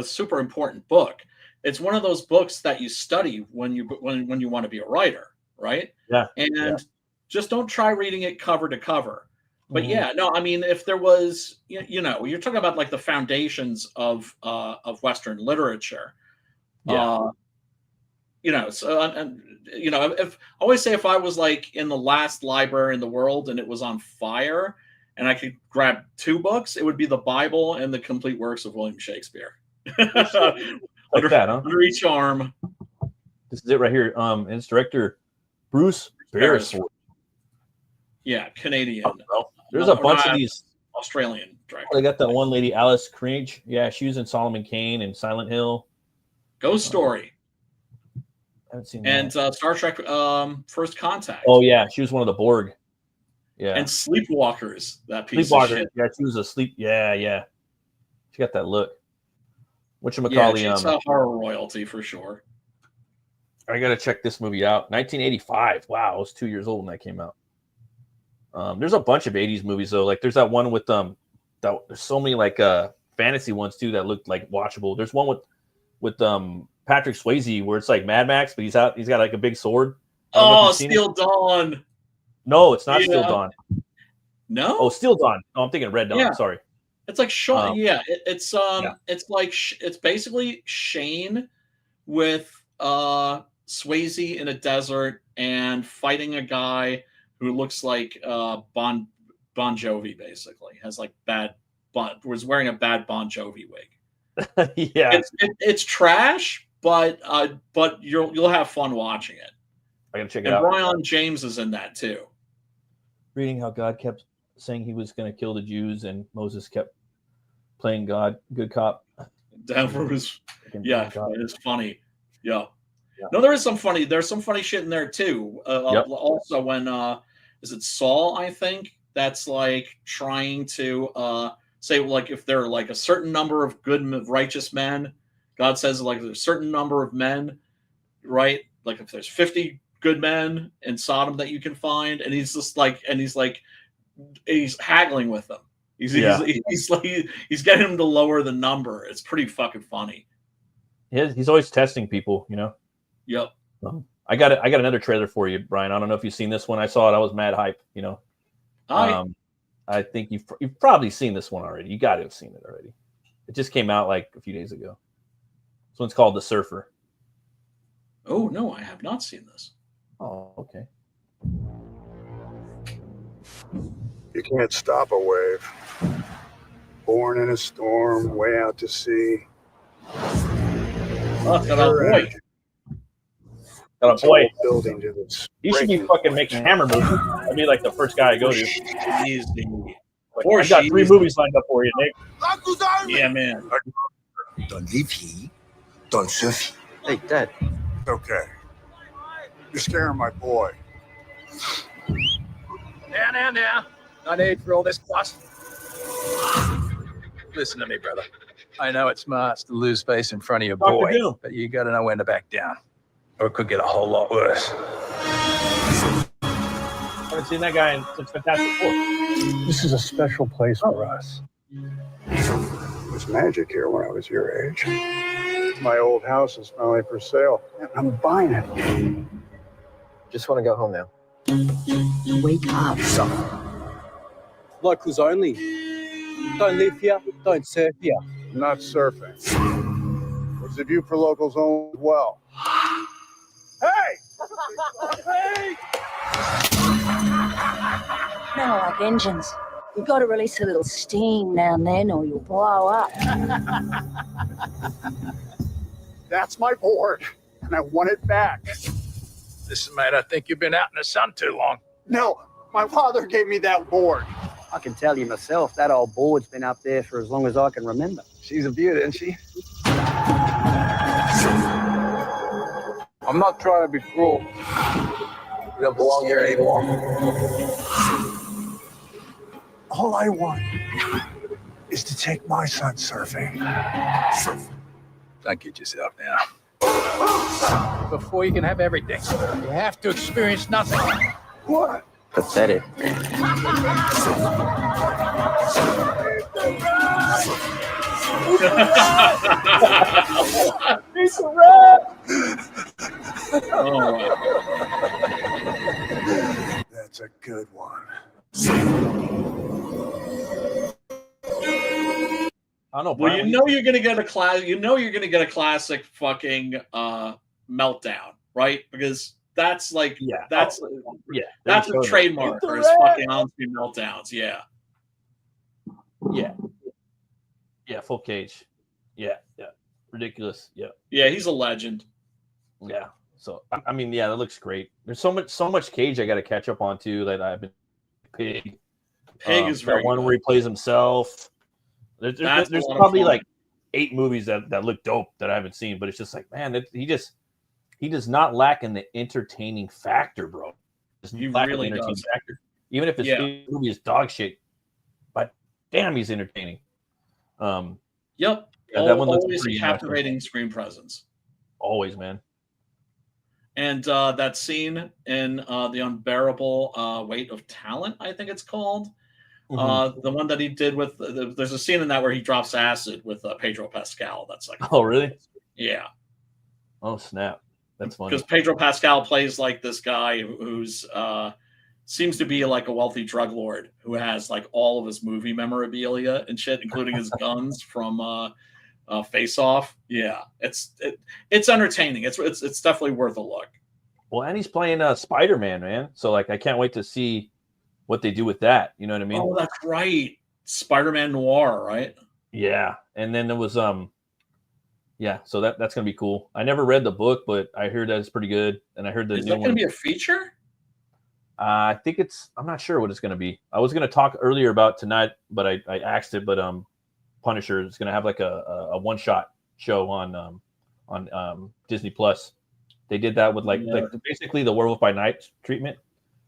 super important book. It's one of those books that you study when you want to be a writer, right? Yeah. And just don't try reading it cover to cover. But yeah, no, I mean, if there was, you know, you're talking about like the foundations of Western literature. Yeah. You know, so and you know, if I always say if I was like in the last library in the world and it was on fire and I could grab two books, it would be the Bible and the complete works of William Shakespeare. Like that, huh? Under each arm. This is it right here. And it's director Bruce Beresford. Yeah, Canadian. There's a bunch of these Australian directors. They got that one lady, Alice Cringe. Yeah, she was in Solomon Kane and Silent Hill. Ghost Story. I haven't seen and that. Star Trek First Contact. Oh yeah, she was one of the Borg. Yeah. And Sleepwalkers, that piece of shit. Yeah, she was a sleep. Yeah. She got that look. Whatchamacallit? Yeah, she's a horror royalty for sure. I gotta check this movie out. 1985. Wow, I was 2 years old when that came out. There's a bunch of 80s movies though. Like there's that one with there's so many like fantasy ones too that looked like watchable. There's one with Patrick Swayze where it's like Mad Max, but he's got like a big sword. Oh, Steel Dawn. No, it's not Steel Dawn. No. Oh, Steel Dawn. Oh, I'm thinking Red Dawn. Yeah. Sorry. It's like Sean. It's like it's basically Shane with Swayze in a desert and fighting a guy who looks like Bon Jovi. Basically, has like was wearing a bad Bon Jovi wig. Yeah, it's trash, but you'll have fun watching it. I gotta check it out. And Ryan James is in that too. Reading how God kept saying he was going to kill the Jews, and Moses kept playing God, good cop. That was it is funny. Yeah. No, there's some funny shit in there too. Also, when is it Saul? I think that's like trying to say like if there are like a certain number of good righteous men, God says like there's a certain number of men, right? Like if there's 50 good men in Sodom that you can find, and he's just like, and he's haggling with them. He's getting him to lower the number. It's pretty fucking funny. He's always testing people, you know. Yep. I got another trailer for you, Brian. I don't know if you've seen this one. I saw it. I was mad hype, you know. I think you've probably seen this one already. You got to have seen it already. It just came out like a few days ago. This one's called The Surfer. Oh no, I have not seen this. Oh, okay. You can't stop a wave. Born in a storm, way out to sea. Oh, it's got a boy. Got a boy. Building to this. He should be fucking making Hammer movies. I'd be like the first guy I go to. I got 3 movies lined up for you, Nick. Yeah, man. Don't live here. Don't surf here. Hey, Dad. It's okay. You're scaring my boy. Now. No need for all this fuss. Listen to me, brother. I know it's smart to lose face in front of your boy, but you got to know when to back down, or it could get a whole lot worse. I haven't seen that guy since Fantastic Four. This is a special place for us. It was magic here when I was your age. My old house is finally for sale, and I'm buying it. Just want to go home now. Wake up. Locals only. Don't live here, don't surf here. I'm not surfing. What's the view for locals only as well? Hey! Hey! Smell like engines. You've got to release a little steam now and then or you'll blow up. That's my board, and I want it back. Listen, mate, I think you've been out in the sun too long. No, my father gave me that board. I can tell you myself, that old board's been up there for as long as I can remember. She's a beauty, isn't she? I'm not trying to be cruel. You don't belong here anymore. All I want is to take my son surfing. Don't get yourself down. Before you can have everything, you have to experience nothing. What? Pathetic. Piece of rat. Oh, wow. That's a good one. I don't know. Well, Brian, you know you're gonna get a class. You know you're gonna get a classic fucking meltdown, right? Because that's like that's a trademark for his fucking on-screen meltdowns. Yeah. Full cage. Yeah, ridiculous. Yeah, he's a legend. Yeah. So I mean, that looks great. There's so much Cage I got to catch up on too. That I've been Pig. Pig is very that one good. where he plays himself. There's probably like 8 movies that look dope that I haven't seen, but it's just like, man, he does not lack in the entertaining factor, bro. He really does. Factor. Even if his movie is dog shit, but damn, he's entertaining. Yep. Yeah, that one looks always pretty captivating screen presence. Always, man. And that scene in The Unbearable Weight of Talent, I think it's called. Mm-hmm. The one that he did with there's a scene in that where he drops acid with Pedro Pascal. That's like, oh really? Yeah. Oh snap, that's funny. Because Pedro Pascal plays like this guy who's seems to be like a wealthy drug lord who has like all of his movie memorabilia and shit, including his guns from Face Off. Yeah, it's entertaining. It's definitely worth a look. Well, and he's playing Spider-Man, man. So like, I can't wait to see what they do with that. You know what I mean? Oh, that's right. Spider-Man Noir, right? Yeah. And then there was so that's gonna be cool. I never read the book, but I heard that it's pretty good. And I heard Is that gonna be a feature? I think I'm not sure what it's gonna be. I was gonna talk earlier about tonight, but I axed it. But Punisher is gonna have like a one-shot show on Disney Plus. They did that with like basically the Werewolf by Night treatment.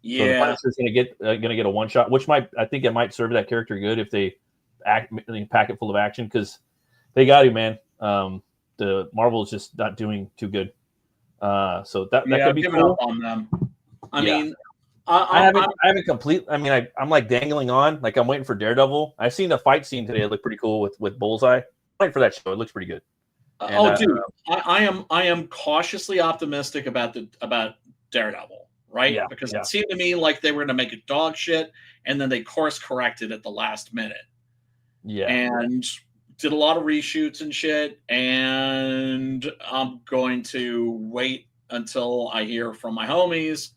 So the Punisher's gonna get a one shot, which I think it might serve that character good if they packet full of action because they got to, man. The Marvel is just not doing too good. So that could be give cool. it up on them. I Yeah. mean, I haven't complete. I mean, I'm like dangling on. Like I'm waiting for Daredevil. I've seen the fight scene today. It looked pretty cool with Bullseye. I'm waiting for that show. It looks pretty good. And, dude, I am cautiously optimistic about Daredevil, right? Yeah, because yeah. it seemed to me like they were going to make it dog shit, and then they course corrected at the last minute. Yeah, and did a lot of reshoots and shit. And I'm going to wait until I hear from my homies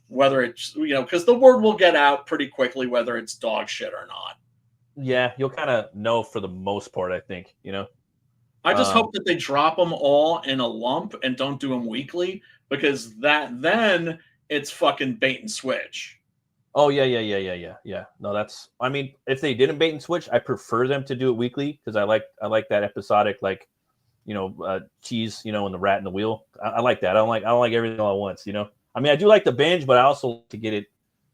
whether it's because the word will get out pretty quickly whether it's dog shit or not. Yeah, you'll kind of know for the most part, I think. I just hope that they drop them all in a lump and don't do them weekly, because then it's fucking bait and switch. Oh yeah. No, that's. I mean, if they didn't bait and switch, I prefer them to do it weekly because I like that episodic, like, cheese, and the rat in the wheel. I like that. I don't like everything all at once. I mean, I do like the binge, but I also like to get it,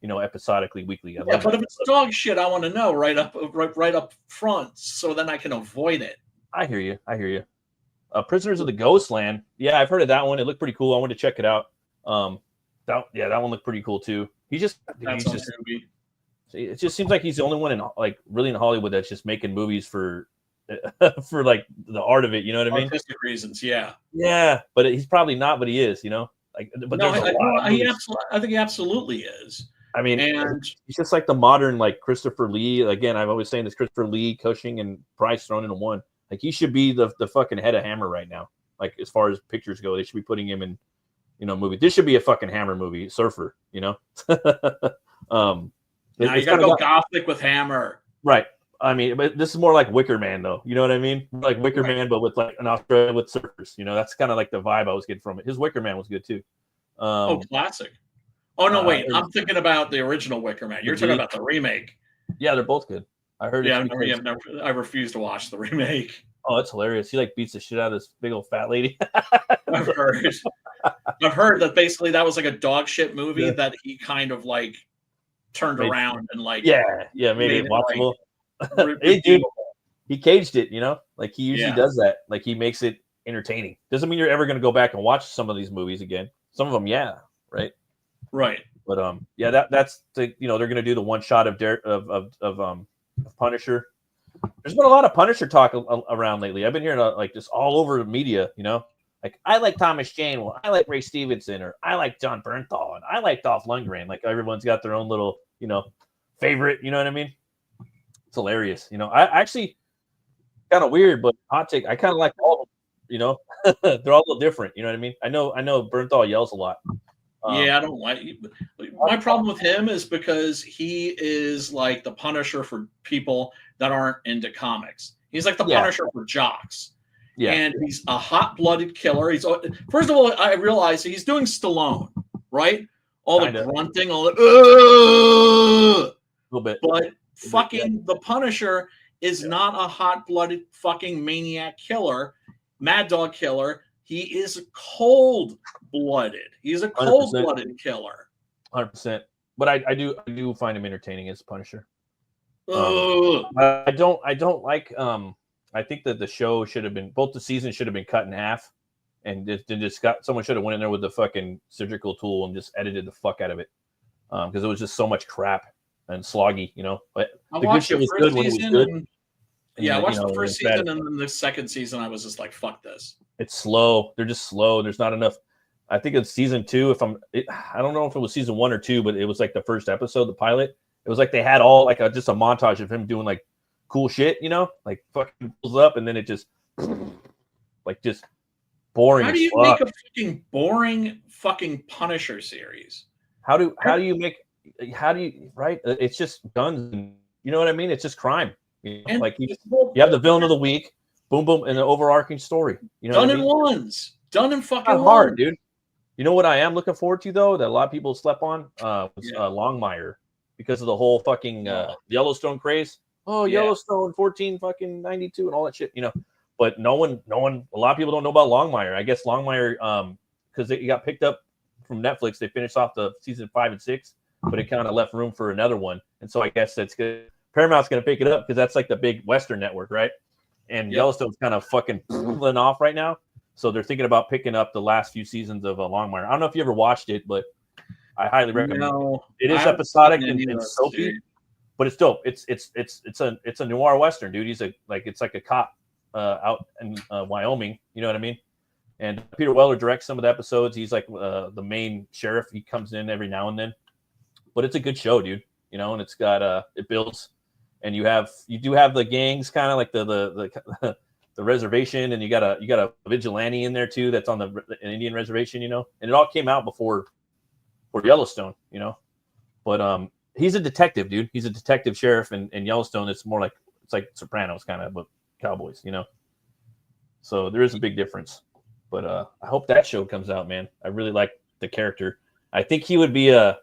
episodically, weekly. But if it's dog shit, I want to know right up front, so then I can avoid it. I hear you. Prisoners of the Ghostland. Yeah, I've heard of that one. It looked pretty cool. I wanted to check it out. That one looked pretty cool too. It just seems like he's the only one really in Hollywood that's just making movies for like the art of it. You know what I mean? Artistic reasons, yeah. Yeah, but he's probably not, but he is. I think he absolutely is. I mean, and he's just like the modern, like, Christopher Lee. Again, I'm always saying this: Christopher Lee, Cushing, and Price thrown into one. Like, he should be the fucking head of Hammer right now. Like, as far as pictures go, they should be putting him in, movie. This should be a fucking Hammer movie, Surfer. Now you gotta go gothic with Hammer, right? I mean, but this is more like Wicker Man, though. You know what I mean? Like Wicker Man, but with like an Australia with surfers. That's kind of like the vibe I was getting from it. His Wicker Man was good too. Classic. Oh no, wait! I'm thinking about the original Wicker Man. You're talking about the remake. Yeah, they're both good. I heard. Yeah, I refuse to watch the remake. Oh, it's hilarious. He like beats the shit out of this big old fat lady. I've heard that basically that was like a dog shit movie that he kind of like turned around and like made it watchable. Dude, he caged it, like he usually does that. Like he makes it entertaining. Doesn't mean you're ever going to go back and watch some of these movies again. Some of them, right. But that's the they're going to do the one shot of Punisher. There's been a lot of Punisher talk around lately. I've been hearing like just all over the media. Like I like Thomas Jane, well, I like Ray Stevenson, or I like John Bernthal, and I like Dolph Lundgren. Like everyone's got their own little favorite. You know what I mean? It's hilarious. I actually kind of weird, but hot take. I kind of like all of them. They're all a little different. You know what I mean? I know Bernthal yells a lot. I don't like. My problem with him is because he is like the Punisher for people that aren't into comics. He's like the Punisher for jocks. Yeah, and he's a hot-blooded killer. First of all, I realize he's doing Stallone, right? All the grunting, all the a little bit, but fucking the Punisher is not a hot-blooded fucking maniac killer, mad dog killer. He is cold-blooded. He's a cold-blooded killer. 100%. But I do find him entertaining as Punisher. I don't like. I think that the show should have been, both the seasons should have been cut in half, and someone should have went in there with the fucking surgical tool and just edited the fuck out of it, because it was just so much crap and sloggy, But the good shit was good when it was good. I watched the first season, and then the second season, I was just like, "Fuck this." It's slow. They're just slow. There's not enough. I think it's season 2. I don't know if it was season 1 or 2, but it was like the first episode, the pilot. It was like they had all like just a montage of him doing like cool shit, like fucking pulls up, and then it just like just boring. How do you make a fucking boring fucking Punisher series? How do you right? It's just guns, and you know what I mean? It's just crime. Like you have the villain of the week, boom, boom, and the overarching story. Done in ones. Done in fucking ones. Hard, dude. You know what I am looking forward to though, that a lot of people slept on, was Longmire, because of the whole fucking Yellowstone craze. Oh, Yellowstone 1492 and all that shit, But no one, a lot of people don't know about Longmire. I guess Longmire, because it got picked up from Netflix, they finished off the season 5 and 6, but it kind of left room for another one. And so I guess that's good. Paramount's going to pick it up because that's like the big Western network, right? And Yellowstone's kind of fucking pulling off right now. So they're thinking about picking up the last few seasons of Longmire. I don't know if you ever watched it, but I highly recommend it. It is episodic and soapy, but it's dope. It's a noir Western, dude. It's like a cop out in Wyoming. You know what I mean? And Peter Weller directs some of the episodes. He's like the main sheriff. He comes in every now and then, but it's a good show, dude. You know, and it's got it builds, and you do have the gangs, kind of like the reservation, and you got a vigilante in there too that's on the Indian reservation, you know. And it all came out before Yellowstone, you know. But he's a detective, dude. He's a detective sheriff, and Yellowstone it's more like Sopranos kind of, but cowboys, you know. So there is a big difference. But I hope that show comes out, man. I really like the character. I think he would be an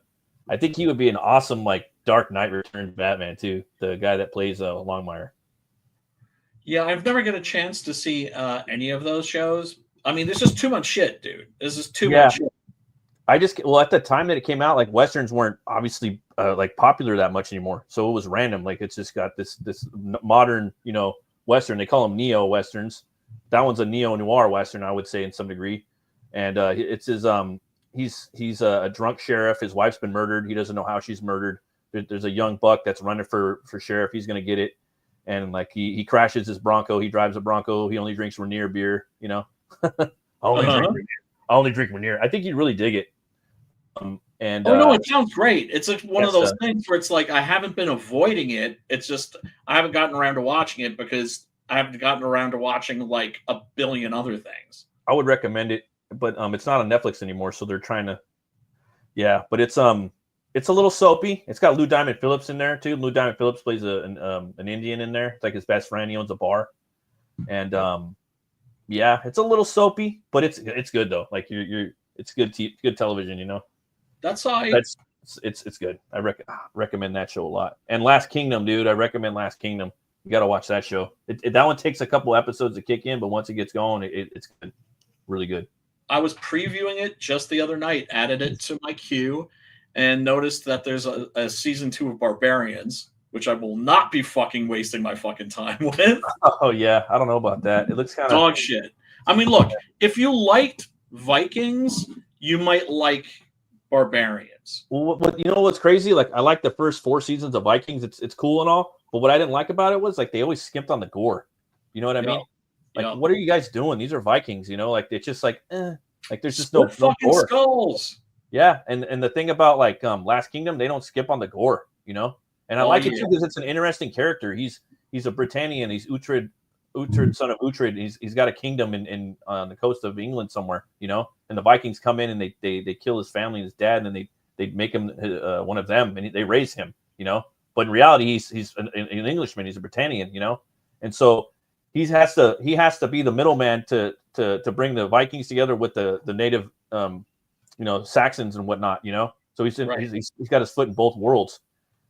awesome like Dark Knight Returns Batman too. The guy that plays Longmire. Yeah, I've never get a chance to see any of those shows. I mean, there's just too much shit, dude. This is too much shit. At the time that it came out, like Westerns weren't obviously like popular that much anymore. So it was random. Like it's just got this modern, you know, Western. They call them neo Westerns. That one's a neo noir Western, I would say, in some degree. And it's his he's a drunk sheriff. His wife's been murdered. He doesn't know how she's murdered. There's a young buck that's running for sheriff. He's going to get it. And like he crashes his Bronco. He drives a Bronco. He only drinks Rainier beer, you know. I only drink Rainier. I think you'd really dig it. No, it sounds great. It's like one of those things where it's like I haven't been avoiding it. It's just I haven't gotten around to watching it because I haven't gotten around to watching like a billion other things. I would recommend it, but it's not on Netflix anymore, so they're trying to. Yeah, but it's a little soapy. It's got Lou Diamond Phillips in there too. Lou Diamond Phillips plays an Indian in there. It's like his best friend. He owns a bar, and yeah, it's a little soapy, but it's good though. Like it's good television, you know. That's all. It's good. I recommend that show a lot. And Last Kingdom, dude. I recommend Last Kingdom. You got to watch that show. That one takes a couple episodes to kick in, but once it gets going, it's good. Really good. I was previewing it just the other night, added it to my queue, and noticed that there's a season 2 of Barbarians, which I will not be fucking wasting my fucking time with. Oh, yeah. I don't know about that. It looks kind of dog shit. I mean, look, if you liked Vikings, you might like Barbarians. Well, you know what's crazy? Like, I like the first 4 seasons of Vikings. It's cool and all. But what I didn't like about it was like they always skimped on the gore. You know what I mean? Like, what are you guys doing? These are Vikings, you know? Like it's just like, like there's just no fucking gore. Skulls. Yeah, and the thing about like Last Kingdom, they don't skip on the gore, you know? And I like it too because it's an interesting character. He's a Britannian. He's Uhtred, son of Uhtred. He's got a kingdom in on the coast of England somewhere, you know? And the Vikings come in and they kill his family and his dad, and then they make him one of them, and they raise him, you know? But in reality, he's an Englishman. He's a Britannian, you know, and so he has to be the middleman to bring the Vikings together with the native, you know, Saxons and whatnot, you know. So he's got his foot in both worlds.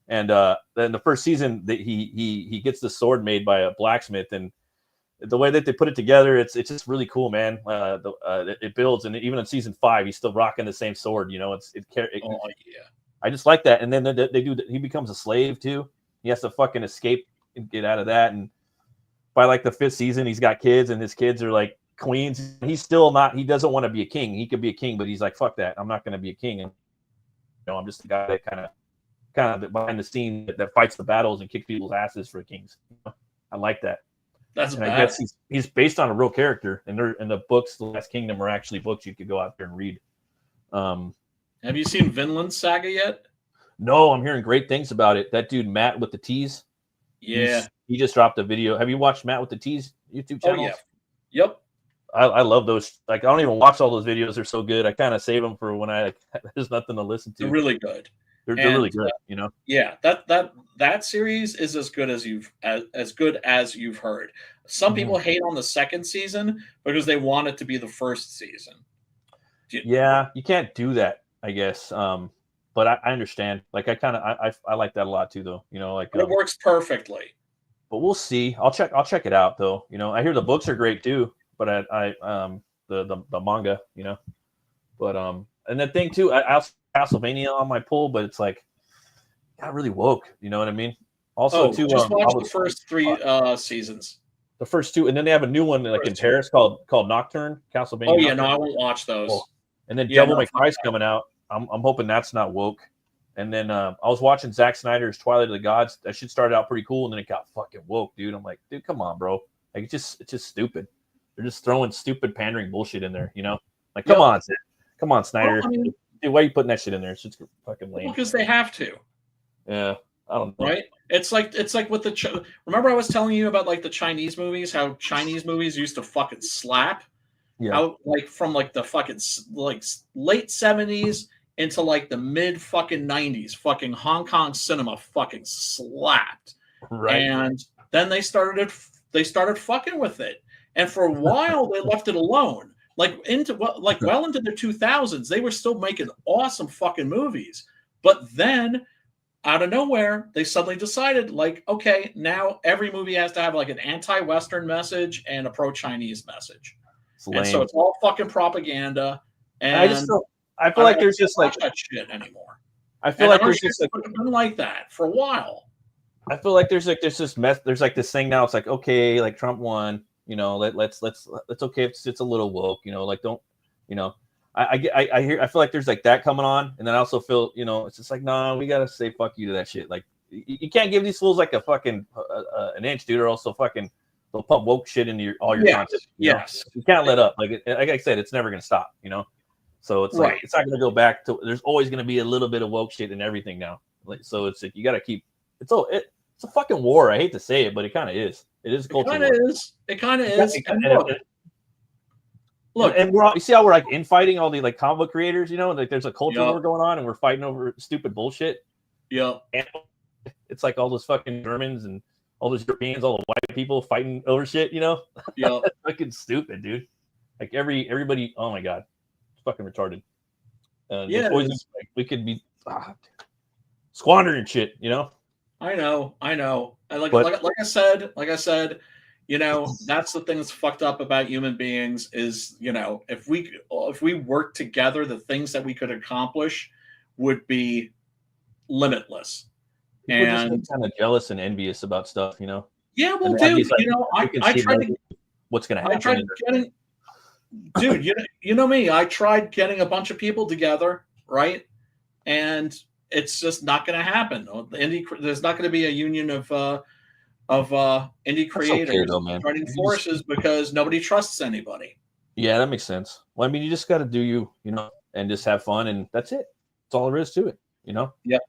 And then the first season, he gets the sword made by a blacksmith, and the way that they put it together, it's just really cool, man. It builds, and even in season 5, he's still rocking the same sword, you know. I just like that. And then he becomes a slave too. He has to fucking escape and get out of that. And by like the 5th season, he's got kids, and his kids are like queens. He's still not. He doesn't want to be a king. He could be a king, but he's like, fuck that. I'm not going to be a king. And you know, I'm just the guy that kind of behind the scene that fights the battles and kicks people's asses for kings. You know? I like that. And I guess he's based on a real character. And the books, The Last Kingdom, are actually books you could go out there and read. Have you seen Vinland Saga yet? No, I'm hearing great things about it. That dude, Matt with the T's. Yeah. He just dropped a video. Have you watched Matt with the T's YouTube channel? Oh, yeah. Yep. I love those. Like, I don't even watch all those videos. They're so good. I kind of save them for when there's nothing to listen to. They're really good. They're really good, you know? Yeah, that series is as good as you've heard. Some people hate on the 2nd season because they want it to be the 1st season. Yeah, you can't do that, I guess. But I understand. Like I like that a lot too, though. You know, like it works perfectly. But we'll see. I'll check it out though. You know, I hear the books are great too. But the manga, you know. But and the thing too, I also Castlevania on my pull, but it's like got really woke. You know what I mean? Also, too, just watch I the first 3 seasons. the first 2, and then they have a new one like in Paris called Nocturne, Castlevania. Oh yeah, Nocturne. no, I won't watch those. Cool. And then Yeah, Devil no, May Cry's coming out. I'm hoping that's not woke. And then I was watching Zack Snyder's Twilight of the Gods. That shit started out pretty cool, and then it got fucking woke, dude. I'm like, dude, come on, bro. Like it's just stupid. They're just throwing stupid pandering bullshit in there, you know? Like, come on, Snyder. Well, I mean, dude, why are you putting that shit in there? It's just fucking lame. Because they have to. Yeah, I don't know. Right? It's like with the remember I was telling you about like the Chinese movies, how Chinese movies used to fucking slap. Yeah. Out like from like the fucking like late 70s into like the mid fucking 90s, fucking Hong Kong cinema fucking slapped. Right. And then they started fucking with it. And for a while they left it alone. Well into the 2000s, they were still making awesome fucking movies. But then out of nowhere, they suddenly decided, like, okay, now every movie has to have like an anti-Western message and a pro-Chinese message. And so it's all fucking propaganda. And I feel like there's just like that shit anymore. I feel like there's just like been like that for a while. I feel like there's like this thing now. It's like, okay, like Trump won, you know, let's okay if it's a little woke, you know, like don't, you know. I feel like there's like that coming on, and then I also feel, you know, it's just like, nah, we gotta say fuck you to that shit. Like, you can't give these fools like a fucking an inch, dude, or also fucking they'll pump woke shit into all your content. Yes, you can't let up. Like I said, it's never gonna stop, you know. So it's like it's not gonna go back to. There's always gonna be a little bit of woke shit in everything now. Like, so it's like you gotta keep. It's a fucking war. I hate to say it, but it kind of is. It is a culture war. It kind of is. Look, and you see how we're like infighting all the like comic book creators, you know, like there's a culture war going on, and we're fighting over stupid bullshit. Yeah, and it's like all those fucking Germans and all those Europeans, all the white people fighting over shit, you know. Yeah, fucking stupid, dude. Like everybody. Oh my god, it's fucking retarded. Like, we could be squandering shit, you know. I know. Like I said, you know, that's the thing that's fucked up about human beings is, you know, if we work together, the things that we could accomplish would be limitless. People just kind of jealous and envious about stuff, you know. Yeah, well, dude, like, you know, I tried to. What's gonna happen? I tried getting, dude. You know me. I tried getting a bunch of people together, right? And it's just not going to happen. There's not going to be a union of indie creators joining forces because nobody trusts anybody. Yeah, that makes sense. Well, I mean, you just got to do you know, and just have fun, and that's it. That's all there is to it, you know. Yeah.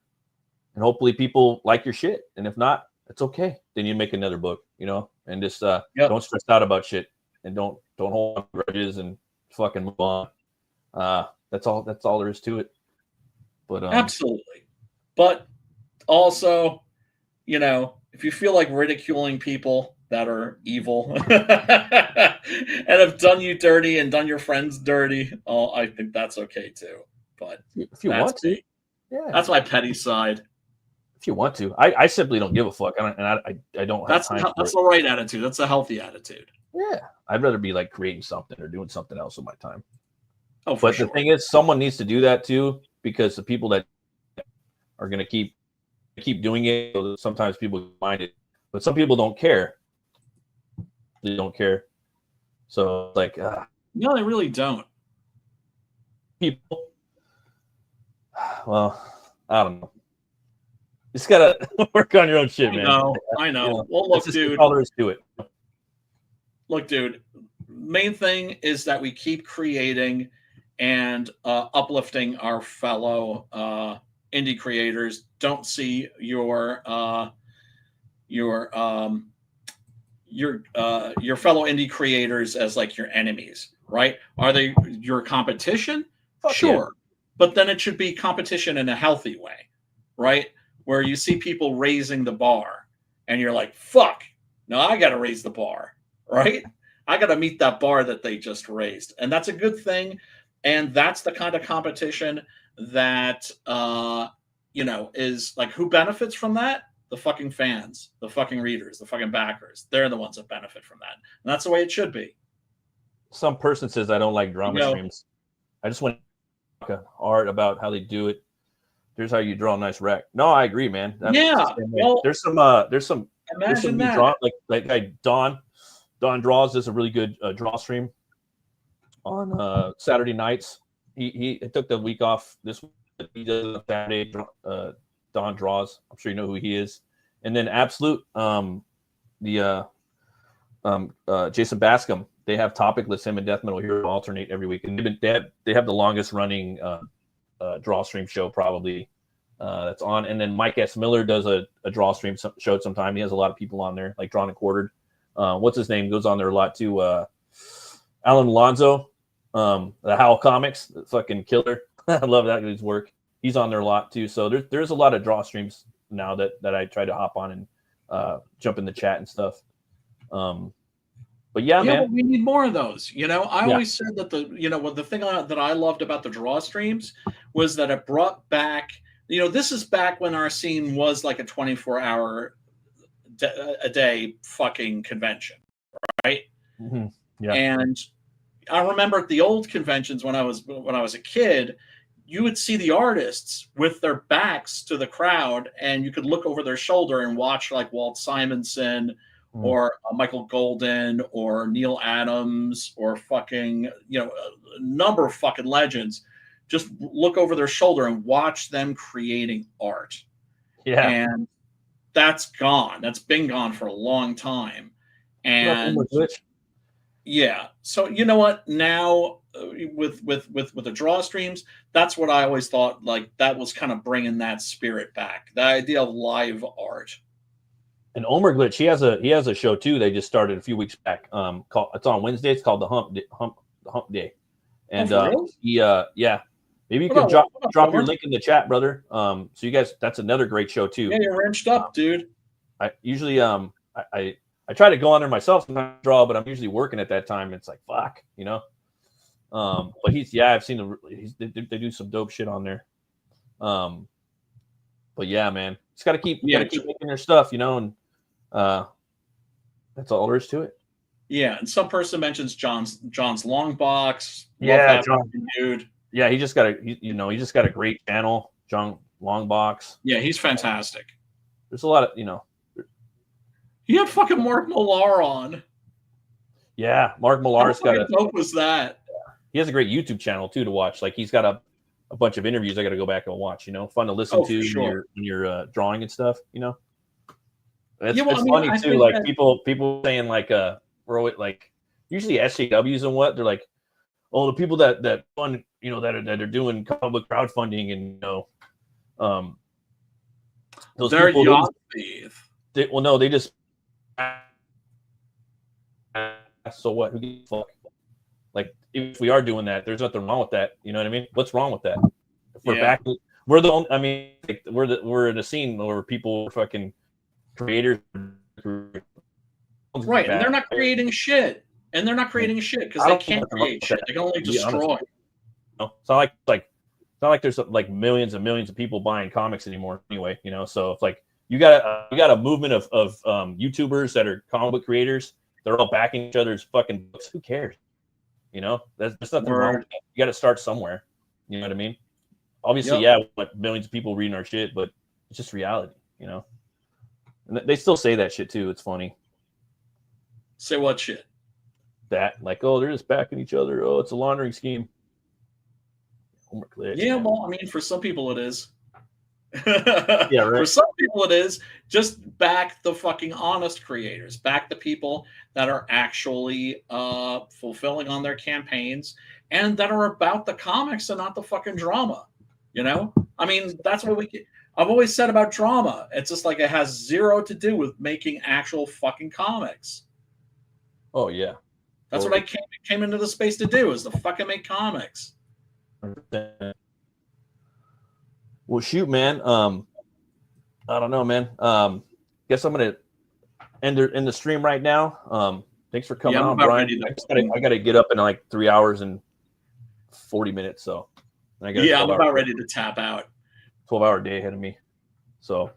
And hopefully people like your shit, and if not, it's okay. Then you make another book, you know, and just don't stress out about shit, and don't hold on to grudges, and fucking move on. That's all there is to it. But absolutely. But also, you know, if you feel like ridiculing people that are evil and have done you dirty and done your friends dirty, I think that's okay too. But if you want to, that's my petty side. If you want to, I simply don't give a fuck, I don't. That's the right attitude. That's a healthy attitude. Yeah, I'd rather be like creating something or doing something else with my time. Oh, but the thing is, someone needs to do that too, because the people that are going to keep doing it. So sometimes people mind it, but some people don't care. They don't care. So like, no, they really don't. People. Well, I don't know. You just gotta work on your own shit, man. I know. You know, well, look, dude. All there is to it. Look, dude. Main thing is that we keep creating and uplifting our fellow indie creators. Don't see your fellow indie creators as like your enemies, right? Are they your competition? Sure. Yeah. But then it should be competition in a healthy way, right? Where you see people raising the bar and you're like, fuck, no, I got to raise the bar, right? I got to meet that bar that they just raised. And that's a good thing. And that's the kind of competition that, you know, is like, who benefits from that? The fucking fans, the fucking readers, the fucking backers. They're the ones that benefit from that. And that's the way it should be. Some person says I don't like drama streams. I just want to talk art about how they do it Here's how you draw a nice rack. No, I agree, man. Well, there's some imagine new that. draw, like guy Don Draws does a really good draw stream on Saturday nights. He took the week off this week. He does it on Saturday. Don Draws. I'm sure you know who he is. And then Absolute, Jason Bascom. They have topicless. Him and Death Metal Hero alternate every week, and they have the longest running draw stream show probably that's on. And then Mike S. Miller does a draw stream show sometime. He has a lot of people on there, like Drawn and Quartered. What's his name goes on there a lot too. Alan Alonso, the Howl Comics, the fucking killer. I love that guy's work. He's on there a lot too. So there's a lot of draw streams now that I try to hop on and jump in the chat and stuff. But yeah, man, but we need more of those. I always said that the thing that I loved about the draw streams was that it brought back. This is back when our scene was like a 24-hour a day fucking convention, right? Mm-hmm. Yeah. And I remember at the old conventions when I was a kid, you would see the artists with their backs to the crowd, and you could look over their shoulder and watch like Walt Simonson or Michael Golden or Neil Adams or fucking a number of fucking legends. Just look over their shoulder and watch them creating art. Yeah. And that's gone. That's been gone for a long time. And yeah. So you know what? Now with the draw streams, that's what I always thought, like that was kind of bringing that spirit back. The idea of live art. And Omer Glitch, he has a show too. They just started a few weeks back. It's on Wednesday. It's called the Hump Day. And yeah. Maybe you can drop your link in the chat, brother. So you guys, that's another great show too. Yeah, you're wrenched up, dude. I usually I try to go on there myself and draw, but I'm usually working at that time. It's like fuck, But I've seen they do some dope shit on there. But yeah, man, just gotta keep making their stuff, and that's all there is to it. Yeah, and some person mentions John's long box. Yeah, John, dude. Yeah, he just got a great channel, John Longbox. Yeah, he's fantastic. There's a lot of He had fucking Mark Millar on. Yeah, Mark Millar's got dope was that? He has a great YouTube channel too to watch. Like he's got a bunch of interviews I got to go back and watch. Fun to listen to when you're drawing and stuff. It's funny too. Like people saying like like usually SJWs and what they're like. Oh, the people that fund, that are doing public crowdfunding and those they're people. yacht thief. They just. So what? Who gives a fuck? Like, if we are doing that, there's nothing wrong with that. You know what I mean? What's wrong with that? If we're back, we're the only. I mean, like, we're in a scene where people are fucking creators. Right, and they're not creating shit. And they're not creating shit because they can't create shit. They can only destroy. It's not like there's like millions and millions of people buying comics anymore. Anyway, so it's like you got a movement of YouTubers that are comic book creators. They're all backing each other's fucking books. Who cares? There's nothing wrong with that. You got to start somewhere. You know what I mean? Obviously, millions of people reading our shit, but it's just reality. And they still say that shit too. It's funny. Say what shit? That like, oh, they're just backing each other. Oh, it's a laundering scheme. Yeah, well, I mean, for some people it is. Yeah, right. For some people it is. Just back the fucking honest creators. Back the people that are actually fulfilling on their campaigns and that are about the comics and not the fucking drama. I mean, that's what I've always said about drama. It's just like it has zero to do with making actual fucking comics. Oh yeah. That's what I came into the space to do, is to fucking make comics. Well, shoot, man. I don't know, man. Guess I'm gonna end the stream right now. Thanks for coming on, Brian. I gotta get up in like 3 hours and 40 minutes. So I'm about ready to tap out. 12-hour day ahead of me. So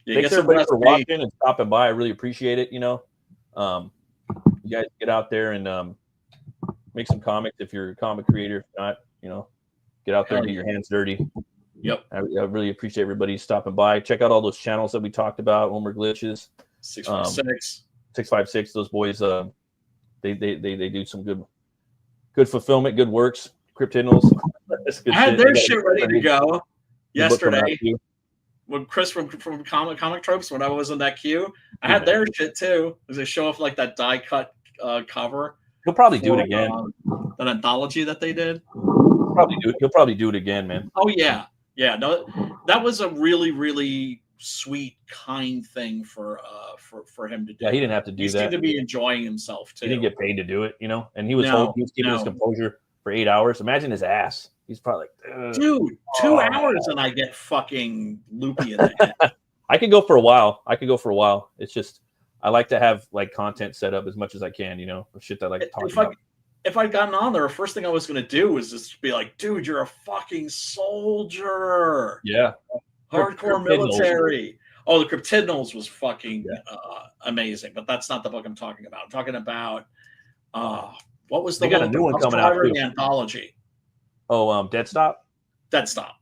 thanks everybody for watching and stopping by. I really appreciate it. You guys get out there and make some comics if you're a comic creator. If not, get out there and get your hands dirty. Yep. I really appreciate everybody stopping by. Check out all those channels that we talked about. Homer Glitches, 656. Those boys, they do some good fulfillment, good works. Cryptidnals. I had their shit ready to go yesterday. When Chris from Comic Tropes, when I was in that queue, I had their shit too. Because they show off like that die cut cover. He'll probably do it again. That anthology that they did. He'll probably do it again, man. Oh yeah. Yeah, no, that was a really, really sweet, kind thing for him to do. Yeah, he didn't have to do that. He seemed to be enjoying himself too. He didn't get paid to do it, you know, and he was keeping his composure for 8 hours. Imagine his ass. He's probably like, dude, 2 hours and I get fucking loopy in the head. I could go for a while. It's just I like to have like content set up as much as I can, you know, shit that I like to talk about. If I'd gotten on there, the first thing I was going to do was just be like, dude, you're a fucking soldier. Yeah. Hardcore military. Oh, the Cryptidnals was fucking amazing, but that's not the book I'm talking about. I'm talking about what was the got a new one coming out too. The anthology. Oh, Dead Stop? Dead Stop.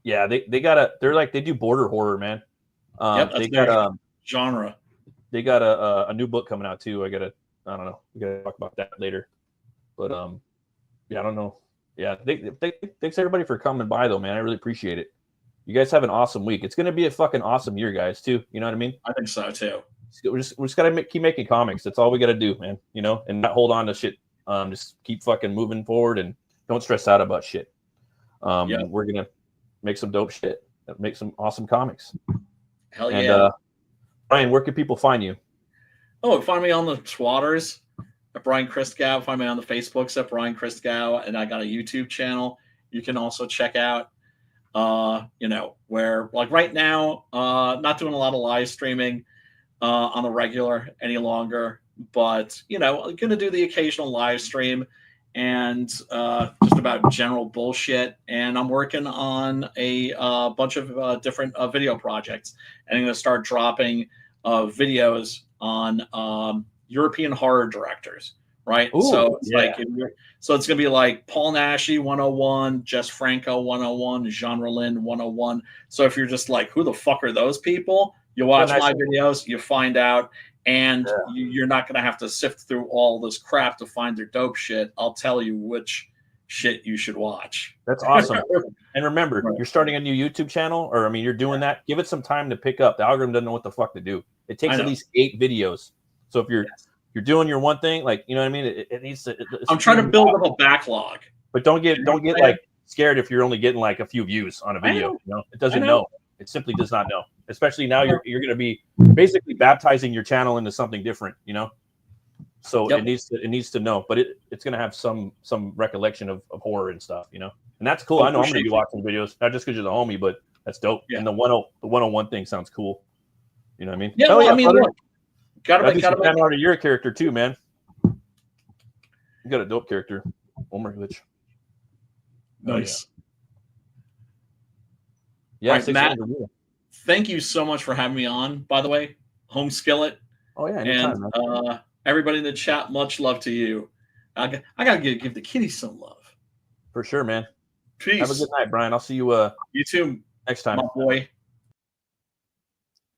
Yeah, they do border horror, man. They got genre. They got a new book coming out too. I don't know. We gotta talk about that later. But yeah, I don't know. Yeah, thanks everybody for coming by though, man. I really appreciate it. You guys have an awesome week. It's gonna be a fucking awesome year, guys. Too. You know what I mean? I think so too. We're just gotta keep making comics. That's all we gotta do, man. You know, and not hold on to shit. Just keep fucking moving forward and don't stress out about shit. We're gonna make some dope shit. Make some awesome comics. Hell yeah. And Brian, where can people find you? Oh, find me on the Twatters at Brian Christgau. Find me on the Facebooks at Brian Christgau, and I got a YouTube channel you can also check out. You know, where like right now, not doing a lot of live streaming on the regular any longer, but you know, I'm gonna do the occasional live stream and just about general bullshit. And I'm working on a bunch of different video projects, and I'm gonna start dropping videos on European horror directors, right? Ooh, so it's like so it's gonna be like Paul Naschy 101, Jess Franco 101, Jean Rollin 101. So if you're just like, who the fuck are those people? You watch my videos, you find out, and you're not gonna have to sift through all this crap to find their dope shit. I'll tell you which shit you should watch. That's awesome. And remember, you're starting a new YouTube channel, or I mean, you're doing that. Give it some time to pick up. The algorithm doesn't know what the fuck to do. It takes at least 8 videos. So if you're doing your one thing, like you know what I mean, it needs to. I'm trying to build up a backlog, but don't get like scared if you're only getting like a few views on a video. You know, it doesn't know. It simply does not know. Especially now, you're going to be basically baptizing your channel into something different. You know. So it needs to know, but it's going to have some recollection of horror and stuff, you know, and that's cool. I know I'm going to be watching videos, not just because you're the homie, but that's dope. Yeah. And the 101 thing sounds cool. You know what I mean? Yeah, I mean, look, gotta make out of your character too, man. You got a dope character, Homer Glitch. Nice. Yeah, right, Matt. Thank you so much for having me on. By the way, Home Skillet. Oh yeah, anytime, and everybody in the chat, much love to you. I gotta give the kitty some love. For sure, man. Peace. Have a good night, Brian. I'll see you. You too. Next time, my boy.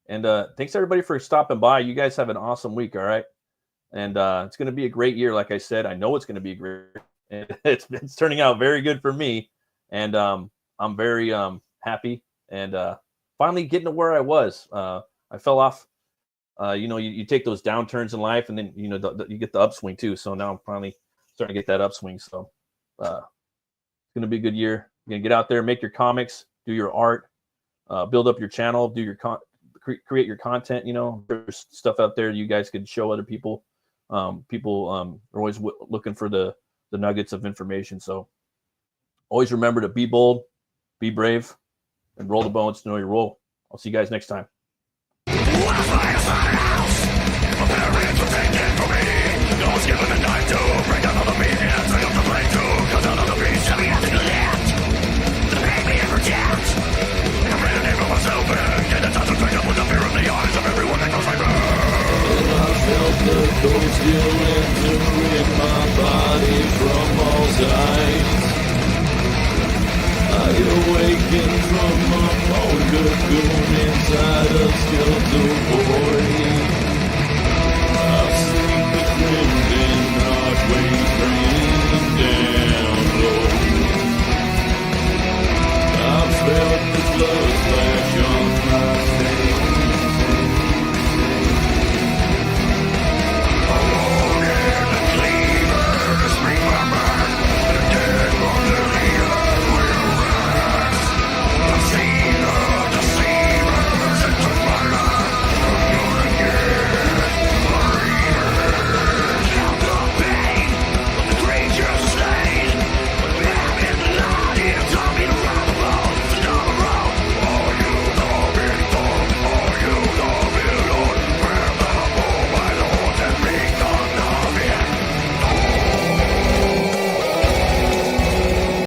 And thanks everybody for stopping by. You guys have an awesome week, all right? And it's going to be a great year, like I said. I know it's going to be a great. It's turning out very good for me, and I'm very happy. And finally getting to where I was. I fell off. You know, you take those downturns in life, and then you know you get the upswing too. So now I'm finally starting to get that upswing. So it's going to be a good year. You're going to get out there, make your comics, do your art, build up your channel, do your create your content. You know, there's stuff out there you guys could show other people. People are always looking for the nuggets of information. So always remember to be bold, be brave, and roll the bones to know your role. I'll see you guys next time. Given a knife to break another beat and take up the blade to cut another piece. Tell me nothing left to make me ever doubt. I'm ready to name myself and get the time to drink up with the fear in the eyes of everyone that goes my burn. And I felt the cold steel entering my body from all sides. I awaken from a cold cocoon inside a skeletal void.